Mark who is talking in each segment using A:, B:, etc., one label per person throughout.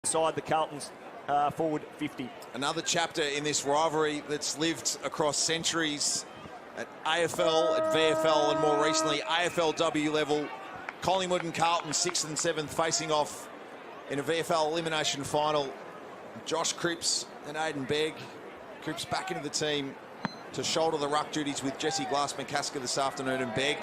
A: Inside the Carlton's forward 50.
B: Another chapter in this rivalry that's lived across centuries at AFL, at VFL, and more recently AFLW level. Collingwood and Carlton, 6th and 7th, facing off in a VFL elimination final. Josh Cripps and Aiden Begg. Cripps back into the team to shoulder the ruck duties with Jesse Glass-McCasker this afternoon, and Begg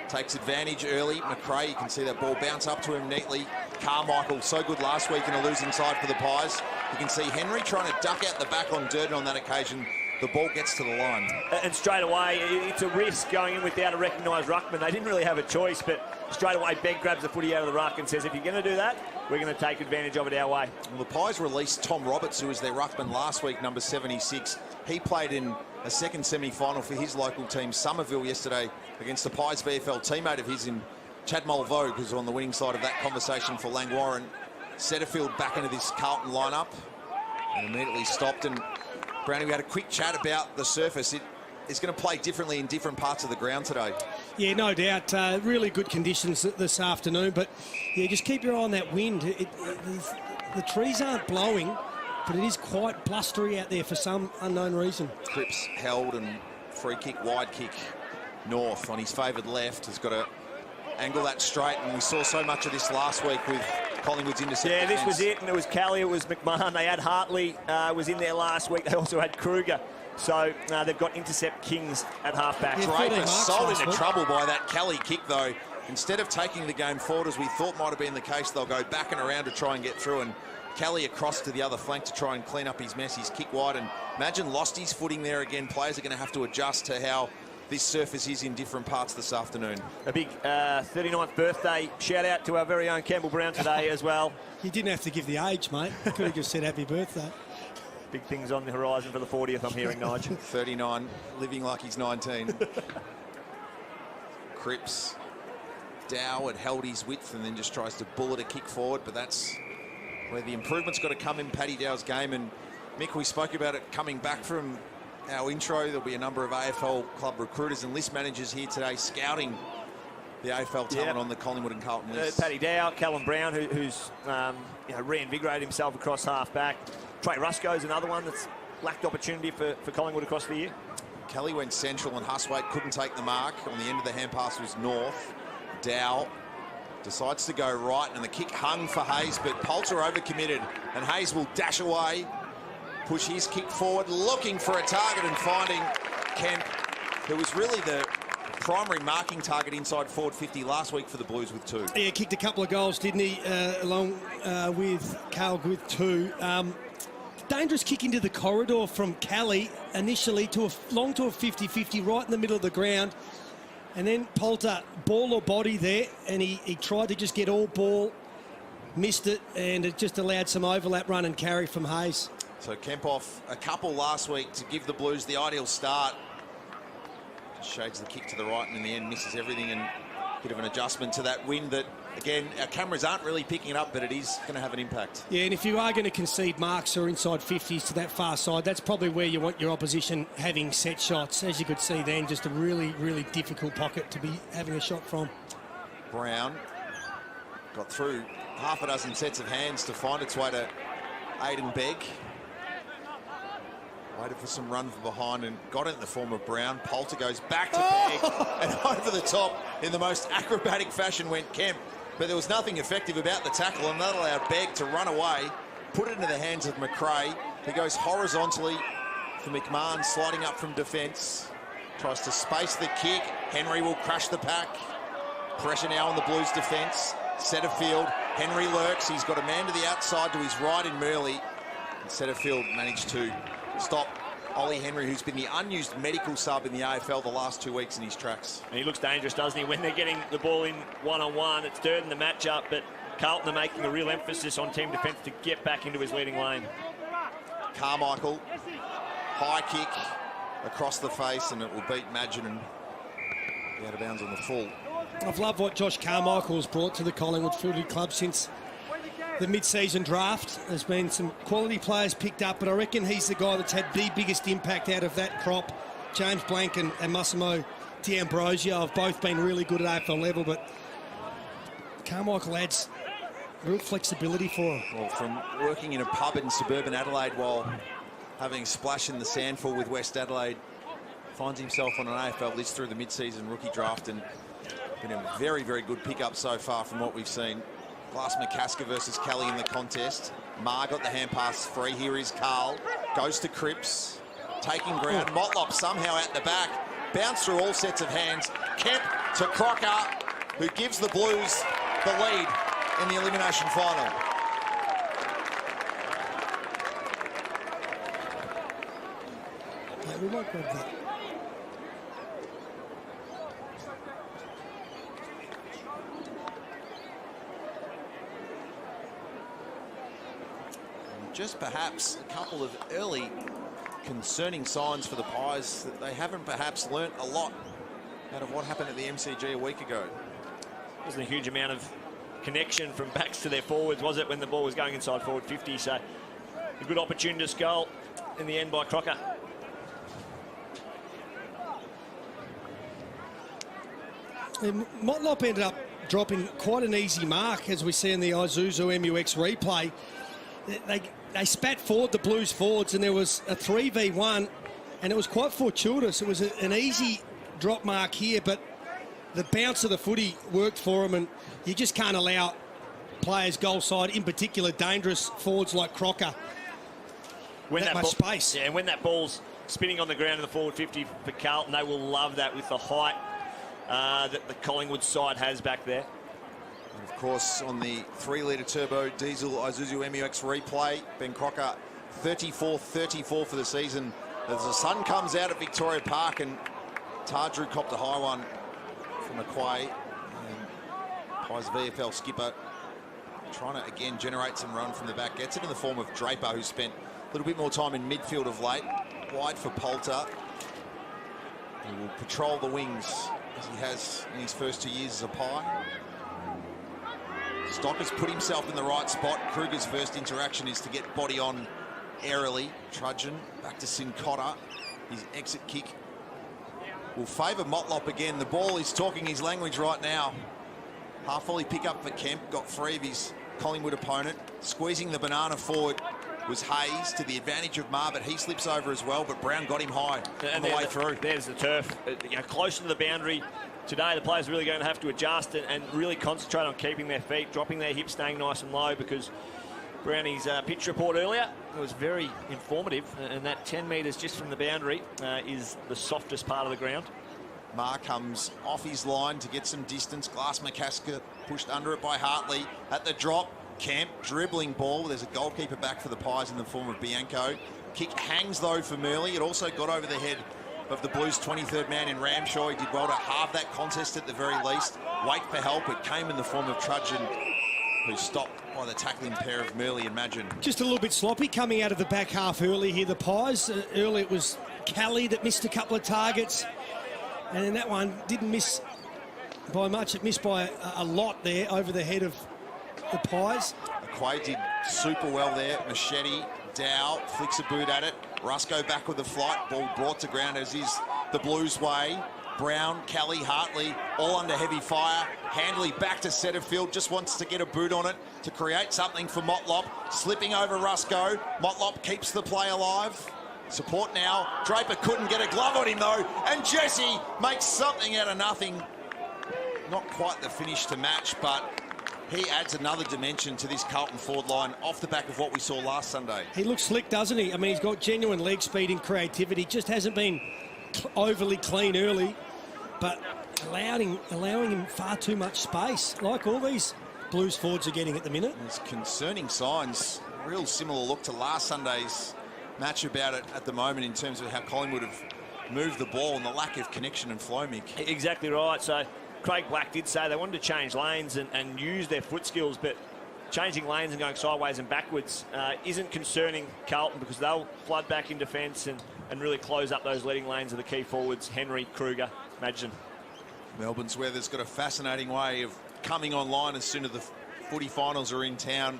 B: takes advantage early. McRae, you can see that ball bounce up to him neatly. Carmichael, so good last week in a losing side for the Pies. You can see Henry trying to duck out the back on Durden on that occasion. The ball gets to the line.
A: And straight away, it's a risk going in without a recognised ruckman. They didn't really have a choice, but straight away, Begg grabs the footy out of the ruck and says, if you're going to do that, we're going to take advantage of it our way.
B: Well, the Pies released Tom Roberts, who was their ruckman last week, number 76. He played in a second semi-final for his local team, Somerville, yesterday against the Pies VFL teammate of his in Chad Mulvogue, who's on the winning side of that conversation for Langwarrin. Setterfield back into this Carlton lineup and immediately stopped. And Brownie, we had a quick chat about the surface. It is going to play differently in different parts of the ground today. Yeah,
C: no doubt. Really good conditions this afternoon, but yeah, just keep your eye on that wind. The trees aren't blowing, but it is quite blustery out there for some unknown reason.
B: Cripps held and free kick, wide kick north on his favoured left. Has got to angle that straight, and we saw so much of this last week with Collingwood's intercept.
A: Yeah, this was it, and it was Kelly, it was McMahon. They had Hartley, was in there last week. They also had Kruger. So they've got intercept kings at halfback.
B: Yeah, Draper sold into trouble by that Kelly kick, though. Instead of taking the game forward, as we thought might have been the case, they'll go back and around to try and get through. And Kelly across to the other flank to try and clean up his mess. He's kick wide, and imagine lost his footing there again. Players are going to have to adjust to how this surface is in different parts this afternoon.
A: A big 39th birthday shout out to our very own Campbell Brown today as well.
C: You didn't have to give the age, mate. You could have just said happy birthday.
A: Big things on the horizon for the 40th, I'm hearing, Nigel.
B: 39, living like he's 19. Cripps. Dow had held his width and then just tries to bullet a kick forward, but that's where the improvement's got to come in Paddy Dow's game. And Mick, we spoke about it coming back from our intro. There'll be a number of AFL club recruiters and list managers here today scouting the AFL talent on the Collingwood and Carlton list.
A: Paddy Dow, Callum Brown, who's reinvigorated himself across half-back. Trey Rusco's another one that's lacked opportunity for Collingwood across the year.
B: Kelly went central and Huswaite couldn't take the mark. On the end of the hand pass was north. Dow decides to go right, and the kick hung for Hayes, but Poulter overcommitted, and Hayes will dash away, push his kick forward, looking for a target and finding Kemp, who was really the primary marking target inside forward 50 last week for the Blues with 2.
C: Yeah, kicked a couple of goals, didn't he, along with Carl with 2. Dangerous kick into the corridor from Kelly initially to long to a 50-50 right in the middle of the ground. And then Poulter, ball or body there, and he tried to just get all ball, missed it, and it just allowed some overlap run and carry from Hayes.
B: So Kemp off a couple last week to give the Blues the ideal start. Shades the kick to the right and in the end misses everything, and a bit of an adjustment to that wind that, again, our cameras aren't really picking it up, but it is going to have an impact.
C: Yeah, and if you are going to concede marks or inside 50s to that far side, that's probably where you want your opposition having set shots. As you could see then, just a really, really difficult pocket to be having a shot from.
B: Brown got through half a dozen sets of hands to find its way to Aiden Begg. Waited for some run from behind and got it in the form of Brown. Poulter goes back to Begg, and over the top in the most acrobatic fashion went Kemp. But there was nothing effective about the tackle, and that allowed Begg to run away, put it into the hands of McRae. He goes horizontally for McMahon, sliding up from defence. Tries to space the kick. Henry will crash the pack. Pressure now on the Blues' defence. Setterfield. Henry lurks. He's got a man to the outside to his right in Murley. And Setterfield managed to stop Ollie Henry, who's been the unused medical sub in the AFL the last 2 weeks in his tracks.
A: And he looks dangerous, doesn't he, when they're getting the ball in one-on-one. It's Durden the matchup, but Carlton are making a real emphasis on team defence to get back into his leading lane.
B: Carmichael, high kick across the face, and it will beat Madgen and be out of bounds on the full.
C: I've loved what Josh Carmichael has brought to the Collingwood Footy Club since the mid-season draft. There's been some quality players picked up, but I reckon he's the guy that's had the biggest impact out of that crop. James Blank and Massimo D'Ambrosio have both been really good at AFL level, but Carmichael adds real flexibility for him.
B: Well, from working in a pub in suburban Adelaide while having a splash in the sandful with West Adelaide, finds himself on an AFL list through the mid-season rookie draft, and been a very, very good pickup so far from what we've seen. Glass McCasker versus Kelly in the contest. Ma got the hand pass free. Here is Carl. Goes to Cripps. Taking ground. Motlop somehow out the back. Bounce through all sets of hands. Kemp to Crocker, who gives the Blues the lead in the elimination final.
C: Yeah, we might grab that.
B: Just perhaps a couple of early concerning signs for the Pies that they haven't perhaps learnt a lot out of what happened at the MCG a week ago.
A: Wasn't a huge amount of connection from backs to their forwards, was it, when the ball was going inside forward 50? So a good opportunist goal in the end by Crocker.
C: And Motlop ended up dropping quite an easy mark, as we see in the Isuzu MUX replay. They spat forward, the Blues forwards, and there was a 3v1, and it was quite fortuitous. It was an easy drop mark here, but the bounce of the footy worked for him, and you just can't allow players goal side, in particular dangerous forwards like Crocker, that much space.
A: Yeah, and when that ball's spinning on the ground in the forward 50 for Carlton, they will love that with the height that the Collingwood side has back there.
B: And of course, on the 3-litre turbo diesel Isuzu MUX replay, Ben Crocker 34-34 for the season. As the sun comes out at Victoria Park, and Tardrew copped a high one from McQuay. Pies VFL skipper trying to again generate some run from the back. Gets it in the form of Draper, who spent a little bit more time in midfield of late. Wide for Poulter. He will patrol the wings as he has in his first 2 years as a Pie. Stocker's put himself in the right spot. Kruger's first interaction is to get body on airily. Trudgeon back to Sincotta. His exit kick will favour Motlop again. The ball is talking his language right now. Half-volley pick up for Kemp. Got free of his Collingwood opponent. Squeezing the banana forward was Hayes to the advantage of Ma, but he slips over as well. But Brown got him high on the way through.
A: There's the turf. Close to the boundary. Today, the players are really going to have to adjust and really concentrate on keeping their feet, dropping their hips, staying nice and low, because Brownie's pitch report earlier was very informative, and that 10 metres just from the boundary is the softest part of the ground.
B: Ma comes off his line to get some distance. Glass McCasker pushed under it by Hartley. At the drop, Camp dribbling ball. There's a goalkeeper back for the Pies in the form of Bianco. Kick hangs, though, for Murley. It also got over the head of the Blues' 23rd man in Ramshaw. He did well to halve that contest at the very least. Wait for help. It came in the form of Trudgeon, who stopped by the tackling pair of Murley and Madgen.
C: Just a little bit sloppy coming out of the back half early here, the Pies. Early it was Kelly that missed a couple of targets, and then that one didn't miss by much. It missed by a lot there over the head of the Pies.
B: McQuay did super well there. Machete, Dow flicks a boot at it. Rusco back with the flight. Ball brought to ground, as is the Blues' way. Brown, Kelly, Hartley, all under heavy fire. Handley back to centre field, just wants to get a boot on it to create something for Motlop. Slipping over Rusco. Motlop keeps the play alive. Support now. Draper couldn't get a glove on him, though. And Jesse makes something out of nothing. Not quite the finish to match, but he adds another dimension to this Carlton forward line off the back of what we saw last Sunday.
C: He looks slick, doesn't he? I mean, he's got genuine leg speed and creativity. Just hasn't been overly clean early, but allowing him far too much space, like all these Blues forwards are getting at the minute.
B: There's concerning signs. Real similar look to last Sunday's match about it at the moment, in terms of how Collingwood have moved the ball and the lack of connection and flow, Mick.
A: Exactly right. So Craig Black did say they wanted to change lanes and use their foot skills, but changing lanes and going sideways and backwards isn't concerning Carlton, because they'll flood back in defence and really close up those leading lanes of the key forwards, Henry, Kruger, Madgen.
B: Melbourne's weather's got a fascinating way of coming online as soon as the footy finals are in town.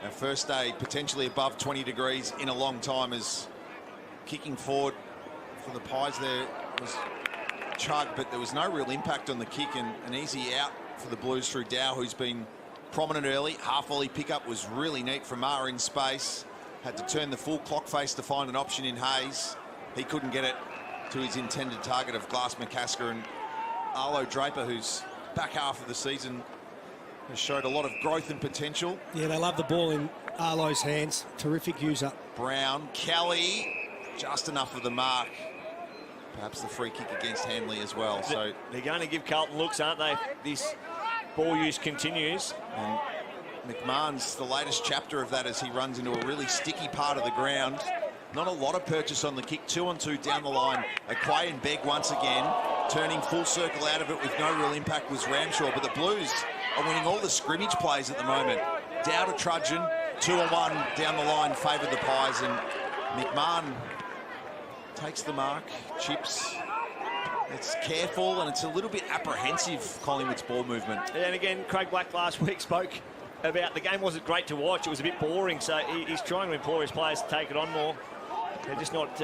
B: Our first day potentially above 20 degrees in a long time, as kicking forward for the Pies there was chugged, but there was no real impact on the kick, and an easy out for the Blues through Dow, who's been prominent early. Half-volley pickup was really neat from Ma in space. Had to turn the full clock face to find an option in Hayes. He couldn't get it to his intended target of Glass McCasker, and Arlo Draper, who's back half of the season, has showed a lot of growth and potential.
C: Yeah, they love the ball in Arlo's hands. Terrific user.
B: Brown, Kelly, just enough of the mark. Perhaps the free kick against Hanley as well. So
A: they're going to give Carlton looks, aren't they? This ball use continues.
B: And McMahon's the latest chapter of that as he runs into a really sticky part of the ground. Not a lot of purchase on the kick. 2-on-2 down the line. Aquay and Begg once again. Turning full circle out of it with no real impact was Ramshaw. But the Blues are winning all the scrimmage plays at the moment. Dow to Trudgeon. 2-on-1 down the line favoured the Pies. And McMahon takes the mark. Chips. It's careful and it's a little bit apprehensive, Collingwood's ball movement.
A: And again, Craig Black last week spoke about the game wasn't great to watch. It was a bit boring, so he's trying to implore his players to take it on more. They're just not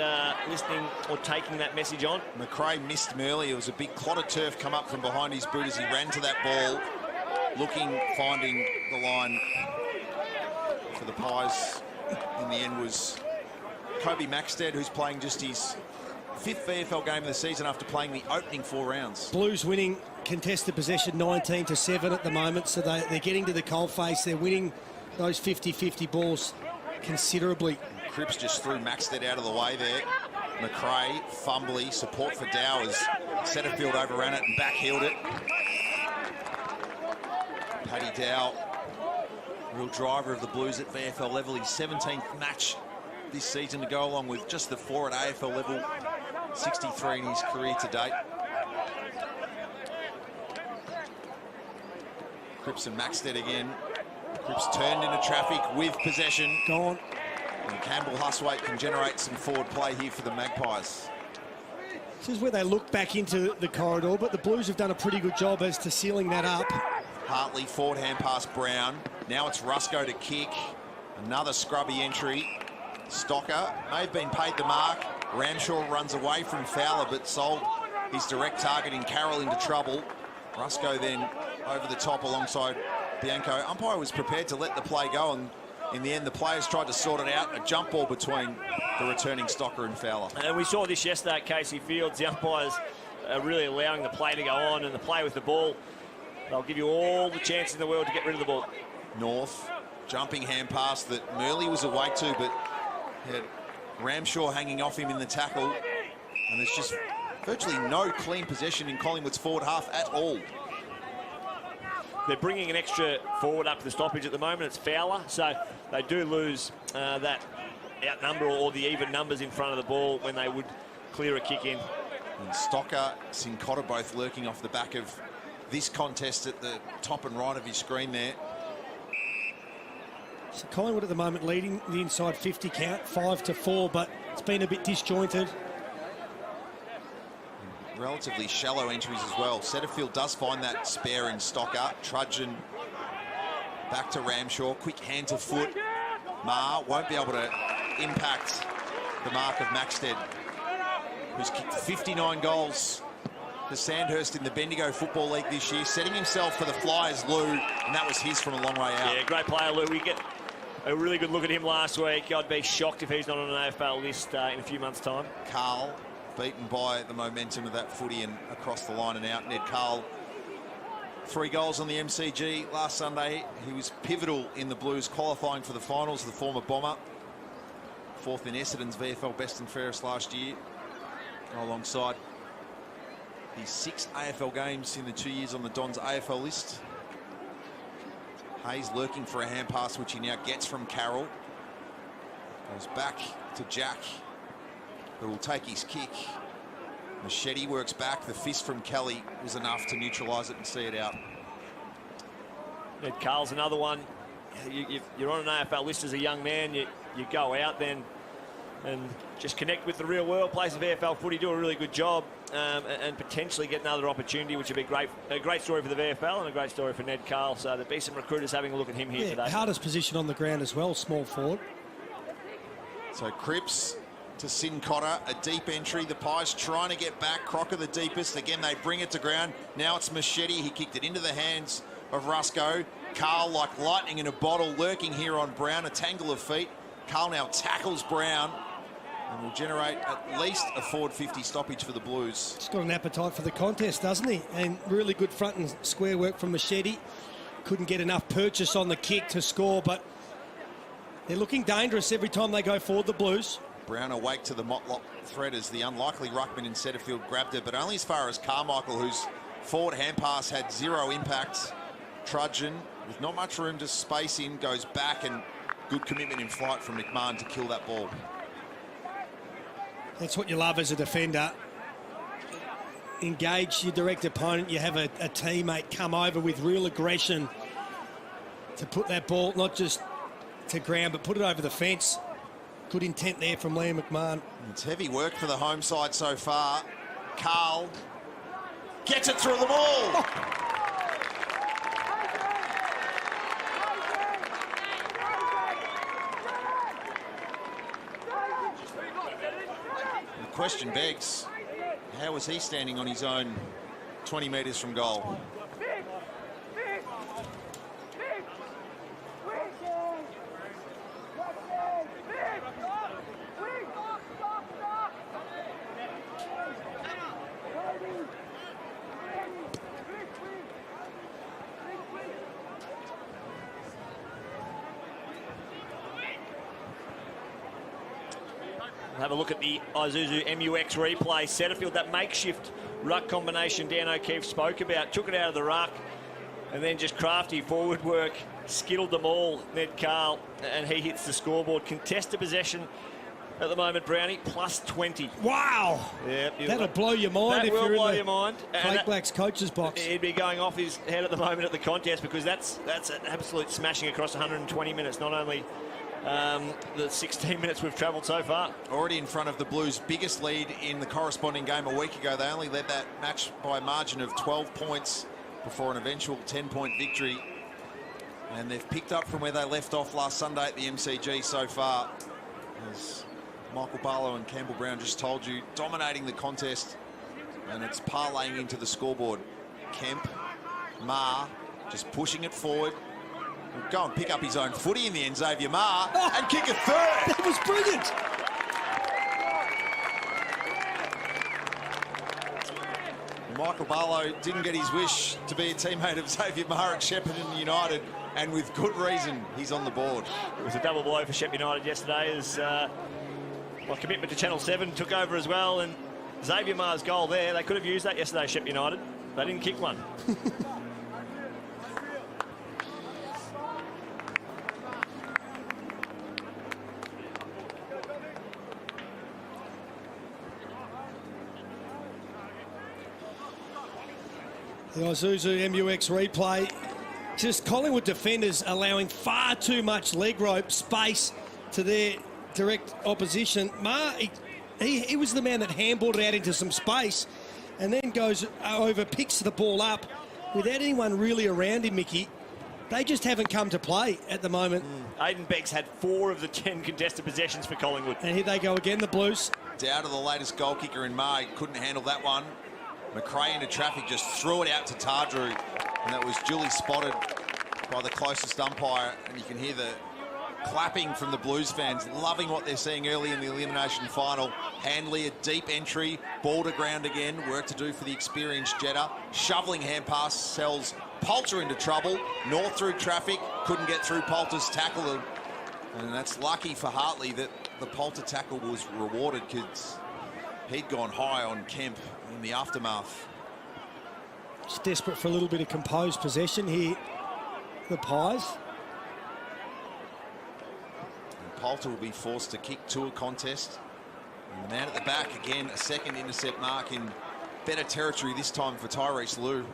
A: listening or taking that message on.
B: McRae missed Murley. It was a big clot of turf come up from behind his boot as he ran to that ball, looking, finding the line for the Pies. In the end was Kobe Maxted, who's playing just his 5th VFL game of the season after playing the opening 4 rounds.
C: Blues winning contested possession 19-7 at the moment, so they're getting to the coalface. They're winning those 50-50 balls considerably.
B: Cripps just threw Maxted out of the way there. McRae, fumbly, support for Dow as Setterfield overran it and backheeled it. Paddy Dow, real driver of the Blues at VFL level. His 17th match this season to go, along with just the 4 at AFL level. 63 in his career to date. Cripps and Maxted again. Cripps turned into traffic with possession.
C: Gone.
B: And Campbell Huswaite can generate some forward play here for the Magpies.
C: This is where they look back into the corridor, but the Blues have done a pretty good job as to sealing that up.
B: Hartley, forward hand pass Brown. Now it's Rusco to kick. Another scrubby entry. Stocker may have been paid the mark. Ramshaw runs away from Fowler, but sold his direct target in Carroll into trouble. Rusco then over the top alongside Bianco. Umpire was prepared to let the play go, and in the end, the players tried to sort it out. A jump ball between the returning Stocker and Fowler.
A: And we saw this yesterday at Casey Fields. The umpires are really allowing the play to go on, and the play with the ball, they'll give you all the chances in the world to get rid of the ball.
B: North, jumping hand pass that Murley was awake to, but had Ramshaw hanging off him in the tackle. And there's just virtually no clean possession in Collingwood's forward half at all.
A: They're bringing an extra forward up to the stoppage at the moment. It's Fowler, so they do lose that outnumber or the even numbers in front of the ball when they would clear a kick in.
B: And Stocker, Sincotta both lurking off the back of this contest at the top and right of your screen there.
C: So Collingwood at the moment leading the inside 50 count, 5-4, but it's been a bit disjointed.
B: Relatively shallow entries as well. Setterfield does find that spare in Stocker. Trudgeon back to Ramshaw. Quick hand to foot. Ma won't be able to impact the mark of Maxted, who's kicked 59 goals for Sandhurst in the Bendigo Football League this year, setting himself for the Flyers, Lou, and that was his from a long way out.
A: Yeah, great player, Lou. We get a really good look at him last week. I'd be shocked if he's not on an AFL list in a few months' time.
B: Carl, beaten by the momentum of that footy and across the line and out. Ned Carl, 3 goals on the MCG last Sunday. He was pivotal in the Blues qualifying for the finals, the former Bomber. 4th in Essendon's VFL best and fairest last year, alongside his 6 AFL games in the 2 years on the Dons AFL list. Hayes lurking for a hand pass, which he now gets from Carroll. Goes back to Jack, who will take his kick. Machete works back. The fist from Kelly was enough to neutralise it and see it out.
A: Ned Carl's another one. You're on an AFL list as a young man. You go out then and just connect with the real world, play some VFL footy, do a really good job, and potentially get another opportunity, which would be a great story for the VFL and a great story for Ned Carl. So there'll be some recruiters having a look at him here today.
C: Hardest position on the ground as well, small forward.
B: So Cripps to Sincotta, a deep entry. The Pies trying to get back. Crocker the deepest. Again, they bring it to ground. Now it's Machete. He kicked it into the hands of Rusco. Carl like lightning in a bottle, lurking here on Brown, a tangle of feet. Carl now tackles Brown and will generate at least a forward 50 stoppage for the Blues.
C: He's got an appetite for the contest, doesn't he? And really good front and square work from Machete. Couldn't get enough purchase on the kick to score, but they're looking dangerous every time they go forward, the Blues.
B: Brown awake to the Motlop threat as the unlikely ruckman in Setterfield grabbed it, but only as far as Carmichael, whose forward hand pass had zero impact. Trudgeon, with not much room to space in, goes back, and good commitment in flight from McMahon to kill that ball.
C: That's what you love as a defender. Engage your direct opponent. You have a teammate come over with real aggression to put that ball, not just to ground, but put it over the fence. Good intent there from Liam McMahon.
B: It's heavy work for the home side so far. Carl gets it through the ball. The question begs, how was he standing on his own 20 metres from goal?
A: Have a look at the Isuzu MUX replay. Setterfield, that makeshift ruck combination Dan O'Keefe spoke about, took it out of the ruck, and then just crafty forward work, skittled them all, Ned Carl, and he hits the scoreboard. Contested possession at the moment, Brownie, plus 20.
C: Wow!
A: Yeah,
C: that'll blow your mind
A: that
C: if
A: will
C: you're
A: blow
C: in
A: your mind.
C: the Blake Black's coach's box.
A: He'd be going off his head at the moment at the contest, because that's an absolute smashing across 120 minutes, not only the 16 minutes we've travelled so far.
B: Already in front of the Blues' biggest lead in the corresponding game a week ago. They only led that match by a margin of 12 points before an eventual 10-point victory. And they've picked up from where they left off last Sunday at the MCG so far. As Michael Barlow and Campbell Brown just told you, dominating the contest, and it's parlaying into the scoreboard. Kemp, Ma, just pushing it forward. Go and pick up his own footy in the end, Xavier Ma, and kick a third.
C: That was brilliant.
B: Michael Barlow didn't get his wish to be a teammate of Xavier Ma at Shepparton United, and with good reason, he's on the board.
A: It was a double blow for Shep United yesterday as my commitment to Channel 7 took over as well, and Xavier Ma's goal there, they could have used that yesterday, Shep United. They didn't kick one.
C: The Isuzu MUX replay. Just Collingwood defenders allowing far too much leg rope space to their direct opposition. Ma, he was the man that handballed it out into some space and then goes over, picks the ball up without anyone really around him, Mickey. They just haven't come to play at the moment.
A: Aidan Beggs had 4 of the 10 contested possessions for Collingwood.
C: And here they go again, the Blues.
B: Down to the latest goal kicker in Ma, couldn't handle that one. McRae into traffic, just threw it out to Tardrew, and that was duly spotted by the closest umpire, and you can hear the clapping from the Blues fans, loving what they're seeing early in the elimination final. Handley, a deep entry, ball to ground again, work to do for the experienced Jetta. Shoveling hand pass, sells Poulter into trouble. North through traffic, couldn't get through Poulter's tackle, and that's lucky for Hartley that the Poulter tackle was rewarded, because he'd gone high on Kemp in the aftermath.
C: Just desperate for a little bit of composed possession here, the Pies.
B: And Poulter will be forced to kick to a contest. And the man at the back, again, a second intercept mark in better territory this time for Tyrese Liu.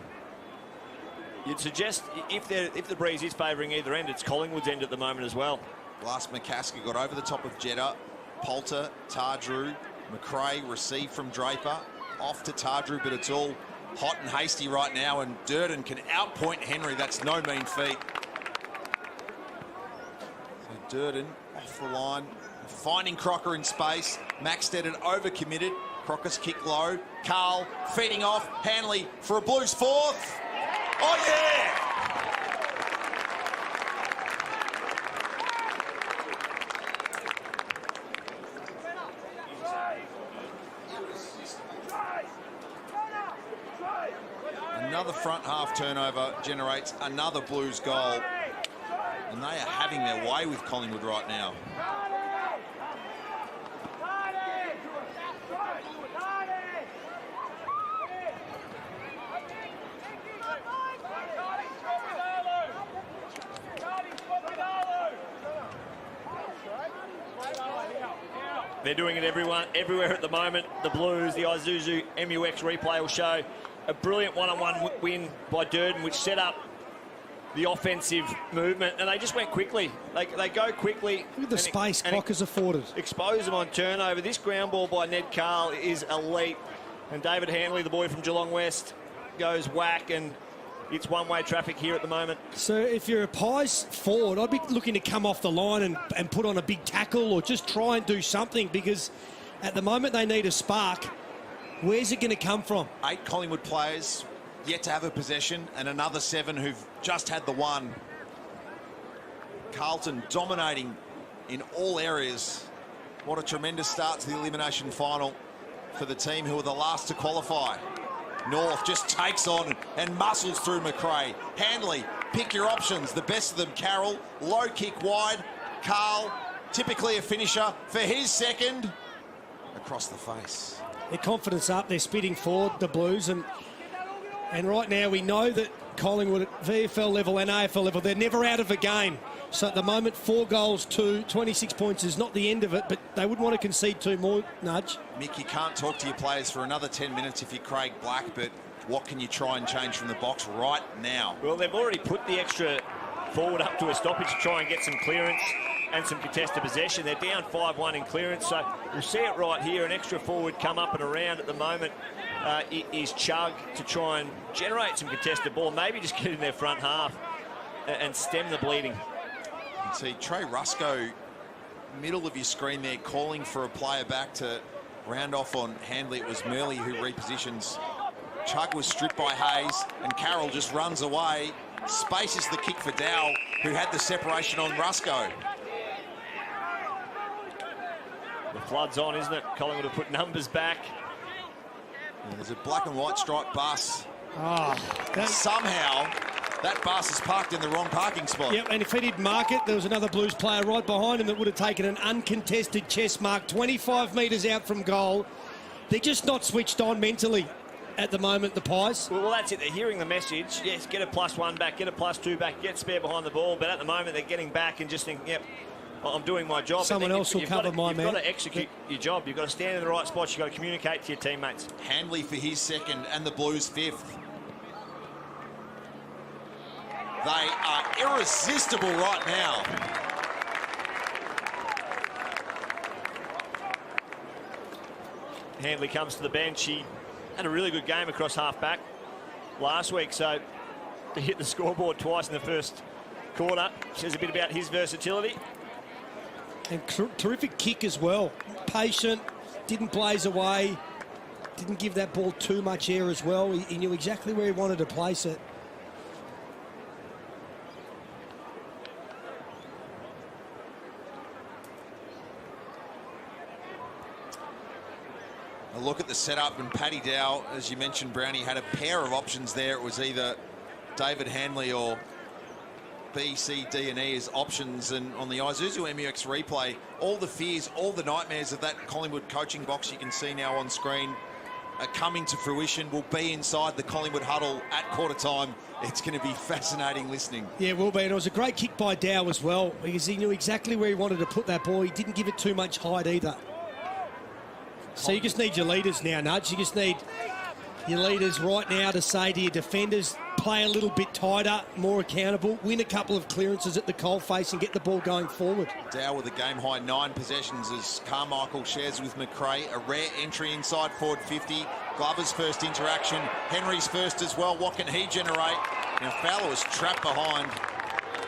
A: You'd suggest if the breeze is favouring either end, it's Collingwood's end at the moment as well.
B: Last McCasker got over the top of Jetta. Poulter, Tardrew, McRae received from Draper. Off to Tardrew, but it's all hot and hasty right now, and Durden can outpoint Henry. That's no mean feat. So Durden off the line, finding Crocker in space. Maxted overcommitted. Crocker's kick low. Carl feeding off. Hanley for a Blues fourth. Oh, yeah! Another front half turnover generates another Blues goal. And they are having their way with Collingwood right now.
A: They're doing it everywhere at the moment. The Blues, the Isuzu MUX replay will show a brilliant one-on-one win by Durden, which set up the offensive movement, and they just went quickly. They go quickly.
C: Look at the space Cocker's afforded.
A: Expose them on turnover. This ground ball by Ned Carl is elite. And David Hanley, the boy from Geelong West, goes whack, and it's one-way traffic here at the moment.
C: So if you're a Pies forward, I'd be looking to come off the line and put on a big tackle or just try and do something, because at the moment they need a spark. Where's it going to come from? 8
B: Collingwood players yet to have a possession, and another 7 who've just had the one. Carlton dominating in all areas. What a tremendous start to the elimination final for the team who were the last to qualify. North just takes on and muscles through McRae. Hanley, pick your options. The best of them, Carroll. Low kick wide. Carl, typically a finisher for his second. Across the face.
C: Their confidence up, they're spitting forward, the Blues, and right now we know that Collingwood at VFL level and AFL level, they're never out of a game. So at the moment, 4 goals, 26 points is not the end of it, but they wouldn't want to concede 2 more, Nudge.
B: Mick, you can't talk to your players for another 10 minutes if you're Craig Black, but what can you try and change from the box right now?
A: Well, they've already put the extra forward up to a stoppage to try and get some clearance and some contested possession. They're down 5-1 in clearance, so we'll see it right here. An extra forward come up and around at the moment is Chug to try and generate some contested ball, maybe just get in their front half and stem the bleeding.
B: You can see Trey Rusco, middle of your screen there, calling for a player back to round off on Handley. It was Murley who repositions. Chug was stripped by Hayes, and Carroll just runs away. Spaces the kick for Dow, who had the separation on Rusco.
A: The flood's on, isn't it? Collingwood have put numbers back.
B: Yeah, there's a black and white striped bus. Somehow, that bus is parked in the wrong parking spot.
C: Yep, and if he didn't mark it, there was another Blues player right behind him that would have taken an uncontested chest mark 25 metres out from goal. They're just not switched on mentally at the moment, the Pies.
A: Well, that's it. They're hearing the message. Yes, get a +1 back, get a +2 back, get spare behind the ball. But at the moment, they're getting back and just think, yep, I'm doing my job.
C: Someone else will cover my man.
A: You've got to execute your job. You've got to stand in the right spots. You've got to communicate to your teammates.
B: Handley for his second and the Blues 5th. They are irresistible right now.
A: Handley comes to the bench. He had a really good game across half-back last week, so to hit the scoreboard twice in the first quarter says a bit about his versatility.
C: And terrific kick as well. Patient, didn't blaze away, didn't give that ball too much air as well. He knew exactly where he wanted to place it.
B: A look at the setup, and Paddy Dow, as you mentioned, Brownie, had a pair of options there. It was either David Hanley or B, C, D and E as options, and on the Isuzu MUX replay, all the fears, all the nightmares of that Collingwood coaching box you can see now on screen are coming to fruition. Will be inside the Collingwood huddle at quarter time. It's going to be fascinating listening.
C: Yeah, it will be, and it was a great kick by Dow as well, because he knew exactly where he wanted to put that ball. He didn't give it too much height either. So you just need your leaders now, Nudge. You just need your leaders right now to say to your defenders, play a little bit tighter, more accountable, win a couple of clearances at the coalface and get the ball going forward.
B: Dow with a game-high 9 possessions as Carmichael shares with McRae. A rare entry inside forward 50. Glover's first interaction. Henry's first as well. What can he generate? Now Fowler was trapped behind.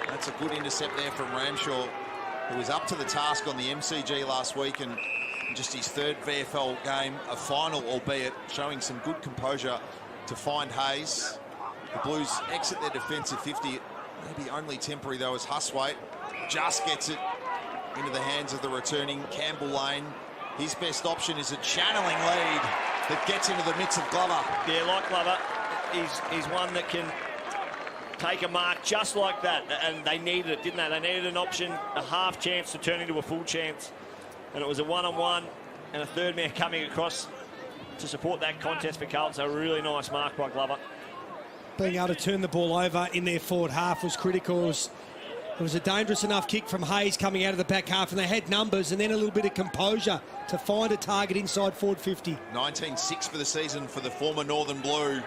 B: That's a good intercept there from Ramshaw, who was up to the task on the MCG last week, and just his 3rd VFL game, a final albeit, showing some good composure to find Hayes. The Blues exit their defensive 50, maybe only temporary though, as Huswaite just gets it into the hands of the returning Campbell Lane. His best option is a channeling lead that gets into the midst of Glover.
A: Yeah, like Glover, is one that can take a mark just like that. And they needed it, didn't they? They needed an option, a half chance to turn into a full chance. And it was a one-on-one and a third man coming across to support that contest for Carlton. So a really nice mark by Glover.
C: Being able to turn the ball over in their forward half was critical. It was a dangerous enough kick from Hayes coming out of the back half, and they had numbers and then a little bit of composure to find a target inside forward 50.
B: 19-6 for the season for the former Northern Blue.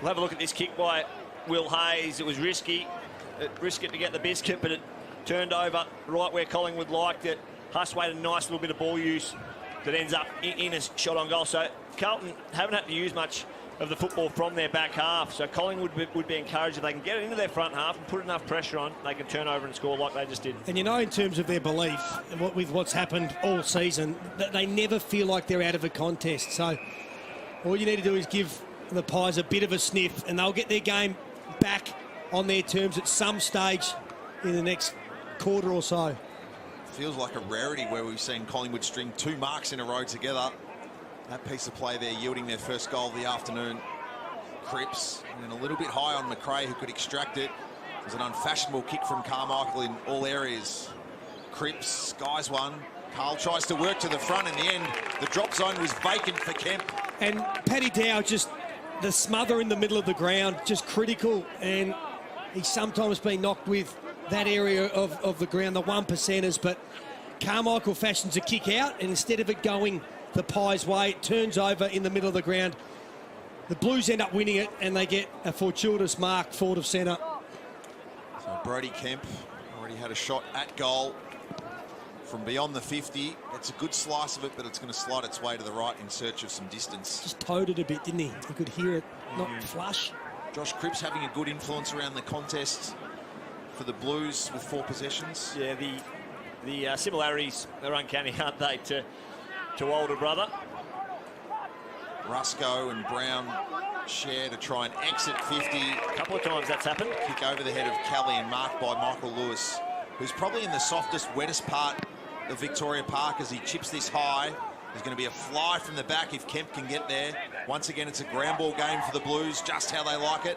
A: We'll have a look at this kick by Will Hayes. It was risky. Risk it to get the biscuit, but it turned over right where Collingwood liked it. Hustwaite, a nice little bit of ball use that ends up in a shot on goal. So Carlton haven't had to use much of the football from their back half. So Collingwood would be encouraged if they can get it into their front half and put enough pressure on, they can turn over and score like they just did.
C: And you know, in terms of their belief, with what's happened all season, that they never feel like they're out of a contest. So all you need to do is give the Pies a bit of a sniff and they'll get their game back on their terms at some stage in the next quarter or so.
B: Feels like a rarity where we've seen Collingwood string 2 marks in a row together. That piece of play there yielding their first goal of the afternoon. Cripps, and then a little bit high on McRae, who could extract it. It was an unfashionable kick from Carmichael in all areas. Cripps skies one. Carl tries to work to the front. In the end, the drop zone was vacant for Kemp. And
C: Paddy Dow, just the smother in the middle of the ground, just critical. And he's sometimes been knocked with that area of the ground, the 1%ers. But Carmichael fashions a kick out, and instead of it going the Pies' way, it turns over in the middle of the ground. The Blues end up winning it, and they get a fortuitous mark forward of centre.
B: So Brody Kemp already had a shot at goal from beyond the 50. It's a good slice of it, but it's going to slide its way to the right in search of some distance.
C: Just towed it a bit, didn't he? You could hear it, not flush.
B: Josh Cripps having a good influence around the contest for the Blues with 4 possessions.
A: Yeah, the similarities are uncanny, aren't they, to older brother.
B: Rusco and Brown share to try and exit 50.
A: A couple of times that's happened.
B: Kick over the head of Kelly and marked by Michael Lewis, who's probably in the softest, wettest part of Victoria Park as he chips this high. There's going to be a fly from the back if Kemp can get there. Once again, it's a ground ball game for the Blues, just how they like it.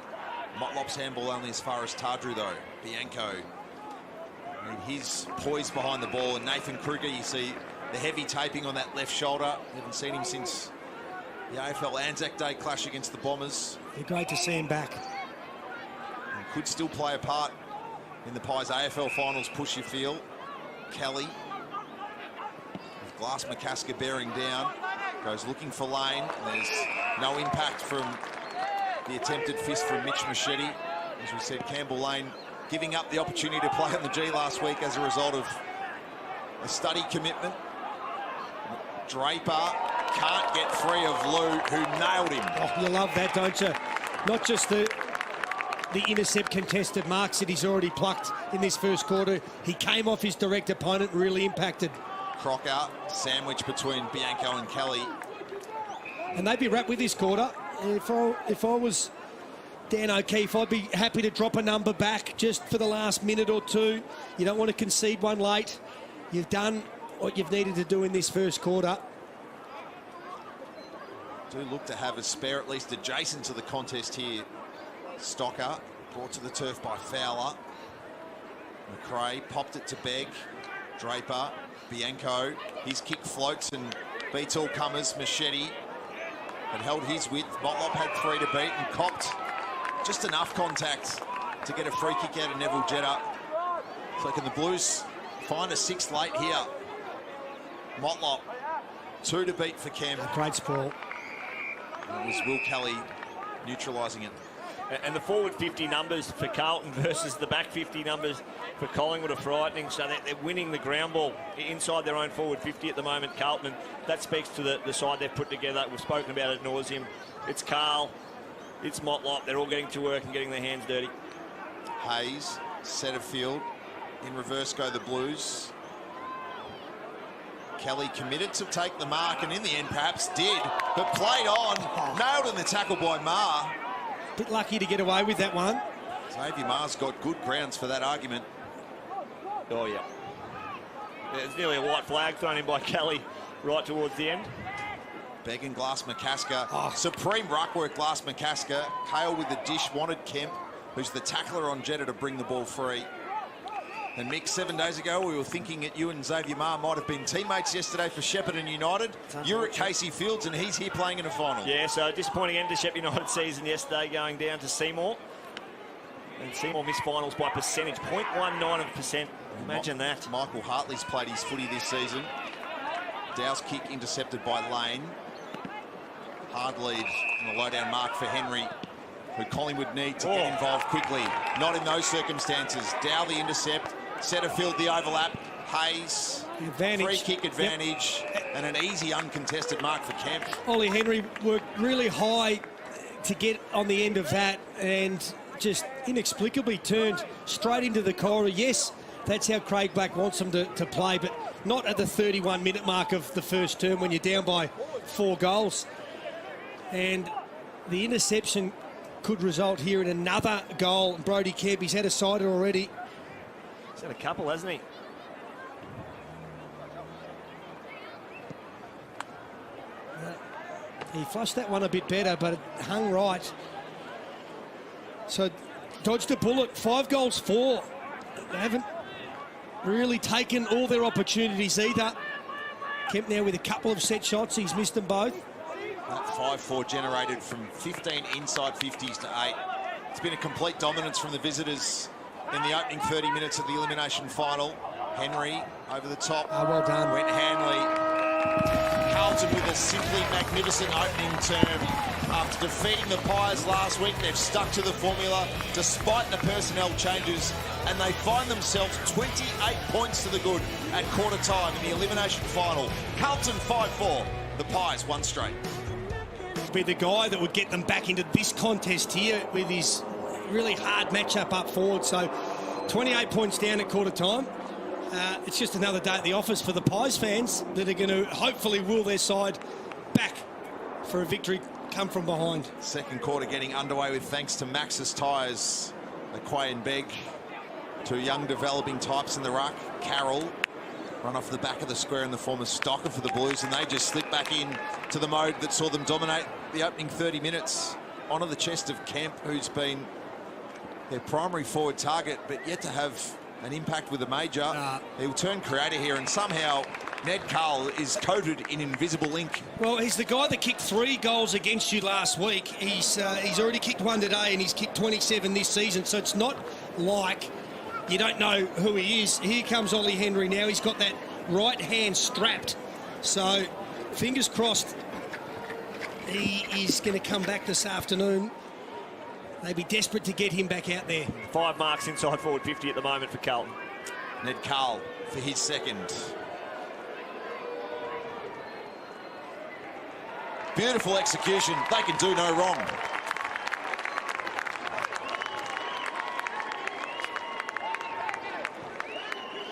B: Motlop's handball only as far as Tadru, though. Bianco, and he's poised behind the ball. And Nathan Kruger, you see the heavy taping on that left shoulder. Haven't seen him since the AFL Anzac Day clash against the Bombers.
C: It's great to see him back.
B: And could still play a part in the Pies AFL finals push, you feel. Kelly, with Glass McCasker bearing down, goes looking for Lane. There's no impact from the attempted fist from Mitch Machete. As we said, Campbell Lane giving up the opportunity to play on the G last week as a result of a study commitment. Draper can't get free of Lou, who nailed him.
C: Oh, you love that, don't you? Not just the intercept contested marks that he's already plucked in this first quarter. He came off his direct opponent, really impacted.
B: Crocker, sandwich between Bianco and Kelly.
C: And they'd be wrapped with this quarter. If I was Dan O'Keefe, I'd be happy to drop a number back just for the last minute or two. You don't want to concede one late. You've done what you've needed to do in this first quarter.
B: Do look to have a spare at least adjacent to the contest here. Stocker brought to the turf by Fowler. McRae popped it to Begg. Draper, Bianco. His kick floats and beats all comers. Machete had held his width. Motlop had 3 to beat and copped just enough contact to get a free kick out of Neville Jetta. So can the Blues find a 6th late here? Motlop, 2 to beat for Cam.
C: Great sprawl.
B: It was Will Kelly neutralising it.
A: And the forward 50 numbers for Carlton versus the back 50 numbers for Collingwood are frightening. So they're winning the ground ball inside their own forward 50 at the moment, Carlton. That speaks to the side they've put together. We've spoken about it ad nauseum. It's Carl, it's Motlop. They're all getting to work and getting their hands dirty.
B: Hayes, Setterfield. In reverse go the Blues. Kelly committed to take the mark, and in the end perhaps did, but played on. Nailed in the tackle by Maher.
C: Bit lucky to get away with that one.
B: Xavier Maher's got good grounds for that argument.
A: Oh, yeah. There's nearly a white flag thrown in by Kelly right towards the end.
B: Begg and Glass McCasker. Supreme ruck work, Glass McCasker. Kale with the dish, wanted Kemp, who's the tackler on Jetta, to bring the ball free. And Mick, 7 days ago, we were thinking that you and Xavier Maher might have been teammates yesterday for Shepparton United. You're at Casey Fields and he's here playing in a final. Yeah,
A: so disappointing end to Shepparton United season yesterday, going down to Seymour. And Seymour missed finals by percentage, 0.19%. Imagine that.
B: Michael Hartley's played his footy this season. Dow's kick intercepted by Lane. Hard lead and a low-down mark for Henry, who Collingwood need to get involved quickly. Not in those circumstances. Dow the intercept. Setterfield the overlap. Hayes, free kick advantage, and an easy uncontested mark for Kemp.
C: Ollie Henry worked really high to get on the end of that and just inexplicably turned straight into the corridor. Yes, that's how Craig Black wants them to play, but not at the 31-minute mark of the first term when you're down by 4 goals. And the interception could result here in another goal. Brody Kemp, he's had a sider already.
A: He's had a couple, hasn't he?
C: He flushed that one a bit better, but it hung right. So dodged a bullet. 5 goals, 4. They haven't really taken all their opportunities either. Kemp now with a couple of set shots. He's missed them both.
B: That 5-4 generated from 15 inside 50s to 8. It's been a complete dominance from the visitors in the opening 30 minutes of the elimination final. Henry over the top.
C: Oh, well done.
B: Went Hanley. Carlton with a simply magnificent opening term. After defeating the Pies last week, they've stuck to the formula despite the personnel changes, and they find themselves 28 points to the good at quarter time in the elimination final. Carlton 5-4, the Pies 1 straight.
C: Be the guy that would get them back into this contest here with his really hard matchup up forward. So 28 points down at quarter time. It's just another day at the office for the Pies fans that are going to hopefully will their side back for a victory come from behind.
B: Second quarter getting underway with thanks to Max's tyres. Aquay and Begg, 2 young developing types in the ruck. Carroll run off the back of the square in the form of Stocker for the Blues, and they just slip back in to the mode that saw them dominate the opening 30 minutes. Onto the chest of Kemp, who's been their primary forward target, but yet to have an impact with a major. He'll turn creator here, and somehow Ned Carl is coated in invisible ink.
C: Well, he's the guy that kicked 3 goals against you last week. He's already kicked 1 today, and he's kicked 27 this season, so it's not like you don't know who he is. Here comes Ollie Henry now. He's got that right hand strapped. So, fingers crossed, he is going to come back this afternoon. They'd be desperate to get him back out there.
A: 5 marks inside forward 50 at the moment for Carlton.
B: Ned Carl for his second. Beautiful execution. They can do no wrong.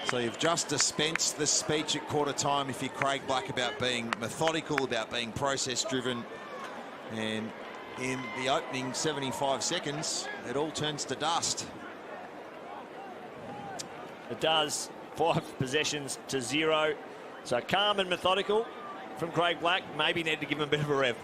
B: So you've just dispensed the speech at quarter time if you're Craig Black about being methodical, about being process-driven. And in the opening 75 seconds, it all turns to dust.
A: It does. 5 possessions to 0. So calm and methodical from Craig Black. Maybe need to give him a bit of a rev.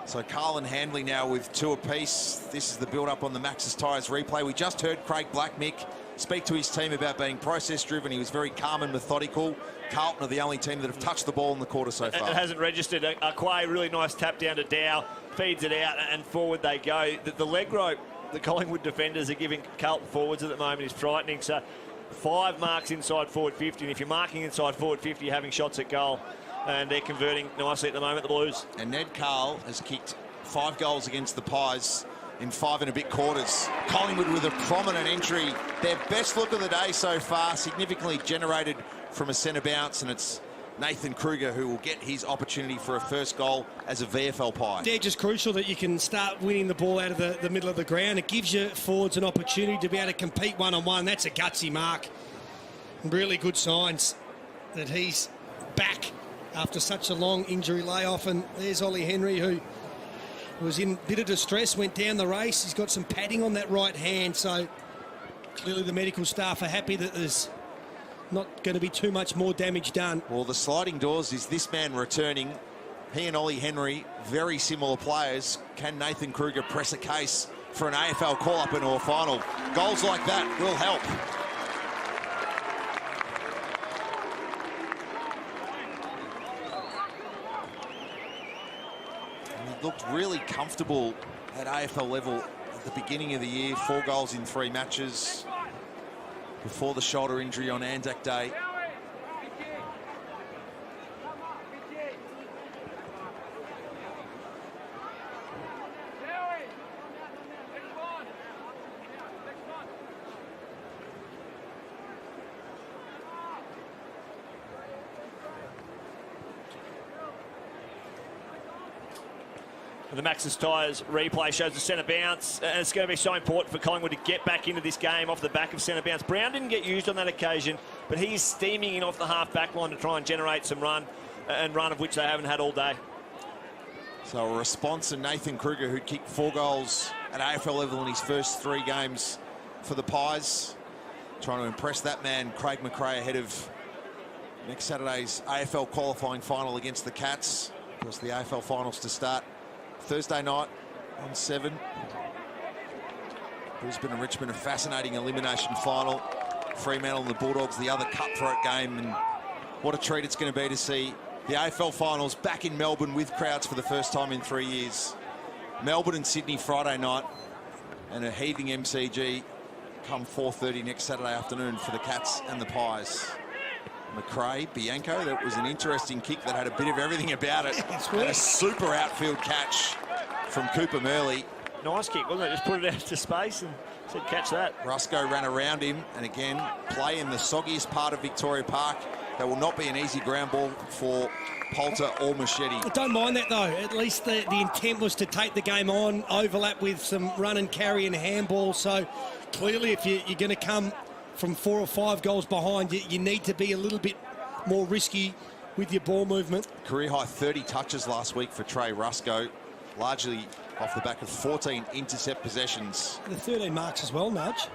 B: So Carl and Handley now with 2 apiece. This is the build-up on the Max's Tyres replay. We just heard Craig Black, Mick, speak to his team about being process-driven. He was very calm and methodical. Carlton are the only team that have touched the ball in the quarter so far.
A: It hasn't registered. Aquay, really nice tap down to Dow, feeds it out, and forward they go. The leg rope the Collingwood defenders are giving Carlton forwards at the moment is frightening. So 5 marks inside forward 50, and if you're marking inside forward 50, you're having shots at goal. and they're converting nicely at the moment, the Blues.
B: And Ned Carl has kicked 5 goals against the Pies in 5 and a bit quarters. Collingwood with a prominent entry. Their best look of the day so far, significantly generated from a centre bounce, and it's Nathan Kruger who will get his opportunity for a first goal as a VFL Pie.
C: They're just crucial that you can start winning the ball out of the middle of the ground. It gives your forwards an opportunity to be able to compete one-on-one. That's a gutsy mark. Really good signs that he's back after such a long injury layoff. And there's Ollie Henry, who was in a bit of distress, went down the race. He's got some padding on that right hand, so clearly the medical staff are happy that there's not going to be too much more damage done.
B: Well, the sliding doors is this man returning. He and Ollie Henry, very similar players. Can Nathan Kruger press a case for an AFL call-up into a final? Goals like that will help. And he looked really comfortable at AFL level at the beginning of the year. 4 goals in 3 matches before the shoulder injury on Anzac Day.
A: The Max's Tyres replay shows the centre bounce, and it's going to be so important for Collingwood to get back into this game off the back of centre bounce. Brown didn't get used on that occasion, but he's steaming in off the half-back line to try and generate some run, and run of which they haven't had all day.
B: So a response to Nathan Kruger, who kicked 4 goals at AFL level in his first 3 games for the Pies. Trying to impress that man, Craig McRae, ahead of next Saturday's AFL qualifying final against the Cats. Of course, the AFL finals to start Thursday night on 7. Brisbane and Richmond, a fascinating elimination final. Fremantle and the Bulldogs, the other cutthroat game, and what a treat it's going to be to see the AFL finals back in Melbourne with crowds for the first time in 3 years. Melbourne and Sydney Friday night, and a heaving MCG come 4:30 next Saturday afternoon for the Cats and the Pies. McRae, Bianco, that was an interesting kick that had a bit of everything about it. And a super outfield catch from Cooper Murley.
A: Nice kick, wasn't it? Just put it out to space and said, catch that.
B: Rusco ran around him, and again, play in the soggiest part of Victoria Park. That will not be an easy ground ball for Poulter or Machete.
C: I don't mind that, though. At least the intent was to take the game on, overlap with some run and carry and handball. So clearly, if you're going to come from 4 or 5 goals behind, you need to be a little bit more risky with your ball movement.
B: Career high 30 touches last week for Trey Rusco, largely off the back of 14 intercept possessions.
C: The 13 marks as well, Nudge.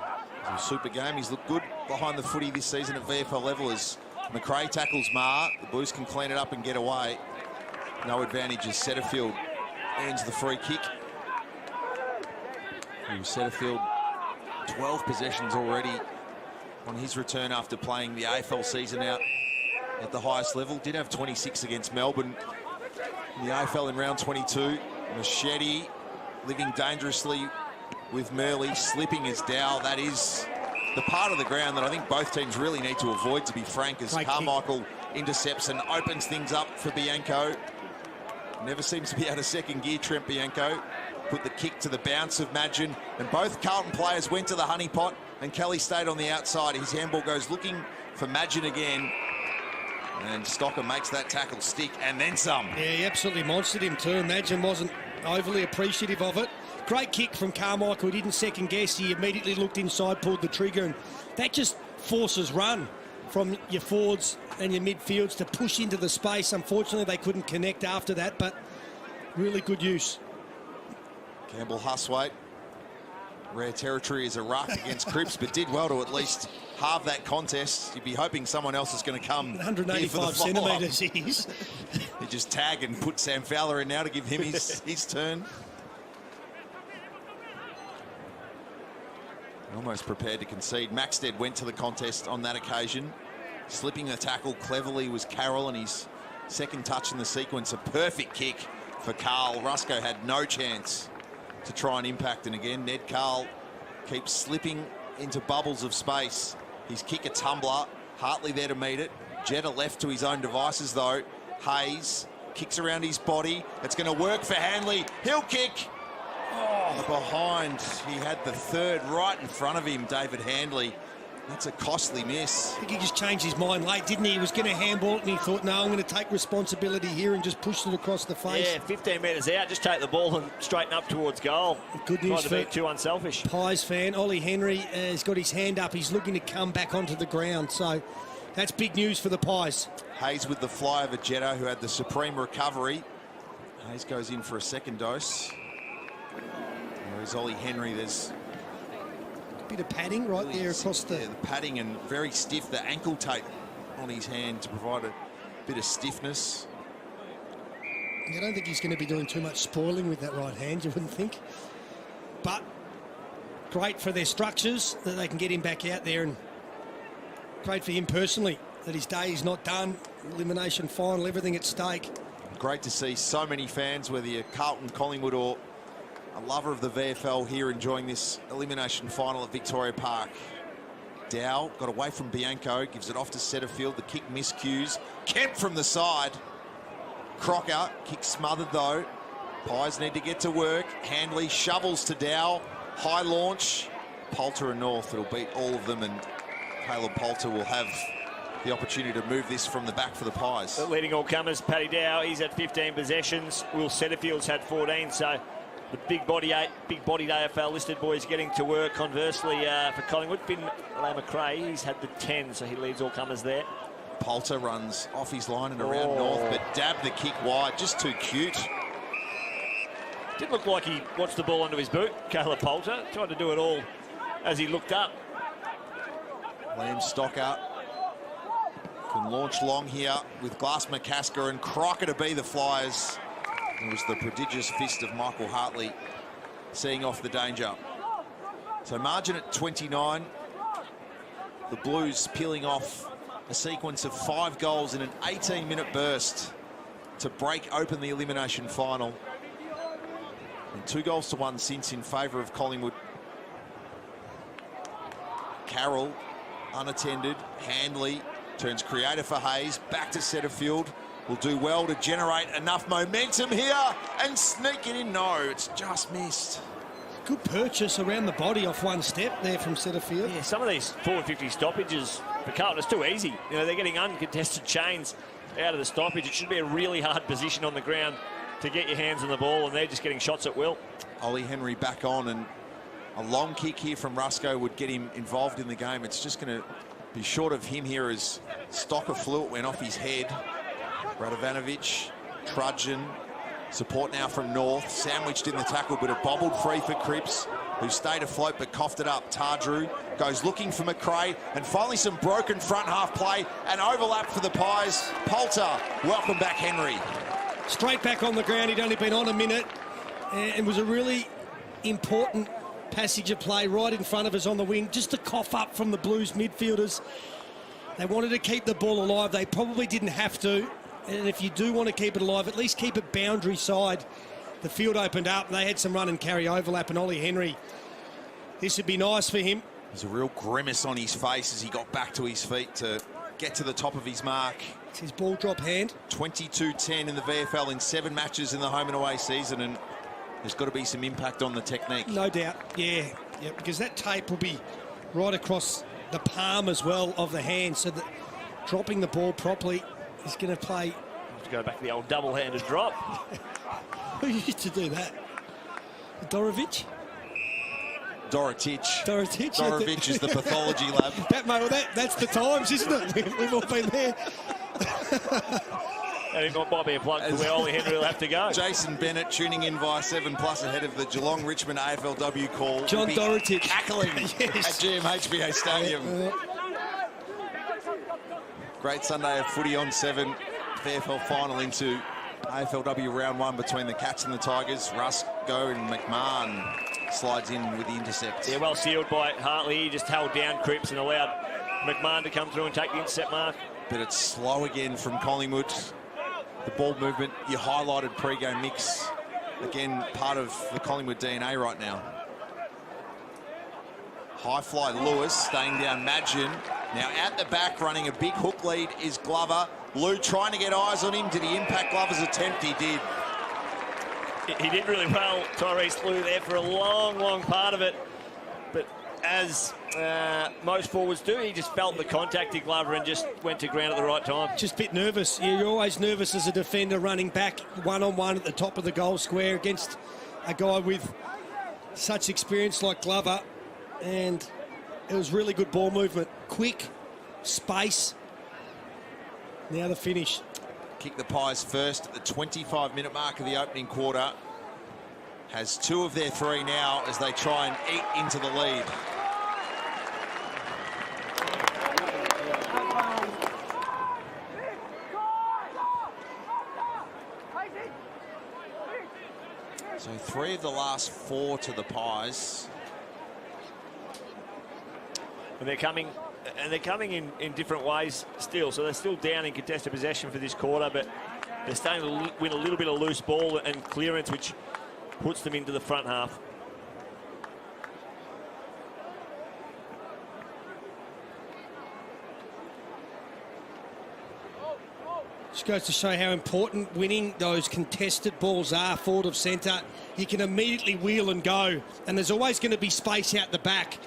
B: A super game. He's looked good behind the footy this season at VFL level as McRae tackles Marr. The Blues can clean it up and get away. No advantage as Setterfield earns the free kick. Setterfield, 12 possessions already on his return after playing the AFL season out at the highest level. Did have 26 against Melbourne in the AFL in round 22. Machete living dangerously with Murley, slipping his Dow. That is the part of the ground that I think both teams really need to avoid, to be frank, as Carmichael intercepts and opens things up for Bianco. Never seems to be out of second gear, Trent Bianco. Put the kick to the bounce of Madgen, and both Carlton players went to the honeypot, and Kelly stayed on the outside. His handball goes looking for Madgen again, and Stocker makes that tackle stick and then some.
C: Yeah, he absolutely monstered him too. Madgen wasn't overly appreciative of it. Great kick from Carmichael. He didn't second guess. He immediately looked inside, pulled the trigger, and that just forces run from your forwards and your midfields to push into the space. Unfortunately, they couldn't connect after that, but really good use.
B: Campbell Huswaite, rare territory as a ruck against Cripps, but did well to at least halve that contest. You'd be hoping someone else is going to come
C: 185 centimetres he is.
B: He just tag and put Sam Fowler in now to give him his turn. Almost prepared to concede. Maxted went to the contest on that occasion. Slipping the tackle cleverly was Carroll, and his second touch in the sequence, a perfect kick for Carl. Rusco had no chance to try and impact, and again, Ned Carl keeps slipping into bubbles of space. His kick a tumbler, Hartley there to meet it. Jetta left to his own devices though. Hayes kicks around his body. It's going to work for Hanley. He'll kick. Oh, behind. He had the third right in front of him, David Handley. That's a costly miss.
C: I think he just changed his mind late, didn't he? He was going to handball it and he thought, no, I'm going to take responsibility here and just push it across the face.
A: Yeah, 15 metres out, just take the ball and straighten up towards goal.
C: Good news
A: for be too unselfish.
C: Pies fan. Ollie Henry has got his hand up. He's looking to come back onto the ground. So that's big news for the Pies.
B: Hayes with the fly over Jetta, who had the supreme recovery. Hayes goes in for a second dose. There's Ollie Henry. There's
C: bit of padding right there across the...
B: Yeah, the padding and very stiff. The ankle tape on his hand to provide a bit of stiffness.
C: I don't think he's going to be doing too much spoiling with that right hand, you wouldn't think. But great for their structures that they can get him back out there, and great for him personally that his day is not done. Elimination final, everything at stake.
B: Great to see so many fans, whether you're Carlton, Collingwood or a lover of the VFL, here enjoying this elimination final at Victoria Park. Dow got away from Bianco, gives it off to Setterfield. The kick miscues. Kemp from the side. Crocker, kick smothered though. Pies need to get to work. Handley shovels to Dow. High launch. Poulter and North, it'll beat all of them, and Caleb Poulter will have the opportunity to move this from the back for the Pies.
A: The leading all-comers, Paddy Dow, he's had 15 possessions. Will Setterfield's had 14, so the big-bodied AFL listed boys getting to work. Conversely, for Collingwood, Finn McRae, he's had the 10, so he leads all-comers there.
B: Poulter runs off his line and around North, but dabbed the kick wide, just too cute.
A: Didn't look like he watched the ball onto his boot, Caleb Poulter. Tried to do it all as he looked up.
B: Liam Stocker can launch long here with Glass McCasker and Crocker to be the Flyers. It was the prodigious fist of Michael Hartley seeing off the danger. So margin at 29. The Blues peeling off a sequence of 5 goals in an 18-minute burst to break open the elimination final. And 2-1 since in favour of Collingwood. Carroll unattended. Handley turns creative for Hayes. Back to Setterfield. Will do well to generate enough momentum here and sneak it in. No, it's just missed.
C: Good purchase around the body off one step there from Setterfield.
A: Yeah, some of these forward 50 stoppages for Carlton, it's too easy. You know, they're getting uncontested chains out of the stoppage. It should be a really hard position on the ground to get your hands on the ball, and they're just getting shots at will.
B: Ollie Henry back on, and a long kick here from Rusco would get him involved in the game. It's just going to be short of him here as Stocker flew. It went off his head. Radovanovic, Trudgeon, support now from North, sandwiched in the tackle, but it bobbled free for Cripps, who stayed afloat but coughed it up. Tardrew goes looking for McRae, and finally some broken front half play and overlap for the Pies. Poulter, welcome back Henry.
C: Straight back on the ground, he'd only been on a minute, and was a really important passage of play right in front of us on the wing, just to cough up from the Blues midfielders. They wanted to keep the ball alive. They probably didn't have to. And if you do want to keep it alive, at least keep it boundary side. The field opened up. They had some run and carry overlap, and Ollie Henry, this would be nice for him.
B: There's a real grimace on his face as he got back to his feet to get to the top of his mark.
C: It's his ball drop hand.
B: 22-10 in the VFL in 7 matches in the home and away season, and there's got to be some impact on the technique.
C: No doubt, yeah, because that tape will be right across the palm as well of the hand, so that dropping the ball properly is going to play.
A: Have to go back to the old double-handed drop.
C: Who used to do that? Dorovic?
B: Dorovic is the pathology lab.
C: That's the times, isn't it? We've all been there.
A: And it might be a plug for where Ollie Henry will have to go.
B: Jason Bennett tuning in via 7+ ahead of the Geelong-Richmond AFLW call.
C: John Dorovic
B: cackling
C: yes.
B: at GMHBA Stadium. Great Sunday of footy on 7. VFL final into AFLW round 1 between the Cats and the Tigers. Rusco and McMahon slides in with the intercept.
A: Yeah, well sealed by Hartley. He just held down Cripps and allowed McMahon to come through and take the intercept mark.
B: But it's slow again from Collingwood. The ball movement, you highlighted pre-game mix. Again, part of the Collingwood DNA right now. High fly Lewis, staying down Madgen. Now at the back, running a big hook lead is Glover. Lou trying to get eyes on him. Did he impact Glover's attempt? He did.
A: He did really well, Tyrese Lou, there for a long, long part of it. But as most forwards do, he just felt the contact to Glover and just went to ground at the right time.
C: Just a bit nervous. You're always nervous as a defender running back one-on-one at the top of the goal square against a guy with such experience like Glover. And it was really good ball movement. Quick, space. Now the finish.
B: Kick the Pies first at the 25-minute mark of the opening quarter. Has 2 of their 3 now as they try and eat into the lead. So 3 of the last 4 to the Pies.
A: And they're coming in different ways still. So they're still down in contested possession for this quarter, but they're starting to win a little bit of loose ball and clearance, which puts them into the front half.
C: Just goes to show how important winning those contested balls are forward of centre. You can immediately wheel and go, and there's always going to be space out the back.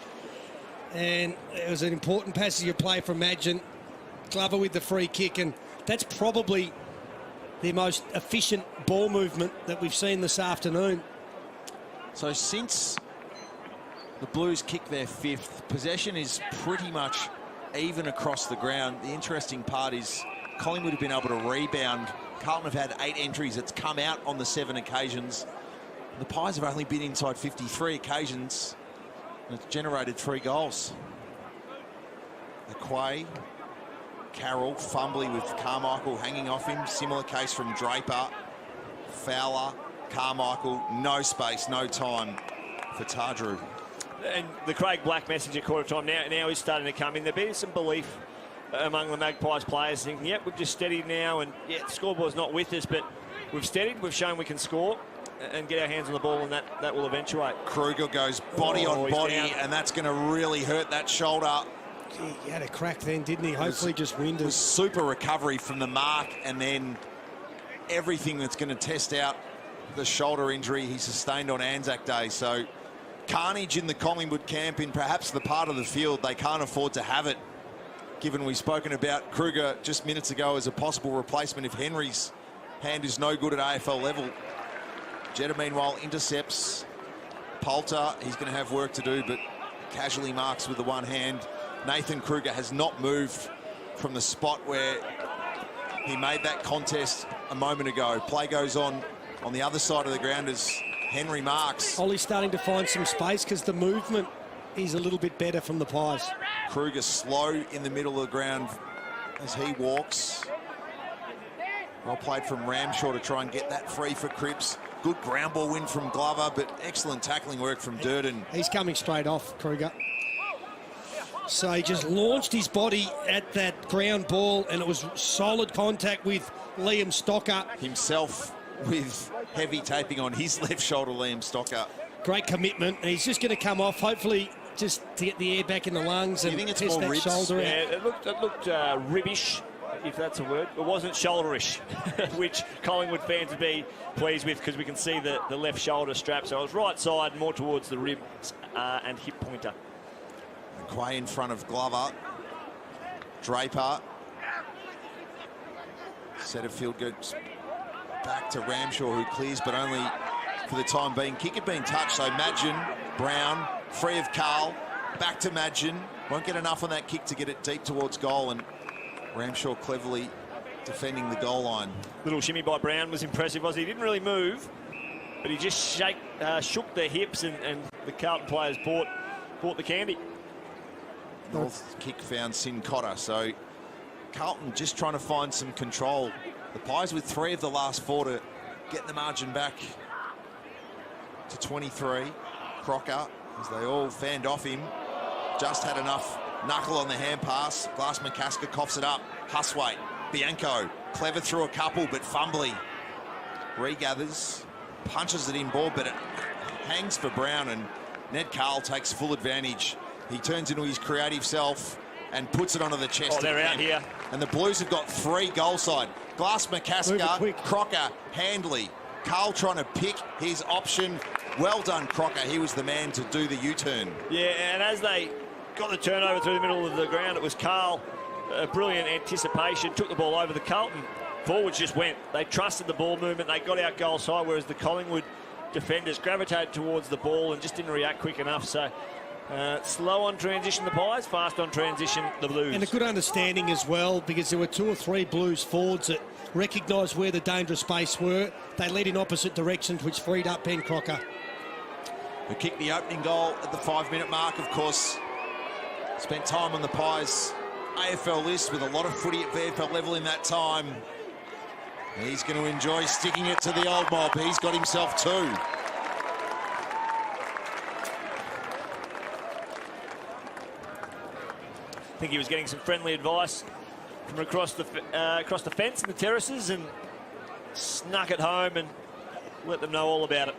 C: And it was an important passage of play from Madgen. Glover with the free kick, and that's probably the most efficient ball movement that we've seen this afternoon.
B: So since the Blues kicked their 5th, possession is pretty much even across the ground. The interesting part is Collingwood have been able to rebound. Carlton have had 8 entries. It's come out on the 7 occasions. The Pies have only been inside 53 occasions. And it's generated 3 goals. McQuay, Carroll, fumbly with Carmichael hanging off him. Similar case from Draper, Fowler, Carmichael. No space, no time for Tardrew.
A: And the Craig Black message at quarter time now is starting to come in. There's been some belief among the Magpies players thinking, yep, we've just steadied now, and yeah, the scoreboard's not with us, but we've steadied, we've shown we can score and get our hands on the ball, and that will eventuate.
B: Kruger goes body on body, and that's going to really hurt that shoulder.
C: Gee, he had a crack then, didn't he? Hopefully just winded.
B: It was super recovery from the mark, and then everything that's going to test out the shoulder injury he sustained on Anzac Day. So carnage in the Collingwood camp in perhaps the part of the field they can't afford to have it, given we've spoken about Kruger just minutes ago as a possible replacement if Henry's hand is no good at AFL level. Jetta, meanwhile, intercepts Poulter. He's going to have work to do, but casually marks with the one hand. Nathan Kruger has not moved from the spot where he made that contest a moment ago. Play goes on the other side of the ground as Henry marks.
C: Ollie's starting to find some space because the movement is a little bit better from the Pies.
B: Kruger slow in the middle of the ground as he walks. Well played from Ramshaw to try and get that free for Cripps. Good ground ball win from Glover, but excellent tackling work from Durden.
C: He's coming straight off, Kruger. So he just launched his body at that ground ball, and it was solid contact with Liam Stocker.
B: Himself with heavy taping on his left shoulder, Liam Stocker.
C: Great commitment, and he's just going to come off, hopefully just to get the air back in the lungs and test that
B: ribs?
C: shoulder out.
A: Yeah, it looked ribbish, if that's a word. It wasn't shoulderish, which Collingwood fans would be pleased with because we can see the left shoulder strap. So it was right side, more towards the ribs and hip pointer.
B: McQuay in front of Glover. Draper. Setterfield goes back to Ramshaw, who clears, but only for the time being. Kick had been touched, so Madgen, Brown, free of Carl, back to Madgen. Won't get enough on that kick to get it deep towards goal, and Ramshaw cleverly defending the goal line. Little
A: shimmy by Brown was impressive, was he? Didn't really move, but he just shook their hips, and the Carlton players bought the candy.
B: North kick found Sin Cotter, so Carlton just trying to find some control. The Pies with 3 of the last 4 to get the margin back to 23. Crocker, as they all fanned off him, just had enough knuckle on the hand pass. Glass McCasker coughs it up. Huswaite, Bianco, clever through a couple, but fumbly. Regathers, punches it in ball, but it hangs for Brown, and Ned Carl takes full advantage. He turns into his creative self, and puts it onto the chest.
A: Oh, they're out here.
B: And the Blues have got 3 goal side. Glass, McCasker, Crocker, Handley. Carl trying to pick his option. Well done, Crocker. He was the man to do the U-turn.
A: Yeah, and as they got the turnover through the middle of the ground, it was Carl. A brilliant anticipation, took the ball over. The Carlton forwards just went. They trusted the ball movement. They got out goal side, whereas the Collingwood defenders gravitated towards the ball and just didn't react quick enough. So slow on transition, the Pies. Fast on transition, the Blues.
C: And a good understanding as well, because there were 2 or 3 Blues forwards that recognised where the dangerous space were. They led in opposite directions, which freed up Ben Crocker.
B: Who kicked the opening goal at the 5-minute mark, of course. Spent time on the Pies AFL list with a lot of footy at VFL level in that time. He's going to enjoy sticking it to the old mob. He's got himself 2.
A: I think he was getting some friendly advice from across the fence in the terraces and snuck it home and let them know all about it.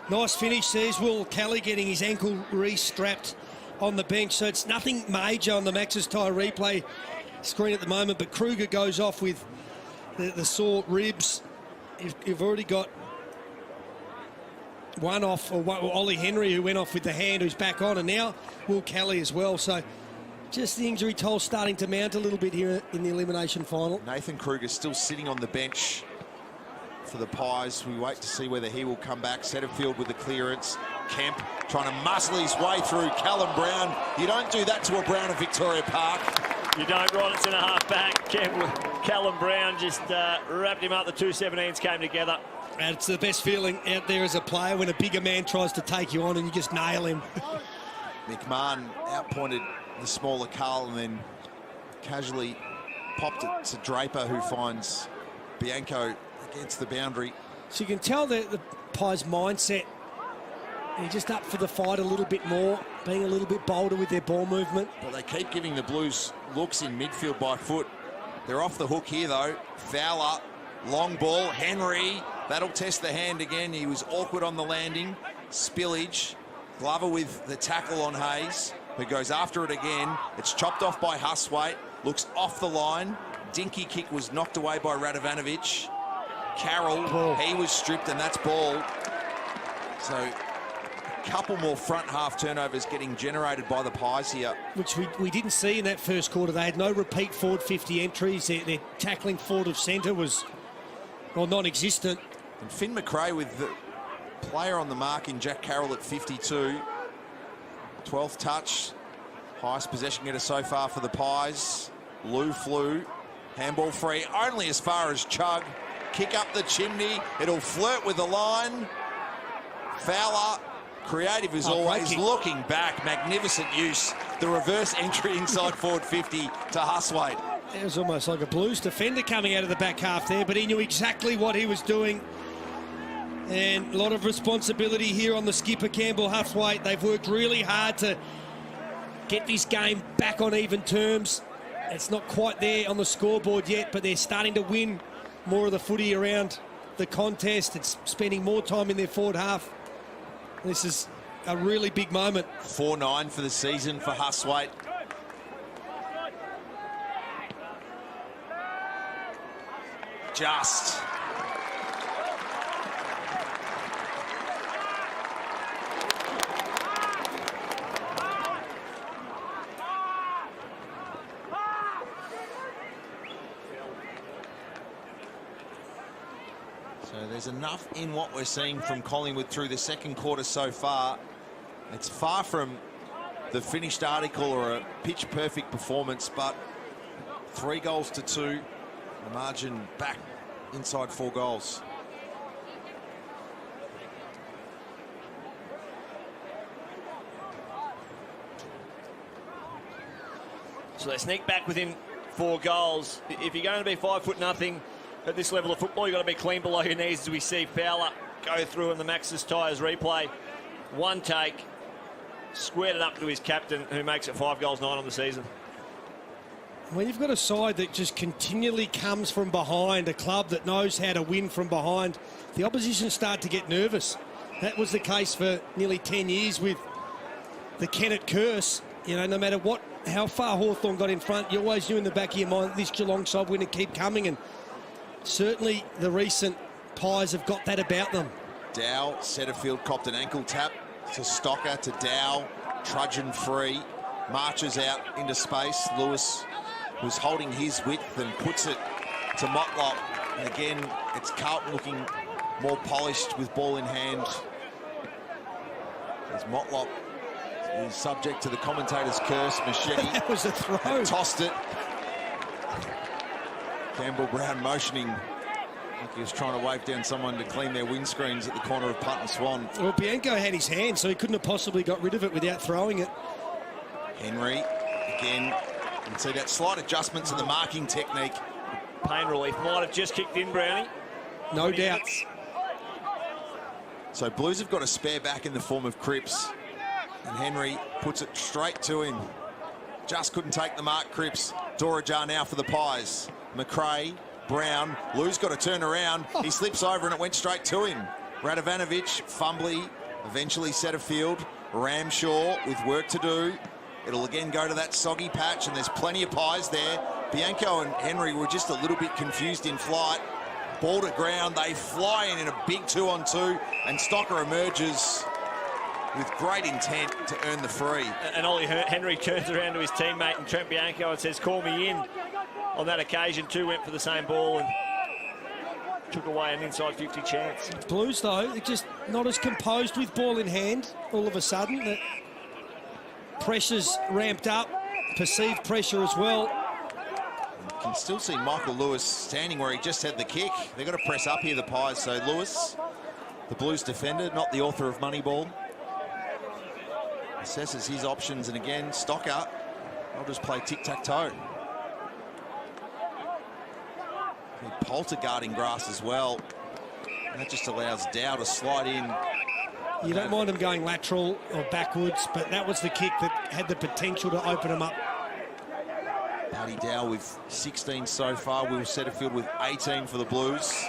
C: Nice finish. There's Will Kelly getting his ankle re-strapped on the bench. So it's nothing major on the Max's Tyre replay screen at the moment. But Kruger goes off with the sore ribs. You've already got one off, or Ollie Henry, who went off with the hand, who's back on. And now Will Kelly as well. So just the injury toll starting to mount a little bit here in the elimination final.
B: Nathan Kruger still sitting on the bench for the Pies. We wait to see whether he will come back. Setterfield with the clearance. Kemp trying to muscle his way through. Callum Brown. You don't do that to a Brown at Victoria Park.
A: You don't, Robinson, a half back. Callum Brown just wrapped him up. The 217s came together.
C: And it's the best feeling out there as a player when a bigger man tries to take you on and you just nail him.
B: McMahon outpointed the smaller Carl and then casually popped it to Draper, who finds Bianco against the boundary.
C: So you can tell that the Pies' mindset, they're just up for the fight a little bit more, being a little bit bolder with their ball movement.
B: But they keep giving the Blues looks in midfield by foot. They're off the hook here, though. Fowler, long ball, Henry. That'll test the hand again. He was awkward on the landing. Spillage. Glover with the tackle on Hayes, who goes after it again. It's chopped off by Huswaite. Looks off the line. Dinky kick was knocked away by Radovanovic. Carroll, he was stripped, and that's ball. So a couple more front half turnovers getting generated by the Pies here.
C: Which we didn't see in that first quarter. They had no repeat forward 50 entries. Their tackling forward of centre was, well, non-existent.
B: And Finn McRae with the player on the mark in Jack Carroll at 52. 12th touch. Highest possession getter so far for the Pies. Lou flew. Handball free only as far as Chug. Kick up the chimney. It'll flirt with the line. Fowler, creative as always, looking back. Magnificent use. The reverse entry inside forward 50 to Huswaite.
C: It was almost like a Blues defender coming out of the back half there, but he knew exactly what he was doing. And a lot of responsibility here on the skipper, Campbell Huswaite. They've worked really hard to get this game back on even terms. It's not quite there on the scoreboard yet, but they're starting to win more of the footy around the contest. It's spending more time in their forward half. This is a really big moment.
B: 4-9 for the season for Huswaite. Just. So there's enough in what we're seeing from Collingwood through the second quarter so far. It's far from the finished article or a pitch-perfect performance, but 3 goals to 2. The margin back inside 4 goals.
A: So they sneak back within 4 goals. If you're going to be 5'0" at this level of football, you've got to be clean below your knees, as we see Fowler go through in the Max's Tyres replay. One take, squared it up to his captain, who makes it 5 goals, 9 on the season.
C: When you've got a side that just continually comes from behind, a club that knows how to win from behind, the opposition start to get nervous. That was the case for nearly 10 years with the Kennett curse. You know, no matter how far Hawthorn got in front, you always knew in the back of your mind this Geelong side were going to keep coming, and certainly the recent Pies have got that about them.
B: Dow, Setterfield copped an ankle tap to Stocker, to Dow, trudging free, marches out into space. Lewis was holding his width and puts it to Motlop. And again, it's Carlton looking more polished with ball in hand. As Motlop is subject to the commentator's curse, machete.
C: That was a throw.
B: And tossed it. Campbell Brown motioning like he was trying to wave down someone to clean their windscreens at the corner of Punt and Swan.
C: Well, Bianco had his hand, so he couldn't have possibly got rid of it without throwing it.
B: Henry, again, you can see that slight adjustment to the marking technique.
A: Pain relief might have just kicked in, Brownie.
C: No doubt.
B: So Blues have got a spare back in the form of Cripps. And Henry puts it straight to him. Just couldn't take the mark, Cripps. Dorajar now for the Pies. McRae, Brown, Lou's got to turn around. He slips over and it went straight to him. Radovanovic, fumbly, eventually Setterfield. Ramshaw with work to do. It'll again go to that soggy patch, and there's plenty of Pies there. Bianco and Henry were just a little bit confused in flight. Ball to ground, they fly in a big 2-on-2, and Stocker emerges with great intent to earn the free.
A: And Ollie Henry turns around to his teammate and Trent Bianco and says, call me in. On that occasion, 2 went for the same ball and took away an inside 50 chance.
C: Blues, though, they're just not as composed with ball in hand all of a sudden. The pressure's ramped up, perceived pressure as well.
B: You can still see Michael Lewis standing where he just had the kick. They've got to press up here, the Pies. So Lewis, the Blues defender, not the author of Moneyball, assesses his options, and again, Stocker, I'll just play tic-tac-toe. Poulter guarding grass as well. And that just allows Dow to slide in.
C: You don't mind them going lateral or backwards, but that was the kick that had the potential to open them up.
B: Paddy Dow with 16 so far. Will Setterfield with 18 for the Blues.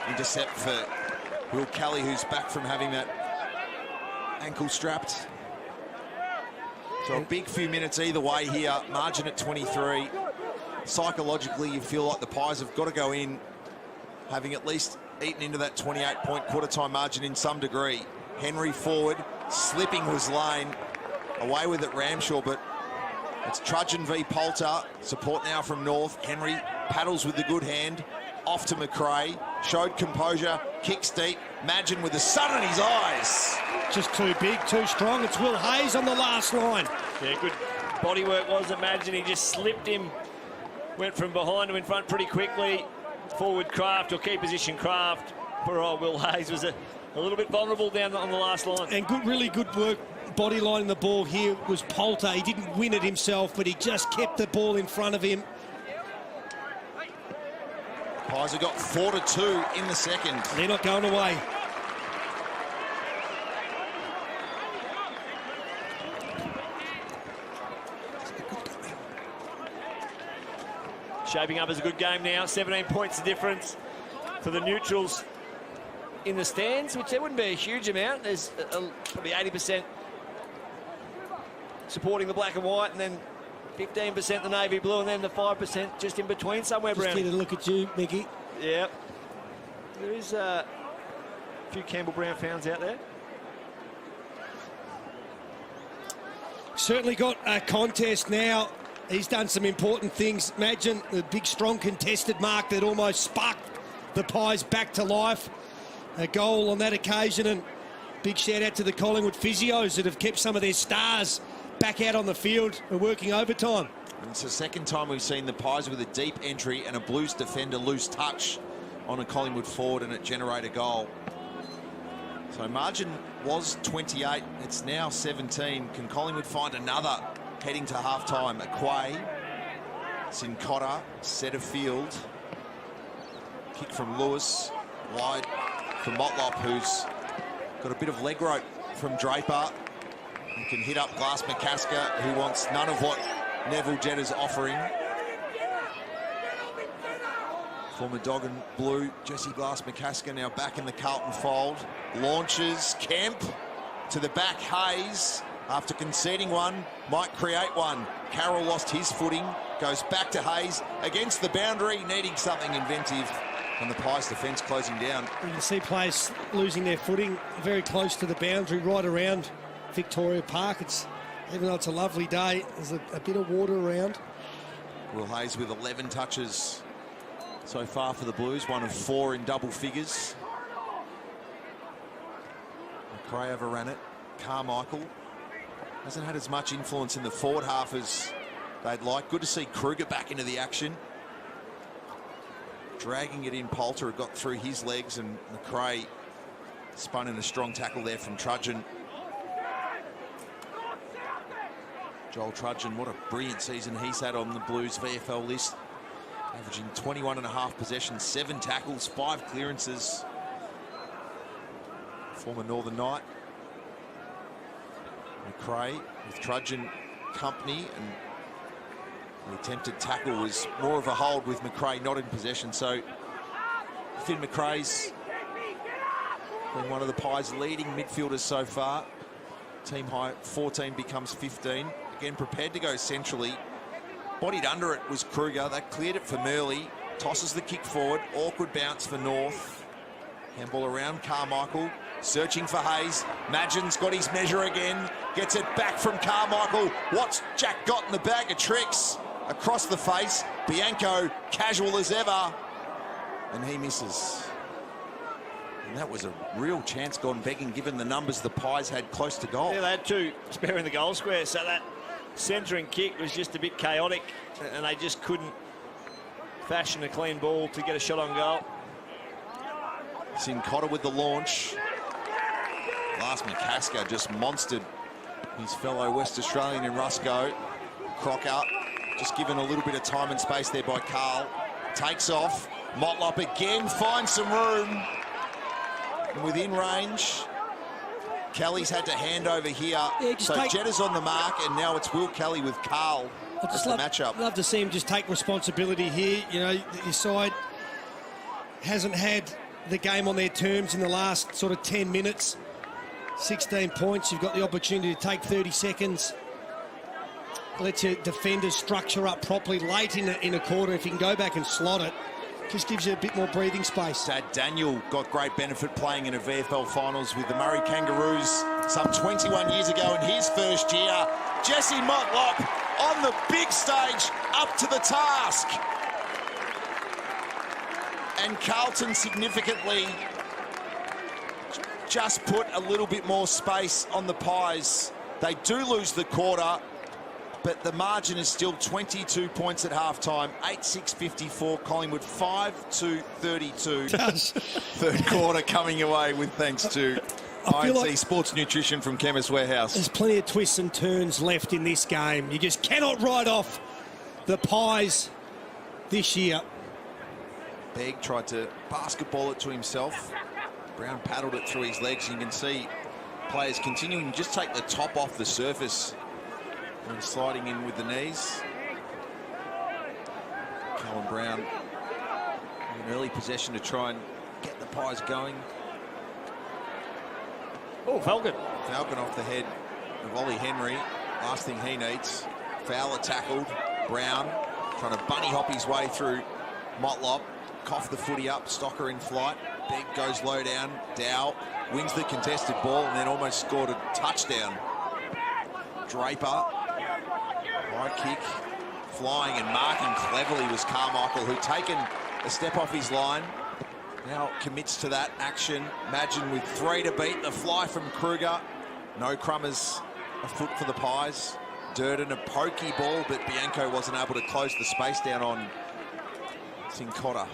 B: Intercept for Will Kelly, who's back from having that ankle strapped. So a big few minutes either way here. Margin at 23. Psychologically, you feel like the Pies have got to go in having at least eaten into that 28-point quarter-time margin in some degree. Henry forward, slipping was Lane. Away with it, Ramshaw, but it's Trudgeon v Poulter. Support now from North. Henry paddles with the good hand. Off to McRae. Showed composure. Kicks deep. Madgen with the sun in his eyes.
C: Just too big, too strong. It's Will Hayes on the last line.
A: Yeah, good body work was it, Madgen. He just slipped him. Went from behind to in front pretty quickly. Forward Kraft, or key position Kraft. Poor old Will Hayes was a little bit vulnerable down on the last line.
C: And good, really good work body lining the ball here was Poulter. He didn't win it himself, but he just kept the ball in front of him.
B: Pies have got 4-2 in the second.
C: They're not going away.
A: Shaping up as a good game now. 17 points the difference for the neutrals in the stands, which there wouldn't be a huge amount. There's probably 80% supporting the black and white, and then 15% the navy blue, and then the 5% just in between somewhere,
C: Just
A: Brown.
C: get a look at you, Mickey.
A: Yeah. There is a few Campbell Brown fans out there.
C: Certainly got a contest now. He's done some important things. Imagine the big, strong, contested mark that almost sparked the Pies back to life. A goal on that occasion, and big shout out to the Collingwood physios that have kept some of their stars back out on the field and working overtime.
B: And it's the second time we've seen the Pies with a deep entry and a Blues defender lose touch on a Collingwood forward, and it generate a goal. So margin was 28, it's now 17. Can Collingwood find another heading to half-time? Aquay, Sincotta, Setterfield. Kick from Lewis, wide for Motlop, who's got a bit of leg rope from Draper. He can hit up Glass McCasker, who wants none of what Neville Jett is offering. Former Dog and Blue, Jesse Glass McCasker, now back in the Carlton fold. Launches, Kemp to the back, Hayes. After conceding one, might create one. Carroll lost his footing, goes back to Hayes against the boundary, needing something inventive. And the Pies defence closing down.
C: You can see players losing their footing very close to the boundary, right around Victoria Park. Even though it's a lovely day, there's a bit of water around.
B: Will Hayes with 11 touches so far for the Blues, 1 of 4 in double figures. McRae overran it. Carmichael hasn't had as much influence in the forward half as they'd like. Good to see Kruger back into the action. Dragging it in, Poulter had got through his legs, and McRae spun in a strong tackle there from Trudgeon. Joel Trudgeon, what a brilliant season he's had on the Blues VFL list. Averaging 21.5 possessions, 7 tackles, 5 clearances. Former Northern Knight. McRae with Trudgeon company, and the attempted tackle was more of a hold with McRae not in possession. So Finn McRae's been one of the Pies' leading midfielders so far. Team high 14 becomes 15. Again, prepared to go centrally. Bodied under it was Kruger. They cleared it for Murley. Tosses the kick forward. Awkward bounce for North. Handball around Carmichael. Searching for Hayes. Madgen's got his measure again. Gets it back from Carmichael. What's Jack got in the bag of tricks? Across the face. Bianco casual as ever. And he misses. And that was a real chance gone begging, given the numbers the Pies had close to goal.
A: Yeah, they had 2 spare in the goal square, so that centering kick was just a bit chaotic, and they just couldn't fashion a clean ball to get a shot on goal.
B: Sincotta with the launch. Glass McCasker just monstered his fellow West Australian in Rusco. Crocker just given a little bit of time and space there by Carl. Takes off. Motlop again finds some room. And within range. Kelly's had to hand over here. Yeah, so Jetta's on the mark, and now it's Will Kelly with Carl. That's the matchup.
C: Love to see him just take responsibility here. You know, your side hasn't had the game on their terms in the last sort of 10 minutes. 16 points. You've got the opportunity to take 30 seconds. Let your defenders structure up properly late in a quarter. If you can go back and slot it, just gives you a bit more breathing space.
B: Daniel got great benefit playing in a VFL finals with the Murray Kangaroos some 21 years ago in his first year. Jesse Motlop on the big stage, up to the task. And Carlton significantly just put a little bit more space on the Pies. They do lose the quarter, but the margin is still 22 points at halftime. 8-6-54, Collingwood 5-32. Third quarter coming away with thanks to INC like Sports Nutrition from Chemist Warehouse.
C: There's plenty of twists and turns left in this game. You just cannot write off the Pies this year.
B: Begg tried to basketball it to himself. Brown paddled it through his legs. You can see players continuing to just take the top off the surface and sliding in with the knees. Callum Brown in an early possession to try and get the Pies going.
A: Oh, Falcon.
B: Falcon off the head of Ollie Henry. Last thing he needs. Fowler tackled. Brown trying to bunny hop his way through Motlop. Cough the footy up. Stocker in flight. Begg goes low down. Dow wins the contested ball and then almost scored a touchdown. Draper. High kick. Flying and marking cleverly was Carmichael, who'd taken a step off his line. Now commits to that action. Madgen with 3 to beat. The fly from Kruger. No crummers afoot for the Pies. Durden a pokey ball, but Bianco wasn't able to close the space down on Sincotta.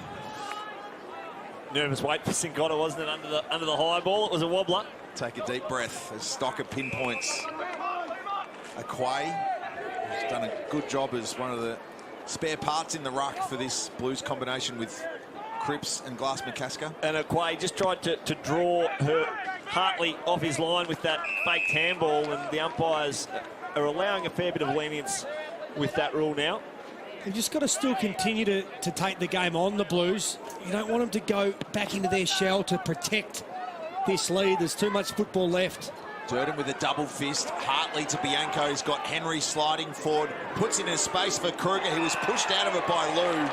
A: Nervous wait for Sincotta, wasn't it, under the high ball? It was a wobbler.
B: Take a deep breath as Stocker pinpoints Aquay. He's done a good job as one of the spare parts in the ruck for this Blues combination with Cripps and Glass McCasker.
A: And Aquay just tried to draw her Hartley off his line with that faked handball, and the umpires are allowing a fair bit of lenience with that rule now.
C: You've just got to still continue to take the game on, the Blues. You don't want them to go back into their shell to protect this lead. There's too much football left.
B: Durden with a double fist. Hartley to Bianco. He's got Henry sliding forward. Puts in a space for Kruger. He was pushed out of it by Lou.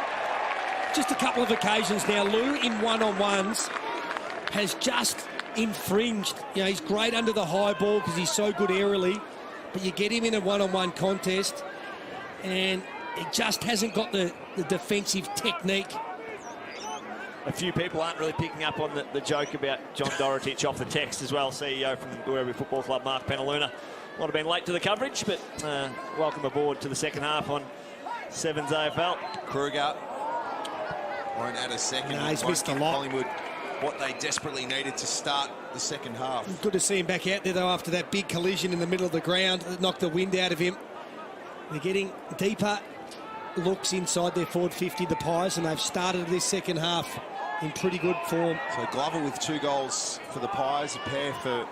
C: Just a couple of occasions now. Lou in one-on-ones has just infringed. You know, he's great under the high ball because he's so good aerially. But you get him in a one-on-one contest and he just hasn't got the defensive technique.
A: A few people aren't really picking up on the joke about John Dorotich off the text as well. CEO from Werribee Football Club, Mark Penaluna. Might have been late to the coverage, but welcome aboard to the second half on 7's AFL.
B: Kruger won't add a second.
C: No, he's missed a lot.
B: Collingwood what they desperately needed to start the second half.
C: Good to see him back out there, though, after that big collision in the middle of the ground that knocked the wind out of him. They're getting deeper looks inside their forward 50, the Pies, and they've started this second half in pretty good form.
B: So Glover with 2 goals for the Pies, a pair for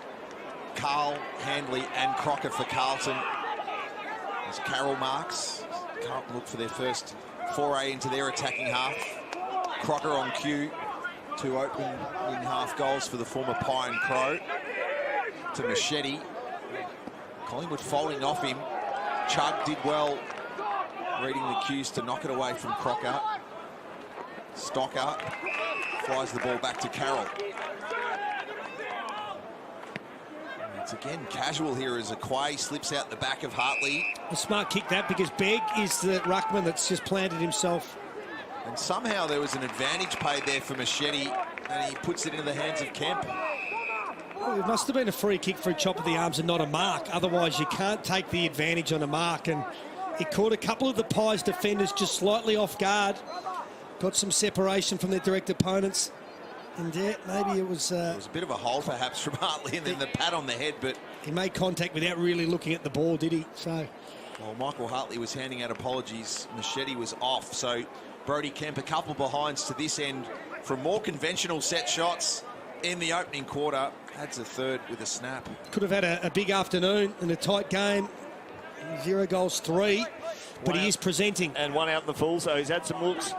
B: Carl, Handley and Crocker for Carlton. As Carroll marks, Carlton look for their first foray into their attacking half. Crocker on cue, 2 open in-half goals for the former Pie and Crow. To Machete. Collingwood folding off him. Chug did well reading the cues to knock it away from Crocker. Stocker flies the ball back to Carroll. It's again casual here as Aquay slips out the back of Hartley.
C: A smart kick that, because Begg is the ruckman that's just planted himself.
B: And somehow there was an advantage paid there for Machete, and he puts it into the hands of Kemp.
C: Well, it must have been a free kick for a chop of the arms and not a mark. Otherwise, you can't take the advantage on a mark. And it caught a couple of the Pies defenders just slightly off guard. Got some separation from their direct opponents. And yeah, maybe it was...
B: It was a bit of a hole perhaps from Hartley, and then the pat on the head, but...
C: He made contact without really looking at the ball, did he? So...
B: Well, Michael Hartley was handing out apologies. Machete was off, so Brodie Kemp a couple behinds to this end from more conventional set shots in the opening quarter. Adds a third with a snap.
C: Could have had a big afternoon in a tight game. 0 goals, 3. But he is presenting.
A: And 1 out in the full, so he's had some looks,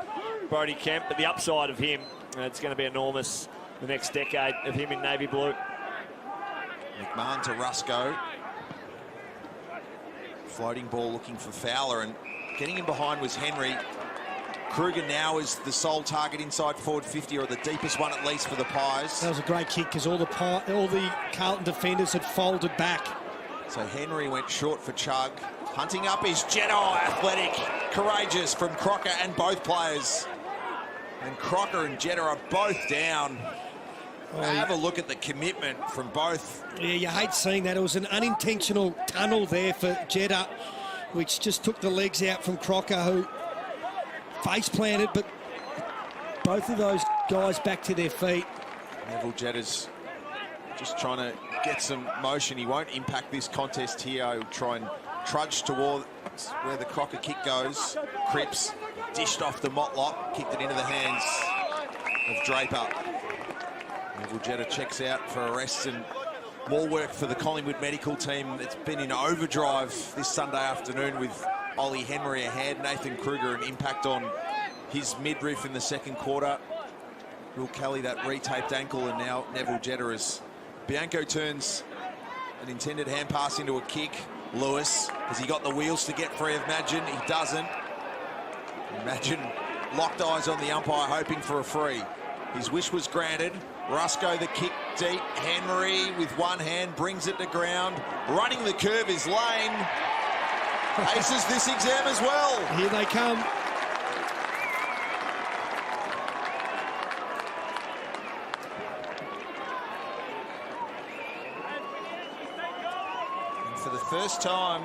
A: Brodie Kemp. But the upside of him, it's going to be enormous the next decade of him in navy blue.
B: McMahon to Rusco. Floating ball looking for Fowler, and getting him behind was Henry. Kruger now is the sole target inside forward 50, or the deepest one at least for the Pies.
C: That was a great kick because all the Carlton defenders had folded back.
B: So Henry went short for Chug. Hunting up is Jedi, athletic, courageous from Crocker and both players. And Crocker and Jetta are both down. Oh, have a look at the commitment from both.
C: Yeah, you hate seeing that. It was an unintentional tunnel there for Jetta, which just took the legs out from Crocker, who face planted, but both of those guys back to their feet.
B: Neville Jetta's just trying to get some motion. He won't impact this contest here. He'll try and trudge towards where the Crocker kick goes. Cripps dished off the Motlop, kicked it into the hands of Draper. Neville Jetta checks out for arrests, and more work for the Collingwood medical team. It's been in overdrive this Sunday afternoon with Ollie Henry ahead. Nathan Kruger, an impact on his midriff in the second quarter. Will Kelly that retaped ankle, and now Neville Jetta as Bianco turns an intended hand pass into a kick. Lewis, has he got the wheels to get free of Madgen? He doesn't. Madgen locked eyes on the umpire, hoping for a free. His wish was granted. Rusco the kick deep. Henry with one hand brings it to ground. Running the curve is Lane. Aces this exam as well.
C: Here they come.
B: And for the first time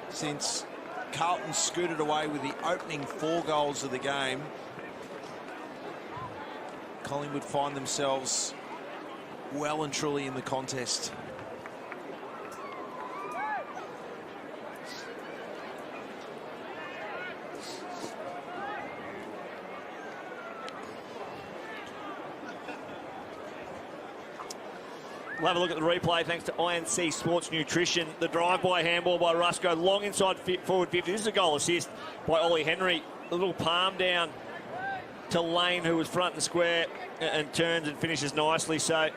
B: since Carlton scooted away with the opening 4 goals of the game, Collingwood find themselves well and truly in the contest.
A: We'll have a look at the replay thanks to INC Sports Nutrition. The drive-by handball by Rusco, long inside forward 50. This is a goal assist by Ollie Henry. A little palm down to Lane, who was front and square, and turns and finishes nicely. So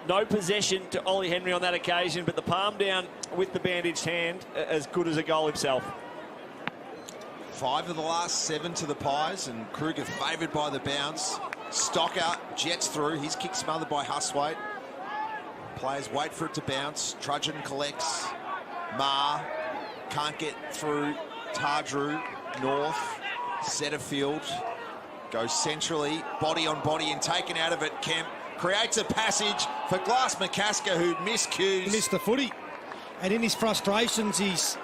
A: no possession to Ollie Henry on that occasion, but the palm down with the bandaged hand, as good as a goal himself.
B: 5 of the last 7 to the Pies, and Kruger favoured by the bounce. Stocker jets through. His kick smothered by Huswaite. Players wait for it to bounce. Trudgeon collects. Ma can't get through. Tardrew, North, Setterfield goes centrally, body on body, and taken out of it. Kemp creates a passage for Glass McCasker, who miscues.
C: He missed the footy, and in his frustrations, he's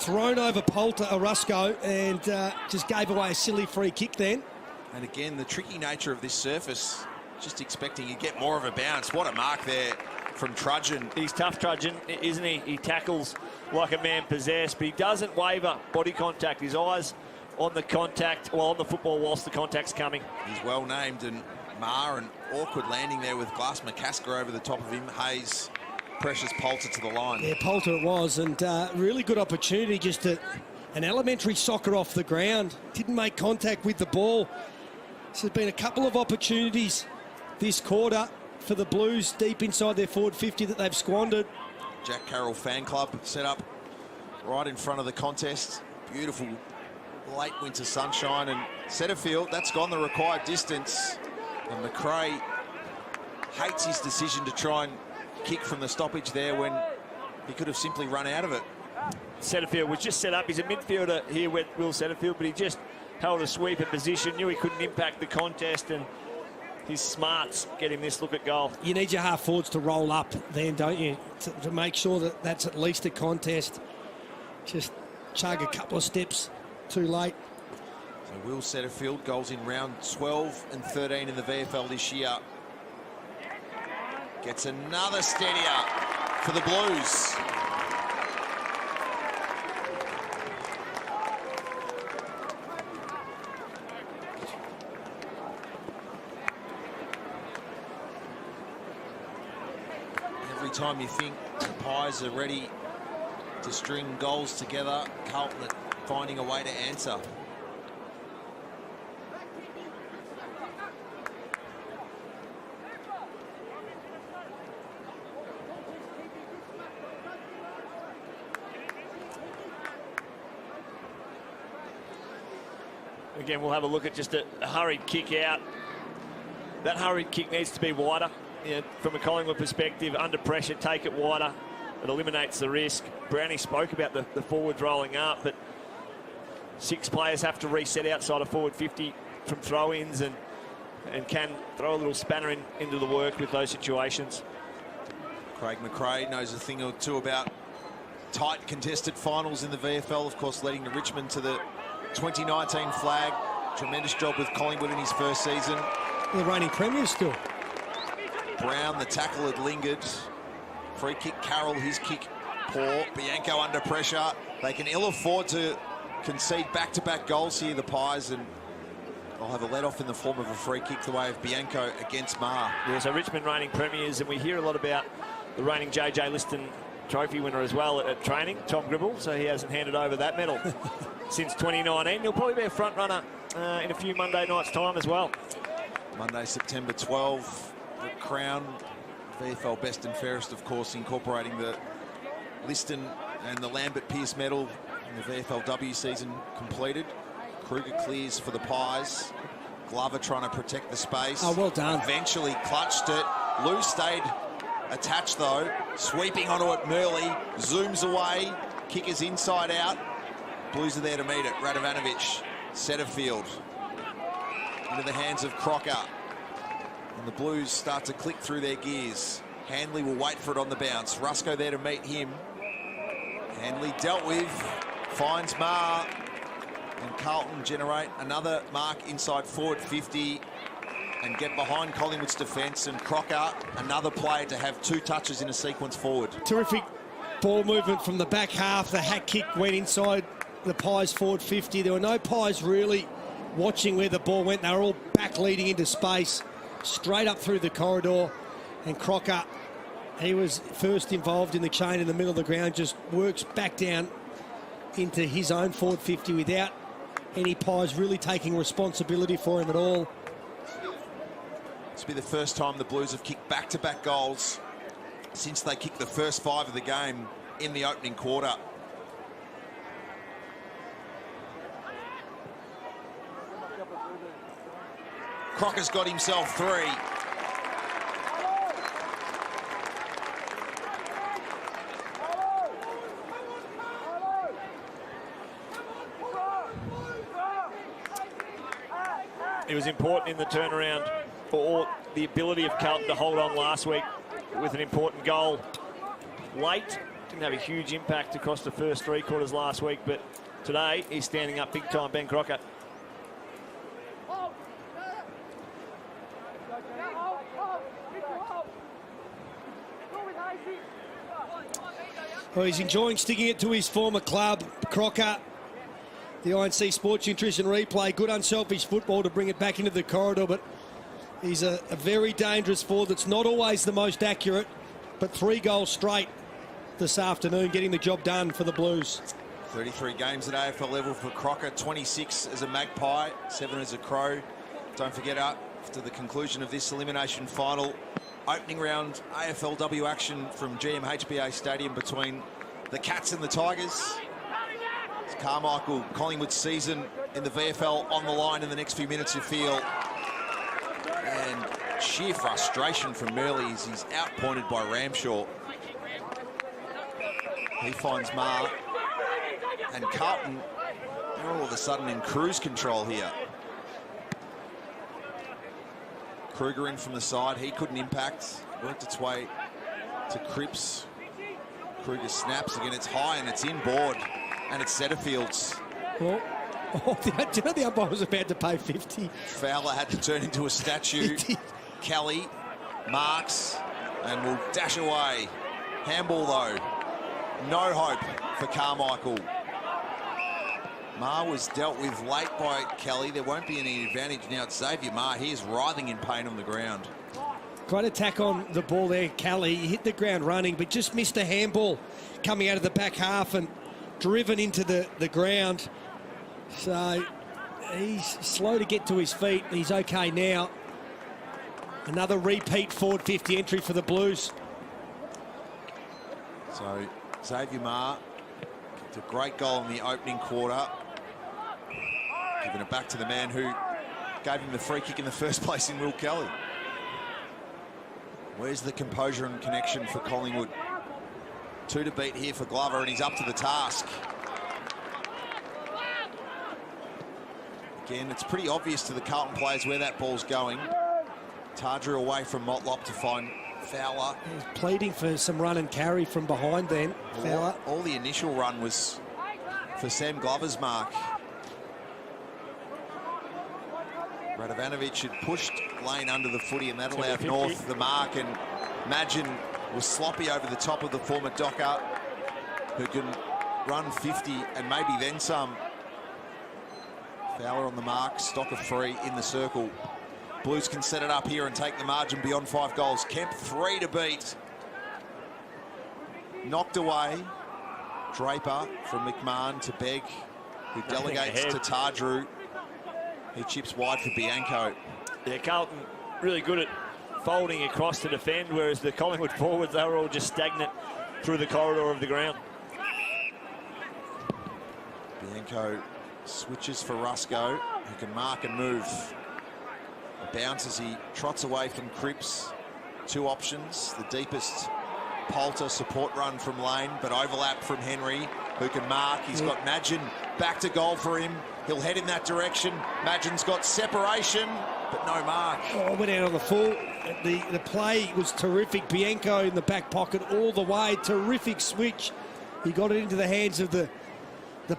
C: thrown over Poulter, Orusco, and just gave away a silly free kick then.
B: And again, the tricky nature of this surface, just expecting you get more of a bounce. What a mark there from Trudgeon.
A: He's tough, Trudgeon, isn't he? He tackles like a man possessed, but he doesn't waver body contact. His eyes on the contact, well, on the football whilst the contact's coming.
B: He's well named, and Ma, an awkward landing there with Glass McCasker over the top of him. Hayes pressures Poulter to the line.
C: Yeah, Poulter it was, and really good opportunity, just an elementary soccer off the ground. Didn't make contact with the ball. So there's been a couple of opportunities this quarter for the Blues deep inside their forward 50 that they've squandered.
B: Jack Carroll fan club set up right in front of the contest. Beautiful late winter sunshine, and Setterfield, that's gone the required distance. And McRae hates his decision to try and kick from the stoppage there when he could have simply run out of it.
A: Setterfield was just set up. He's a midfielder here with Will Setterfield, but he just held a sweep at position, knew he couldn't impact the contest, and his smarts get him this look at goal.
C: You need your half forwards to roll up then, don't you, to make sure that that's at least a contest. Just chug a couple of steps too late.
B: So Will Setterfield, goals in round 12 and 13 in the VFL this year. Gets another steadier for the Blues. Every time you think the Pies are ready to string goals together, Carlton finding a way to answer.
A: Again, we'll have a look at just a hurried kick out. That hurried kick needs to be wider. You know, from a Collingwood perspective, under pressure, take it wider. It eliminates the risk. Brownie spoke about the forwards rolling up, but 6 players have to reset outside of forward 50 from throw-ins and can throw a little spanner into the work with those situations.
B: Craig McRae knows a thing or two about tight contested finals in the VFL, of course, leading to Richmond to the 2019 flag. Tremendous job with Collingwood in his first season.
C: The reigning premiers still.
B: Brown, the tackle had lingered. Free kick, Carroll, his kick poor. Bianco under pressure. They can ill afford to concede back-to-back goals here, the Pies, and they'll have a let-off in the form of a free kick the way of Bianco against Ma.
A: Yeah, so Richmond reigning premiers, and we hear a lot about the reigning JJ Liston trophy winner as well at training, Tom Gribble, so he hasn't handed over that medal since 2019. He'll probably be a front runner in a few Monday nights' time as well.
B: Monday, September 12, the Crown, VFL Best and Fairest, of course, incorporating the Liston and the Lambert Pearce medal in the VFLW season completed. Kruger clears for the Pies. Glover trying to protect the space.
C: Oh, well done.
B: Eventually clutched it. Lou stayed attached, though. Sweeping onto it, Murley zooms away. Kick is inside out. Blues are there to meet it. Radovanovic, Setterfield. Into the hands of Crocker. And the Blues start to click through their gears. Handley will wait for it on the bounce. Rusco there to meet him. Handley dealt with. Finds Ma. And Carlton generate another mark inside forward 50 and get behind Collingwood's defence. And Crocker, another player to have 2 touches in a sequence forward.
C: Terrific ball movement from the back half. The hack kick went inside the Pies forward 50. There were no Pies really watching where the ball went. They were all back leading into space, straight up through the corridor. And Crocker, he was first involved in the chain in the middle of the ground, just works back down into his own forward 50 without any Pies really taking responsibility for him at all.
B: This will be the first time the Blues have kicked back-to-back goals since they kicked the first 5 of the game in the opening quarter. Crocker's got himself 3.
A: It was important in the turnaround for the ability of Carlton to hold on last week with an important goal late. Didn't have a huge impact across the first 3 quarters last week, but today he's standing up big time, Ben Crocker.
C: Well, he's enjoying sticking it to his former club, Crocker. The INC Sports Nutrition replay, good unselfish football to bring it back into the corridor, but he's a very dangerous forward that's not always the most accurate, but 3 goals straight this afternoon, getting the job done for the Blues.
B: 33 games at AFL level for Crocker, 26 as a Magpie, 7 as a Crow. Don't forget, after the conclusion of this elimination final, opening round AFLW action from GMHBA Stadium between the Cats and the Tigers. Carmichael, Collingwood's season in the VFL on the line in the next few minutes, you feel. And sheer frustration from Murley as he's outpointed by Ramshaw. He finds Ma. And Carlton, they're all of a sudden in cruise control here. Kruger in from the side. He couldn't impact. Worked its way to Cripps. Kruger snaps again. It's high and it's inboard. And it's Setterfield's.
C: Well, do you know the umpire was about to pay 50?
B: Fowler had to turn into a statue. Kelly marks and will dash away. Handball, though. No hope for Carmichael. Ma was dealt with late by Kelly. There won't be any advantage now. It's Xavier Ma. He is writhing in pain on the ground.
C: Great attack on the ball there, Kelly. He hit the ground running, but just missed a handball coming out of the back half and driven into the ground. So he's slow to get to his feet. He's okay now. Another repeat forward 50 entry for the Blues.
B: So Xavier Ma kicked a great goal in the opening quarter. Giving it back to the man who gave him the free kick in the first place in Will Kelly. Where's the composure and connection for Collingwood? 2 to beat here for Glover, and he's up to the task. Again, it's pretty obvious to the Carlton players where that ball's going. Tardrew away from Motlop to find Fowler.
C: He's pleading for some run and carry from behind then, Fowler.
B: All the initial run was for Sam Glover's mark. Radovanovic had pushed Lane under the footy, and that allowed North the mark, and Madgen was sloppy over the top of the former Docker, who can run 50 and maybe then some. Fowler on the mark, Stocker free in the circle. Blues can set it up here and take the margin beyond 5 goals. Kemp 3 to beat. Knocked away. Draper from McMahon to Begg, who delegates to Tardrew. He chips wide for Bianco.
A: Yeah, Carlton really good at folding across to defend, whereas the Collingwood forwards, they were all just stagnant through the corridor of the ground.
B: Bianco switches for Rusco, who can mark and move. A bounce as he trots away from Cripps. 2 options, the deepest Poulter support run from Lane, but overlap from Henry, who can mark. He's got Madgen back to goal for him. He'll head in that direction. Madgen's got separation, but no mark.
C: Oh, went out on the full. The play was terrific. Bianco in the back pocket all the way. Terrific switch. He got it into the hands of the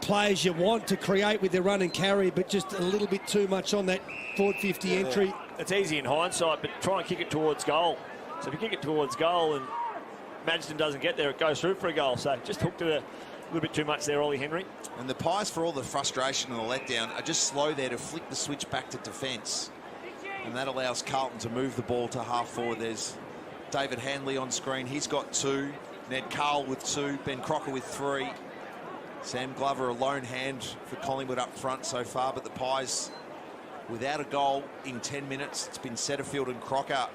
C: players you want to create with their run and carry, but just a little bit too much on that forward 50 entry.
A: It's easy in hindsight, but try and kick it towards goal. So if you kick it towards goal and Madgen doesn't get there, it goes through for a goal. So just hooked it a little bit too much there, Ollie Henry.
B: And the Pies, for all the frustration and the letdown, are just slow there to flick the switch back to defence. And that allows Carlton to move the ball to half forward. There's David Handley on screen. He's got 2. Ned Carl with 2. Ben Crocker with 3. Sam Glover a lone hand for Collingwood up front so far, but the Pies without a goal in 10 minutes. It's been Setterfield and Crocker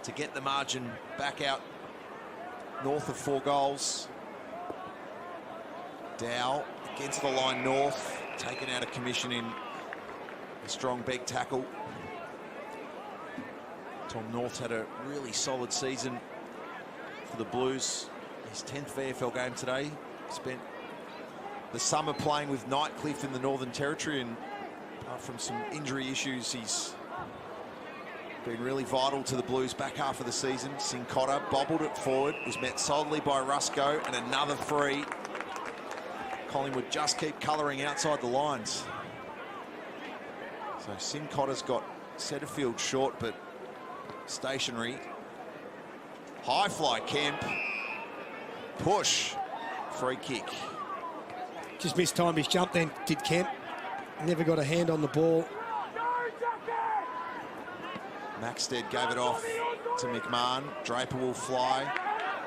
B: to get the margin back out north of 4 goals. Dow against the line north, taken out of commission in a strong Begg tackle. Tom North had a really solid season for the Blues. His 10th VFL game today. Spent the summer playing with Nightcliff in the Northern Territory, and apart from some injury issues, he's been really vital to the Blues back half of the season. Sincotta bobbled it forward, was met solidly by Rusco, and another free. Collingwood just keep colouring outside the lines. So Sincotta's got Setterfield short, but stationary. High fly Kemp. Push. Free kick.
C: Just mistimed his jump then, did Kemp. Never got a hand on the ball.
B: Maxted gave it off to McMahon. Draper will fly.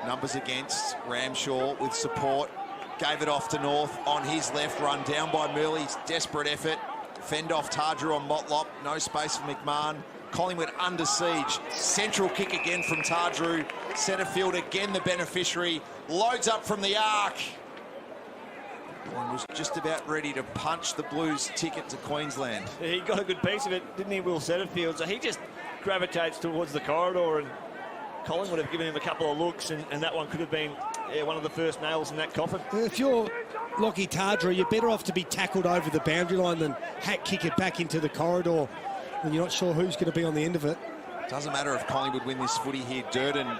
B: Numbers against. Ramshaw with support. Gave it off to North on his left, run down by Murley's desperate effort. Fend off Tardrew on Motlop. No space for McMahon. Collingwood under siege. Central kick again from Tardrew. Setterfield again the beneficiary. Loads up from the arc. And was just about ready to punch the Blues ticket to Queensland.
A: He got a good piece of it, didn't he, Will Setterfield? So he just gravitates towards the corridor, and Collingwood have given him a couple of looks, and that one could have been one of the first nails in that coffin.
C: If you're Lockie Tardrew, you're better off to be tackled over the boundary line than hack kick it back into the corridor when you're not sure who's going to be on the end of it.
B: Doesn't matter if Collingwood win this footy here. Durden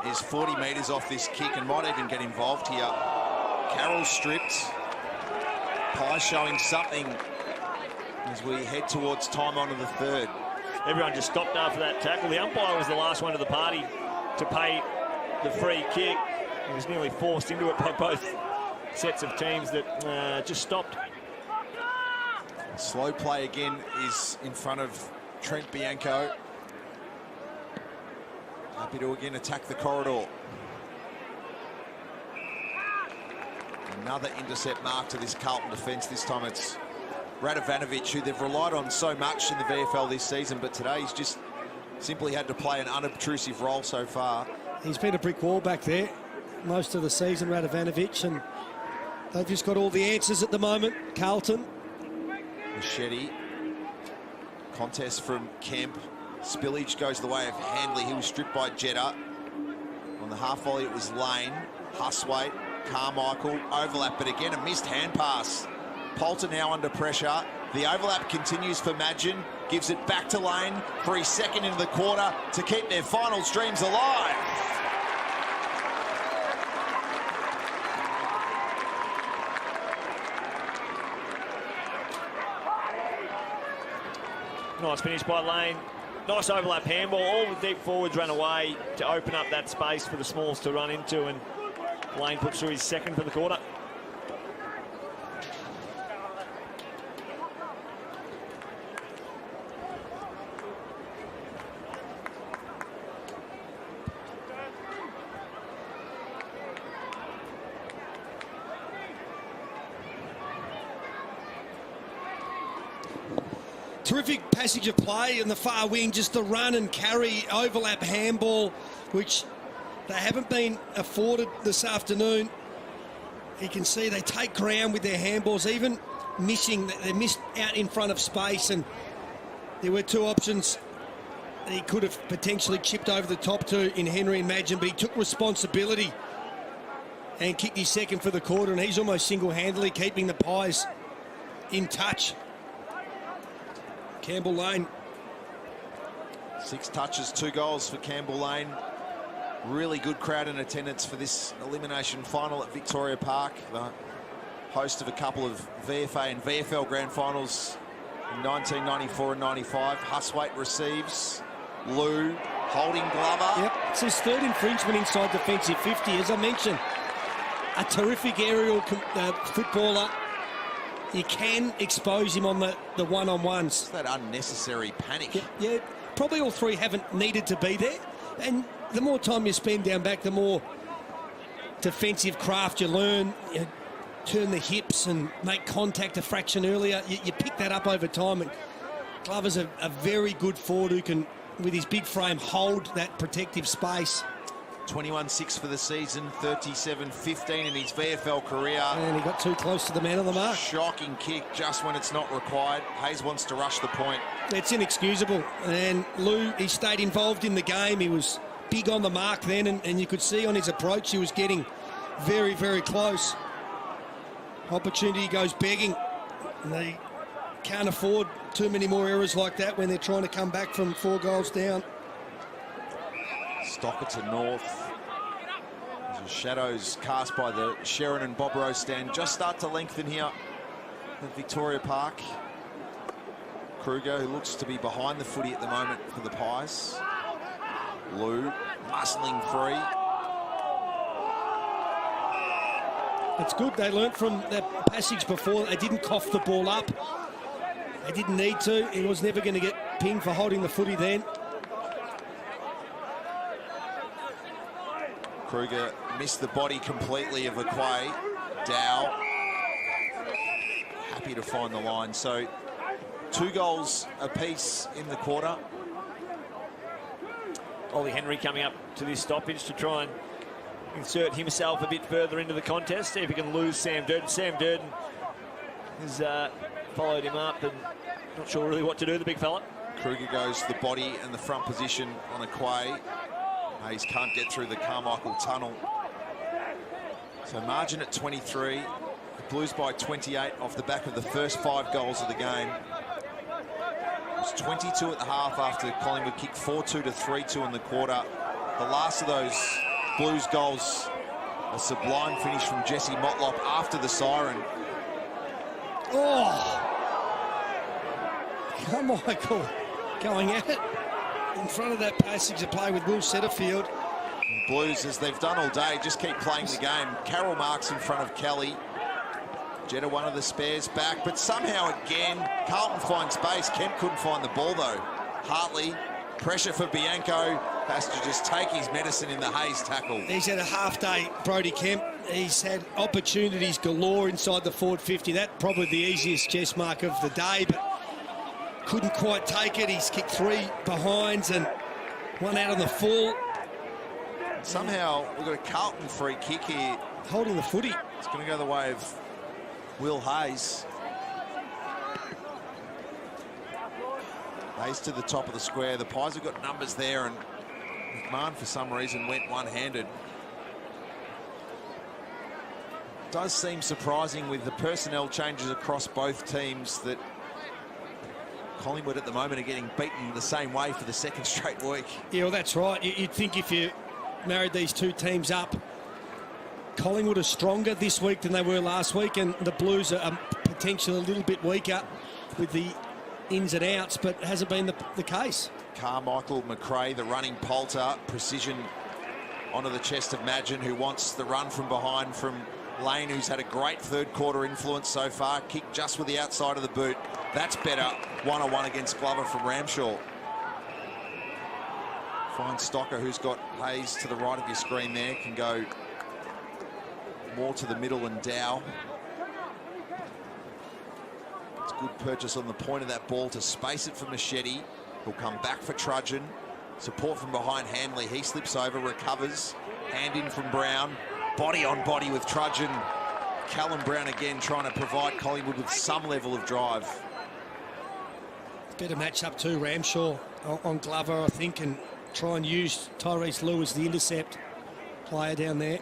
B: is 40 metres off this kick and might even get involved here. Carroll stripped. Pye showing something as we head towards time on to the third.
A: Everyone just stopped after that tackle. The umpire was the last one to the party to pay the free kick. He was nearly forced into it by both sets of teams that just stopped.
B: Slow play again is in front of Trent Bianco. Happy to again attack the corridor. Another intercept mark to this Carlton defence. This time it's Radovanovic, who they've relied on so much in the VFL this season, but today he's just simply had to play an unobtrusive role so far.
C: He's been a brick wall back there most of the season, Radovanovic, and they've just got all the answers at the moment, Carlton.
B: Machete. Contest from Kemp. Spillage goes the way of Handley. He was stripped by Jetta. On the half volley it was Lane. Huswaite. Carmichael. Overlap, but again a missed hand pass. Poulter now under pressure. The overlap continues for Madgen. Gives it back to Lane for his second into the quarter to keep their final dreams alive.
A: Nice finish by Lane. Nice overlap handball. All the deep forwards ran away to open up that space for the smalls to run into, and Lane puts through his second for the quarter.
C: Terrific passage of play in the far wing, just the run and carry overlap handball, which they haven't been afforded this afternoon. You can see they take ground with their handballs, even missing. They missed out in front of space, and there were two options he could have potentially chipped over the top to in Henry and Madgen, but he took responsibility and kicked his second for the quarter, and he's almost single-handedly keeping the Pies in touch. Campbell Lane.
B: 6 touches, 2 goals for Campbell Lane. Really good crowd in attendance for this elimination final at Victoria Park, the host of a couple of VFA and VFL grand finals in 1994 and 95. Huswaite receives. Lou holding Glover.
C: Yep, it's his third infringement inside defensive 50. As I mentioned, a terrific aerial footballer. You can expose him on the one-on-ones.
B: That unnecessary panic.
C: Yeah, probably all three haven't needed to be there. And the more time you spend down back, the more defensive craft you learn. You turn the hips and make contact a fraction earlier. You pick that up over time. And Glover's a very good forward who can, with his big frame, hold that protective space.
B: 21-6 for the season, 37-15 in his VFL career.
C: And he got too close to the man on the mark.
B: Shocking kick just when it's not required. Hayes wants to rush the point.
C: It's inexcusable. And Lou, he stayed involved in the game. He was big on the mark then, and you could see on his approach he was getting very, very close. Opportunity goes begging. And they can't afford too many more errors like that when they're trying to come back from 4 goals down.
B: Stocker to North. The shadows cast by the Sheridan and Bob Rose stand just start to lengthen here at Victoria Park. Kruger, who looks to be behind the footy at the moment for the Pies. Lou muscling free.
C: It's good. They learnt from that passage before. They didn't cough the ball up. They didn't need to. He was never going to get pinged for holding the footy then.
B: Kruger missed the body completely of Aquay. Dow happy to find the line. So 2 goals apiece in the quarter.
A: Ollie Henry coming up to this stoppage to try and insert himself a bit further into the contest, see if he can lose Sam Durden. Sam Durden has followed him up and not sure really what to do, the big fella.
B: Kruger goes to the body and the front position on Aquay. Hayes can't get through the Carmichael tunnel. So margin at 23. The Blues by 28 off the back of the first 5 goals of the game. It was 22 at the half after Collingwood kicked 4-2 to 3-2 in the quarter. The last of those Blues goals, a sublime finish from Jesse Motlop after the siren.
C: Oh! Carmichael going at it in front of that passage of play with Will Setterfield.
B: Blues, as they've done all day, just keep playing the game. Carroll marks in front of Kelly. Jetta one of the spares back, but somehow again, Carlton finds space. Kemp couldn't find the ball though. Hartley, pressure for Bianco, has to just take his medicine in the Hayes tackle.
C: He's had a half day, Brodie Kemp. He's had opportunities galore inside the forward 50. That probably the easiest chess mark of the day, but couldn't quite take it. He's kicked 3 behinds and 1 out on the full.
B: Somehow we've got a Carlton free kick here.
C: Holding the footy.
B: It's going to go the way of Will Hayes. Hayes to the top of the square. The Pies have got numbers there, and McMahon for some reason went one-handed. Does seem surprising with the personnel changes across both teams that Collingwood at the moment are getting beaten the same way for the 2nd straight week.
C: Yeah, well, that's right. You'd think if you married these 2 teams up, Collingwood are stronger this week than they were last week, and the Blues are potentially a little bit weaker with the ins and outs, but it hasn't been the case.
B: Carmichael, McRae, the running Poulter, precision onto the chest of Madgen, who wants the run from behind from Lane, who's had a great 3rd quarter influence so far. Kick just with the outside of the boot. That's better. 1-on-1 against Glover from Ramshaw. Fine Stocker, who's got Hayes to the right of your screen there, can go more to the middle and Dow. It's a good purchase on the point of that ball to space it for Machete. He'll come back for Trudgeon. Support from behind Hanley. He slips over, recovers. Hand in from Brown. Body on body with Trudgeon. Callum Brown again trying to provide Collingwood with some level of drive.
C: Better match up too, Ramshaw on Glover, I think, and try and use Tyrese Lewis, the intercept player down there.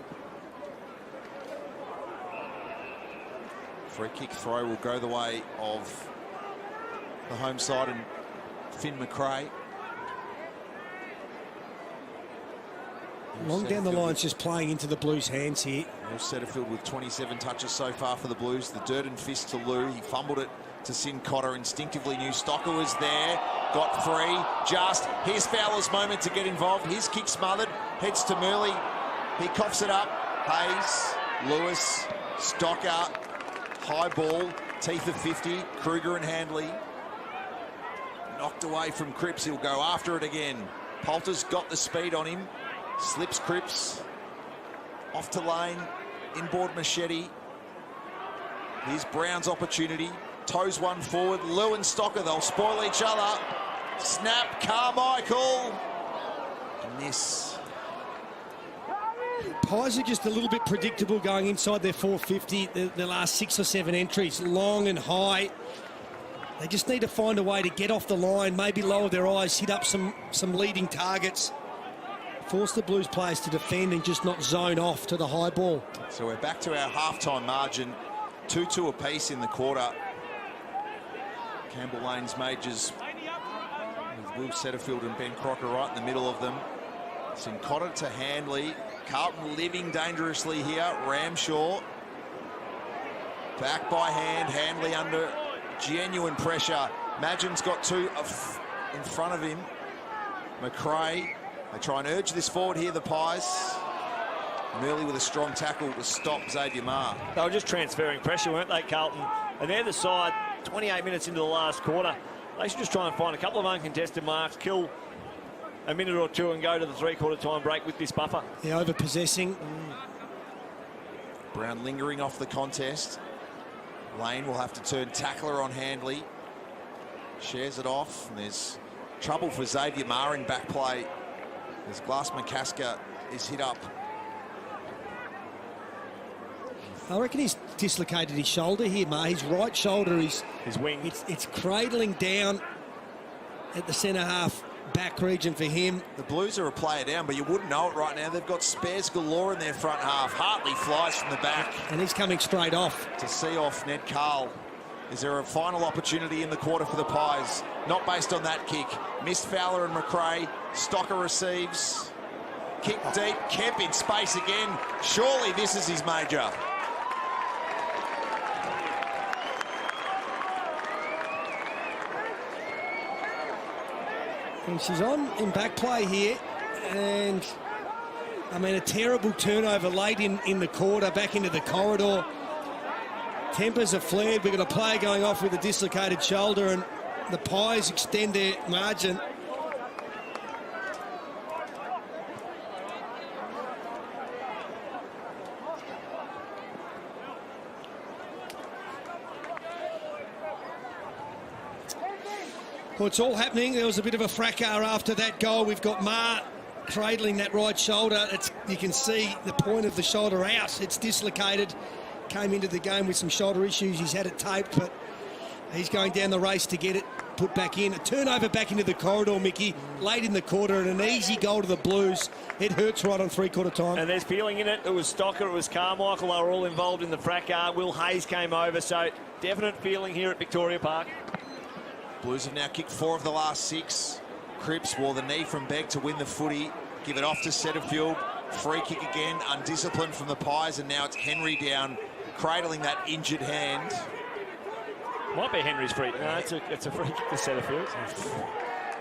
B: Free kick throw will go the way of the home side and Finn McRae.
C: Long down the line's just playing into the Blues' hands here.
B: Will Setterfield with 27 touches so far for the Blues. The Durden fist to Lou. He fumbled it to Sin Cotter. Instinctively knew Stocker was there. Got free. Just here's Fowler's moment to get involved. His kick smothered. Heads to Murley. He coughs it up. Hayes, Lewis, Stocker. High ball. Teeth of 50. Kruger and Handley. Knocked away from Cripps. He'll go after it again. Poulter's got the speed on him. Slips Cripps. Off to Lane. Inboard Machete. Here's Brown's opportunity. Toes one forward. Lou and Stocker, they'll spoil each other. Snap, Carmichael. Miss.
C: Pies are just a little bit predictable going inside their 450. The last 6 or 7 entries, long and high. They just need to find a way to get off the line, maybe lower their eyes, hit up some leading targets. Force the Blues players to defend and just not zone off to the high ball.
B: So we're back to our halftime margin. 2-2 apiece in the quarter. Campbell Lane's Majors with Will Setterfield and Ben Crocker right in the middle of them. Sincotta to Handley. Carlton living dangerously here. Ramshaw. Back by hand. Handley under genuine pressure. Madgen's got 2 in front of him. McRae. They try and urge this forward here, the Pies. Merely with a strong tackle to stop Xavier Marr.
A: They were just transferring pressure, weren't they, Carlton? And they're the side, 28 minutes into the last quarter. They should just try and find a couple of uncontested marks, kill a minute or 2 and go to the 3/4 time break with this buffer.
C: Yeah, over-possessing.
B: Brown lingering off the contest. Lane will have to turn tackler on Handley. Shares it off. And there's trouble for Xavier Marr in back play as Glass McCasker is hit up.
C: I reckon he's dislocated his shoulder here, Mar. His right shoulder is...
A: His wing.
C: It's cradling down at the centre-half back region for him.
B: The Blues are a player down, but you wouldn't know it right now. They've got spares galore in their front half. Hartley flies from the back.
C: And he's coming straight off.
B: To see off Ned Carl. Is there a final opportunity in the quarter for the Pies? Not based on that kick. Missed Fowler and McRae. Stocker receives. Kick deep. Kemp in space again. Surely this is his major.
C: And she's on in back play here. And, I mean, a terrible turnover late in the quarter, back into the corridor. Tempers are flared. We've got a player going off with a dislocated shoulder, and the Pies extend their margin. Well, it's all happening. There was a bit of a fracas after that goal. We've got Marr cradling that right shoulder. You can see the point of the shoulder out. It's dislocated. Came into the game with some shoulder issues. He's had it taped, but he's going down the race to get it put back in. A turnover back into the corridor, Mickey, late in the quarter, and an easy goal to the Blues. It hurts right on 3/4 time.
A: And there's feeling in it. It was Stocker, it was Carmichael. They were all involved in the fracas. Will Hayes came over, so definite feeling here at Victoria Park.
B: Blues have now kicked 4 of the last 6. Cripps wore the knee from Begg to win the footy. Give it off to Setterfield. Free kick again, undisciplined from the Pies, and now it's Henry down, cradling that injured hand.
A: Might be Henry's free. No, it's a free kick to Setterfield.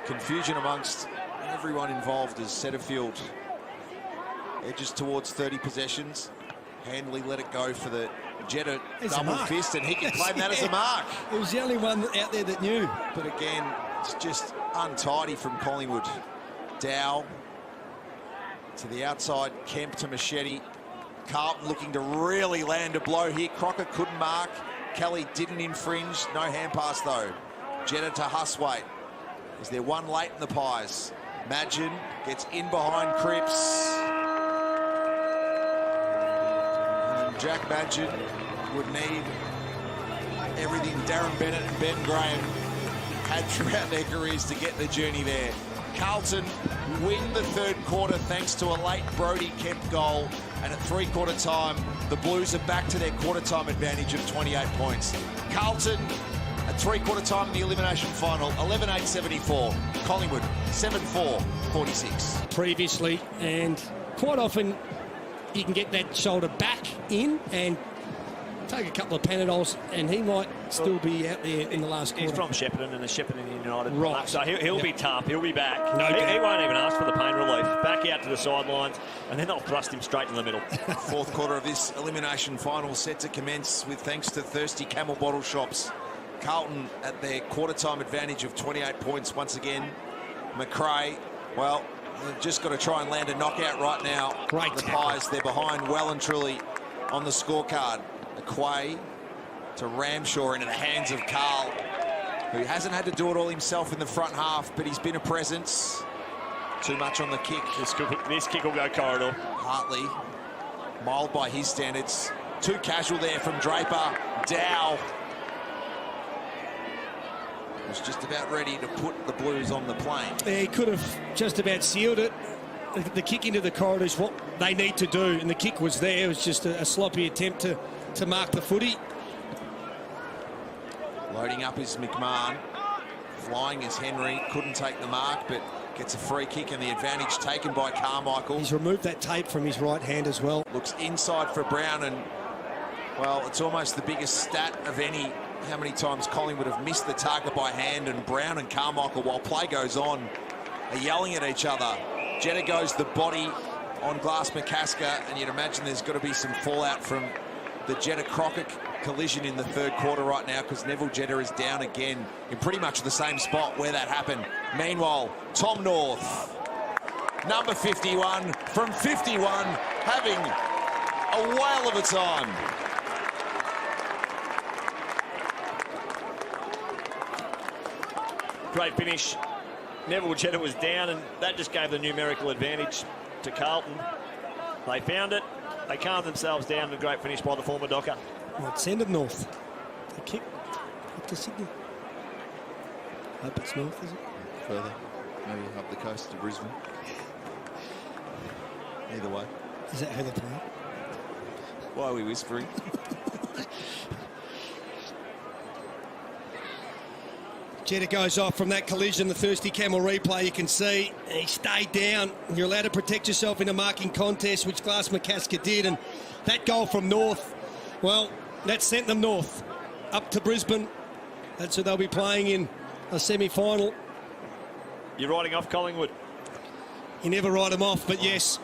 B: Confusion amongst everyone involved as Setterfield edges towards 30 possessions. Handley let it go for the Jetta double fist, and he can claim that as a mark.
C: It was the only one out there that knew.
B: But again, it's just untidy from Collingwood. Dow to the outside, Kemp to Machete. Carlton looking to really land a blow here. Crocker couldn't mark. Kelly didn't infringe. No hand pass though. Jetta to Huswaite. Is there one late in the Pies? Madgen gets in behind Cripps. And Jack Madgen would need everything Darren Bennett and Ben Graham had throughout their careers to get the journey there. Carlton win the 3rd quarter thanks to a late Brodie Kemp goal, and at 3/4 time the Blues are back to their quarter time advantage of 28 points. Carlton at 3/4 time in the elimination final, 11-8-74. Collingwood 7-4-46.
C: Previously, and quite often you can get that shoulder back in and take a couple of Panadols, and he might still be out there in the last quarter.
A: He's from Shepparton, and the Shepparton United.
C: Right.
A: So he'll be tough. He'll be back.
C: No
A: he won't even ask for the pain relief. Back out to the sidelines, and then they'll thrust him straight in the middle.
B: 4th quarter of this elimination final set to commence with thanks to Thirsty Camel Bottle Shops. Carlton at their quarter time advantage of 28 points once again. McRae, well, They've just got to try and land a knockout right now.
C: Great
B: the
C: tackle.
B: Pies, they're behind well and truly on the scorecard. Quay to Ramshaw into the hands of Carl, who hasn't had to do it all himself in the front half, but he's been a presence. Too much on the kick.
A: This kick will go corridor.
B: Hartley, mild by his standards. Too casual there from Draper. Dow was just about ready to put the Blues on the plane.
C: Yeah, he could have just about sealed it. The kick into the corridor is what they need to do, and the kick was there. It was just a sloppy attempt to mark the footy.
B: Loading up is McMahon. Flying is Henry. Couldn't take the mark, but gets a free kick, and the advantage taken by Carmichael.
C: He's removed that tape from his right hand as well.
B: Looks inside for Brown, and, well, it's almost the biggest stat of any. How many times Collingwood have missed the target by hand, and Brown and Carmichael, while play goes on, are yelling at each other. Jetta goes the body on Glass McCasker, and you'd imagine there's got to be some fallout from the Jetta-Crockett collision in the third quarter right now, because Neville Jetta is down again in pretty much the same spot where that happened. Meanwhile, Tom North, number 51, from 51, having a whale of a time.
A: Great finish. Neville Jetta was down, and that just gave the numerical advantage to Carlton. They found it. They calmed themselves down. A great finish by the former Docker.
C: Right, send it north. The kick up to Sydney. Hope it's north, is it?
B: Further, maybe up the coast to Brisbane. Either way.
C: Is that how they play?
B: Why are we whispering?
C: Jetta goes off from that collision. The Thirsty Camel replay, you can see he stayed down. You're allowed to protect yourself in a marking contest, which Glass McCasker did, and that goal from North, well, that sent them north, up to Brisbane. That's who they'll be playing in a semi-final.
A: You're writing off Collingwood.
C: You never write them off, but yes.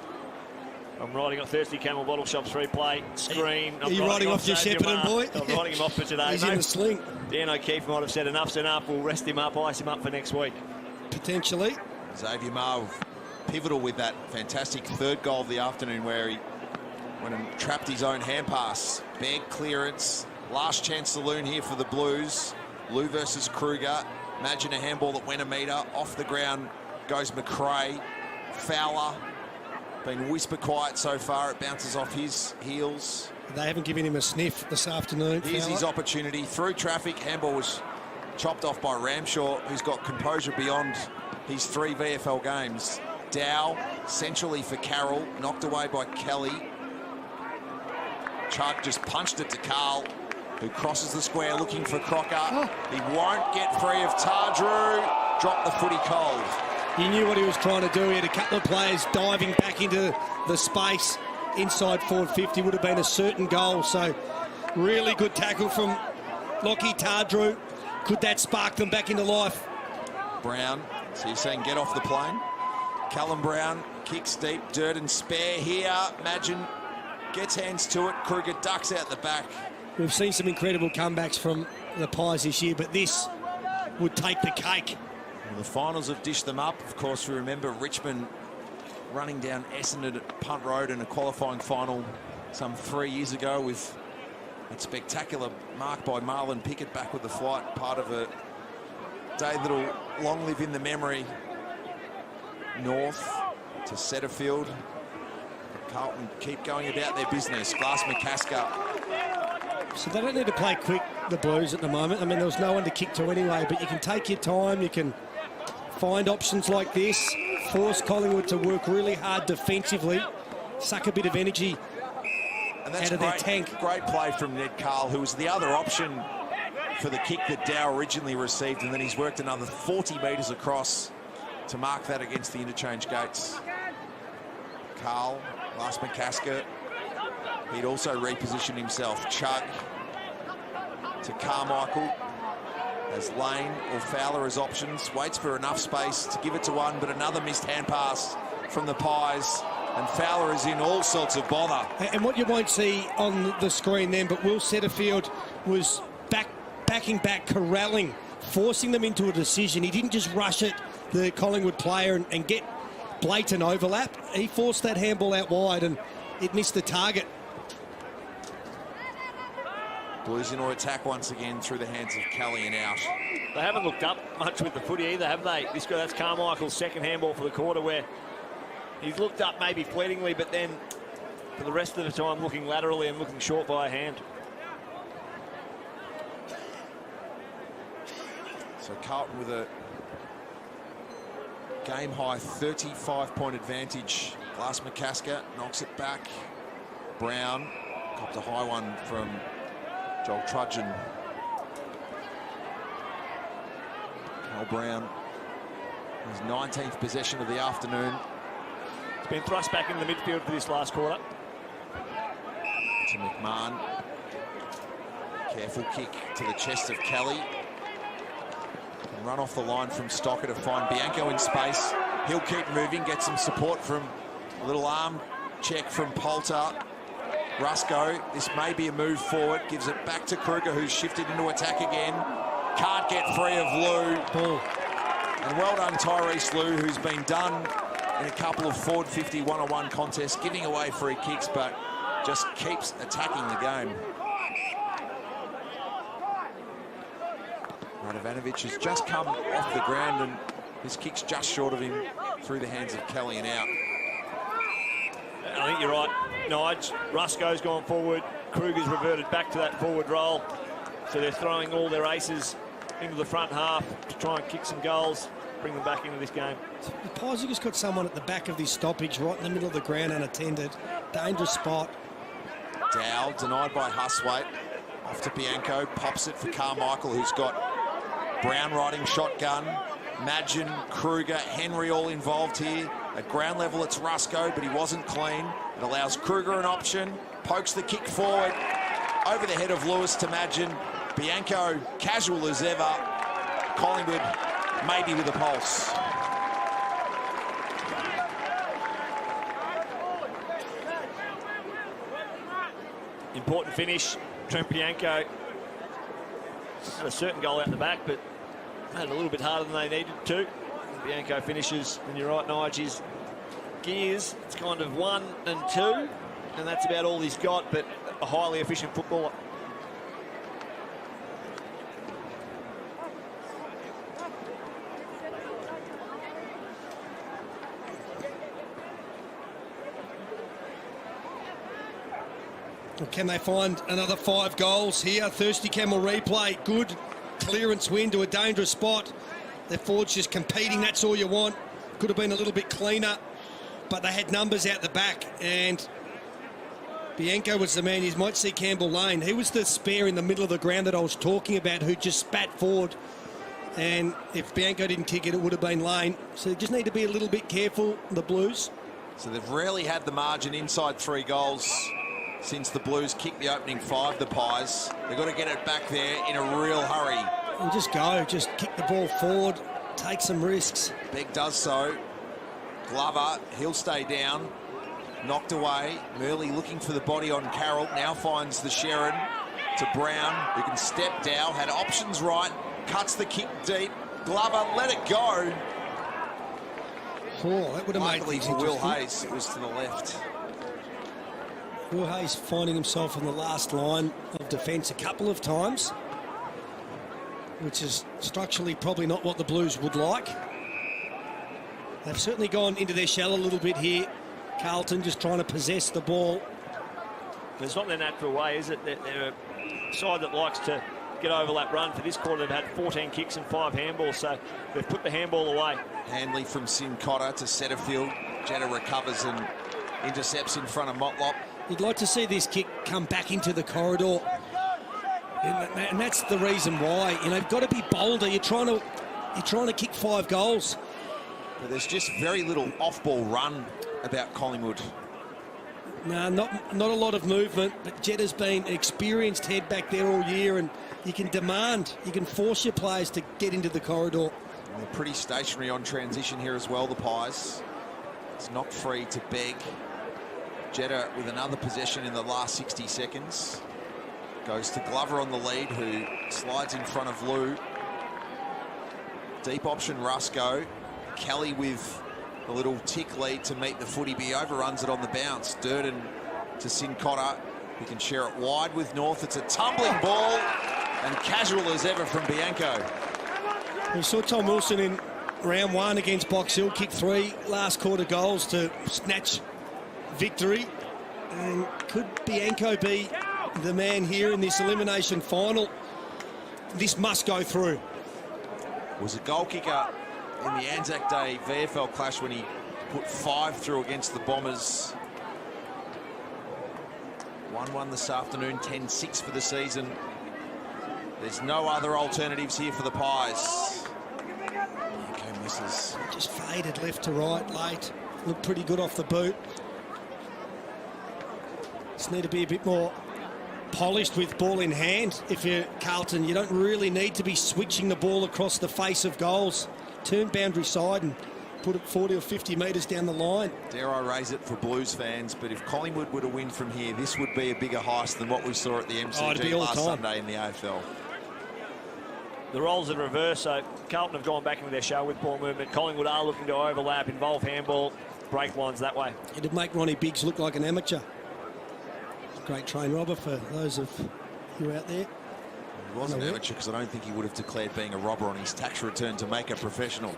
A: I'm writing off Thirsty Camel Bottle Shops replay, screen.
C: Are you writing off your Shepparton boy?
A: I'm writing him off for today.
C: He's in the sling.
A: Dan O'Keefe might have said enough's enough. We'll rest him up, ice him up for next week.
C: Potentially.
B: Xavier Marv, pivotal with that fantastic third goal of the afternoon, where he went and trapped his own hand pass. Bag clearance. Last chance saloon here for the Blues. Lou versus Kruger. Imagine a handball that went a metre. Off the ground goes McRae. Fowler. Been whisper quiet so far. It bounces off his heels.
C: They haven't given him a sniff this afternoon.
B: Here's his opportunity. Through traffic. Handball was chopped off by Ramshaw, who's got composure beyond his 3 VFL games. Dow, centrally for Carroll. Knocked away by Kelly. Chug just punched it to Carl, who crosses the square looking for Crocker. Oh. He won't get free of Tardrew. Dropped the footy cold.
C: You knew what he was trying to do. He had a couple of players diving back into the space inside forward 50. Would have been a certain goal. So really good tackle from Lockie Tardrew. Could that spark them back into life?
B: Brown, so you're saying get off the plane. Callum Brown kicks deep, dirt and spare here. Imagine gets hands to it. Kruger ducks out the back.
C: We've seen some incredible comebacks from the Pies this year, but this would take the cake.
B: Well, the finals have dished them up. Of course, we remember Richmond running down Essendon at Punt Road in a qualifying final some 3 years ago with a spectacular mark by Marlon Pickett back with the flight. Part of a day that'll long live in the memory. North to Setterfield. Carlton keep going about their business. Glass McCasker.
C: So they don't need to play quick, the Blues, at the moment. I mean, there was no one to kick to anyway, but you can take your time. You can find options like this, force Collingwood to work really hard defensively, suck a bit of energy out of their tank.
B: Great play from Ned Carl, who was the other option for the kick that Dow originally received, and then he's worked another 40 metres across to mark that against the interchange gates. Carl, Glass McCasker, he'd also repositioned himself. Chug to Carmichael. Has Lane or Fowler as options. Waits for enough space to give it to one, but another missed hand pass from the Pies. And Fowler is in all sorts of bother.
C: And what you won't see on the screen then, but Will Setterfield was backing back, corralling, forcing them into a decision. He didn't just rush it, the Collingwood player, and get blatant overlap. He forced that handball out wide and it missed the target.
B: Blues into attack once again through the hands of Kelly and out.
A: They haven't looked up much with the footy either, have they? That's Carmichael's second handball for the quarter, where he's looked up maybe fleetingly, but then for the rest of the time looking laterally and looking short by a hand.
B: So Carlton with a game-high 35-point advantage. Glass McCasker knocks it back. Brown copped a high one from Joel Trudgeon. Carl Brown, his 19th possession of the afternoon.
A: It's been thrust back in the midfield for this last quarter.
B: To McMahon. Careful kick to the chest of Kelly. Can run off the line from Stocker to find Bianco in space. He'll keep moving, get some support from a little arm check from Poulter. Rusco, this may be a move forward, gives it back to Kruger, who's shifted into attack again. Can't get free of Lou.
C: Ball.
B: And well done Tyrese Lou, who's been done in a couple of forward 50 one-on-one contests, giving away free kicks, but just keeps attacking the game. Radovanovic has just come off the ground and his kick's just short of him through the hands of Kelly and out.
A: I think you're right, Nige. Rusco's gone forward. Kruger's reverted back to that forward role. So they're throwing all their aces into the front half to try and kick some goals, bring them back into this game.
C: The Pies have just got someone at the back of this stoppage, right in the middle of the ground, unattended. Dangerous spot.
B: Dow denied by Huswaite. Off to Bianco, pops it for Carmichael, who's got Brown riding shotgun. Madgen, Kruger, Henry all involved here. At ground level, it's Rusco, but he wasn't clean. It allows Kruger an option, pokes the kick forward, over the head of Lewis to Madgen. Bianco, casual as ever. Collingwood, maybe with a pulse.
A: Important finish. Trent Bianco had a certain goal out the back, but had it a little bit harder than they needed to. Bianco finishes, and you're right, Nige, his gears, it's kind of 1 and 2, and that's about all he's got, but a highly efficient footballer.
C: Can they find another 5 goals here? Thirsty Camel replay. Good clearance win to a dangerous spot. Their forwards just competing. That's all you want. Could have been a little bit cleaner, but they had numbers out the back. And Bianco was the man. You might see Campbell Lane. He was the spare in the middle of the ground that I was talking about, who just spat forward. And if Bianco didn't kick it, it would have been Lane. So they just need to be a little bit careful, the Blues.
B: So they've rarely had the margin inside 3 goals since the Blues kicked the opening 5, the Pies. They've got to get it back there in a real hurry.
C: And just go, just kick the ball forward, take some risks.
B: Begg does so. Glover, he'll stay down. Knocked away. Murley looking for the body on Carroll. Now finds the Sherrin to Brown, who can step down. Had options right. Cuts the kick deep. Glover, let it go.
C: Oh, that would have made
B: Luckily
C: things
B: for Will
C: interesting.
B: Hayes, it was to the left.
C: Will Hayes finding himself in the last line of defence a couple of times, which is structurally probably not what the Blues would like. They've certainly gone into their shell a little bit here. Carlton just trying to possess the ball.
A: It's not their natural way, is it? They're a side that likes to get overlap run. For this quarter, they've had 14 kicks and 5 handballs, so they've put the handball away.
B: Handley from Sin Cotter to Setterfield. Jetta recovers and intercepts in front of Motlop.
C: You'd like to see this kick come back into the corridor. And that's the reason why. You know, you've got to be bolder. You're trying to kick 5 goals.
B: But there's just very little off-ball run about Collingwood.
C: No, not a lot of movement, but Jetta's been an experienced head back there all year, and you can demand, you can force your players to get into the corridor.
B: And they're pretty stationary on transition here as well, the Pies. It's knocked free to Begg. Jetta with another possession in the last 60 seconds. Goes to Glover on the lead, who slides in front of Lou. Deep option Rusco. Kelly with a little tick lead to meet the footy, but he overruns it on the bounce. Durden to Sin-Cotter. He can share it wide with North. It's a tumbling ball, and casual as ever from Bianco.
C: We saw Tom Wilson in round 1 against Box Hill kick 3 last quarter goals to snatch victory. And could Bianco be the man here in this elimination final? This must go through.
B: Was a goal kicker in the Anzac Day VFL clash when he put 5 through against the Bombers. 1-1 this afternoon, 10-6 for the season. There's no other alternatives here for the Pies. Bianco misses.
C: Just faded left to right late. Looked pretty good off the boot. Just need to be a bit more polished with ball in hand. If you're Carlton, you don't really need to be switching the ball across the face of goals. Turn boundary side and put it 40 or 50 metres down the line.
B: Dare I raise it for Blues fans, but if Collingwood were to win from here, this would be a bigger heist than what we saw at the MCG last Sunday in the AFL.
A: The roles are reversed, so Carlton have gone back into their show with ball movement. Collingwood are looking to overlap, involve handball, break lines that way.
C: It'd make Ronnie Biggs look like an amateur. Great train robber for those of you out there.
B: He wasn't amateur because I don't think he would have declared being a robber on his tax return to make a professional.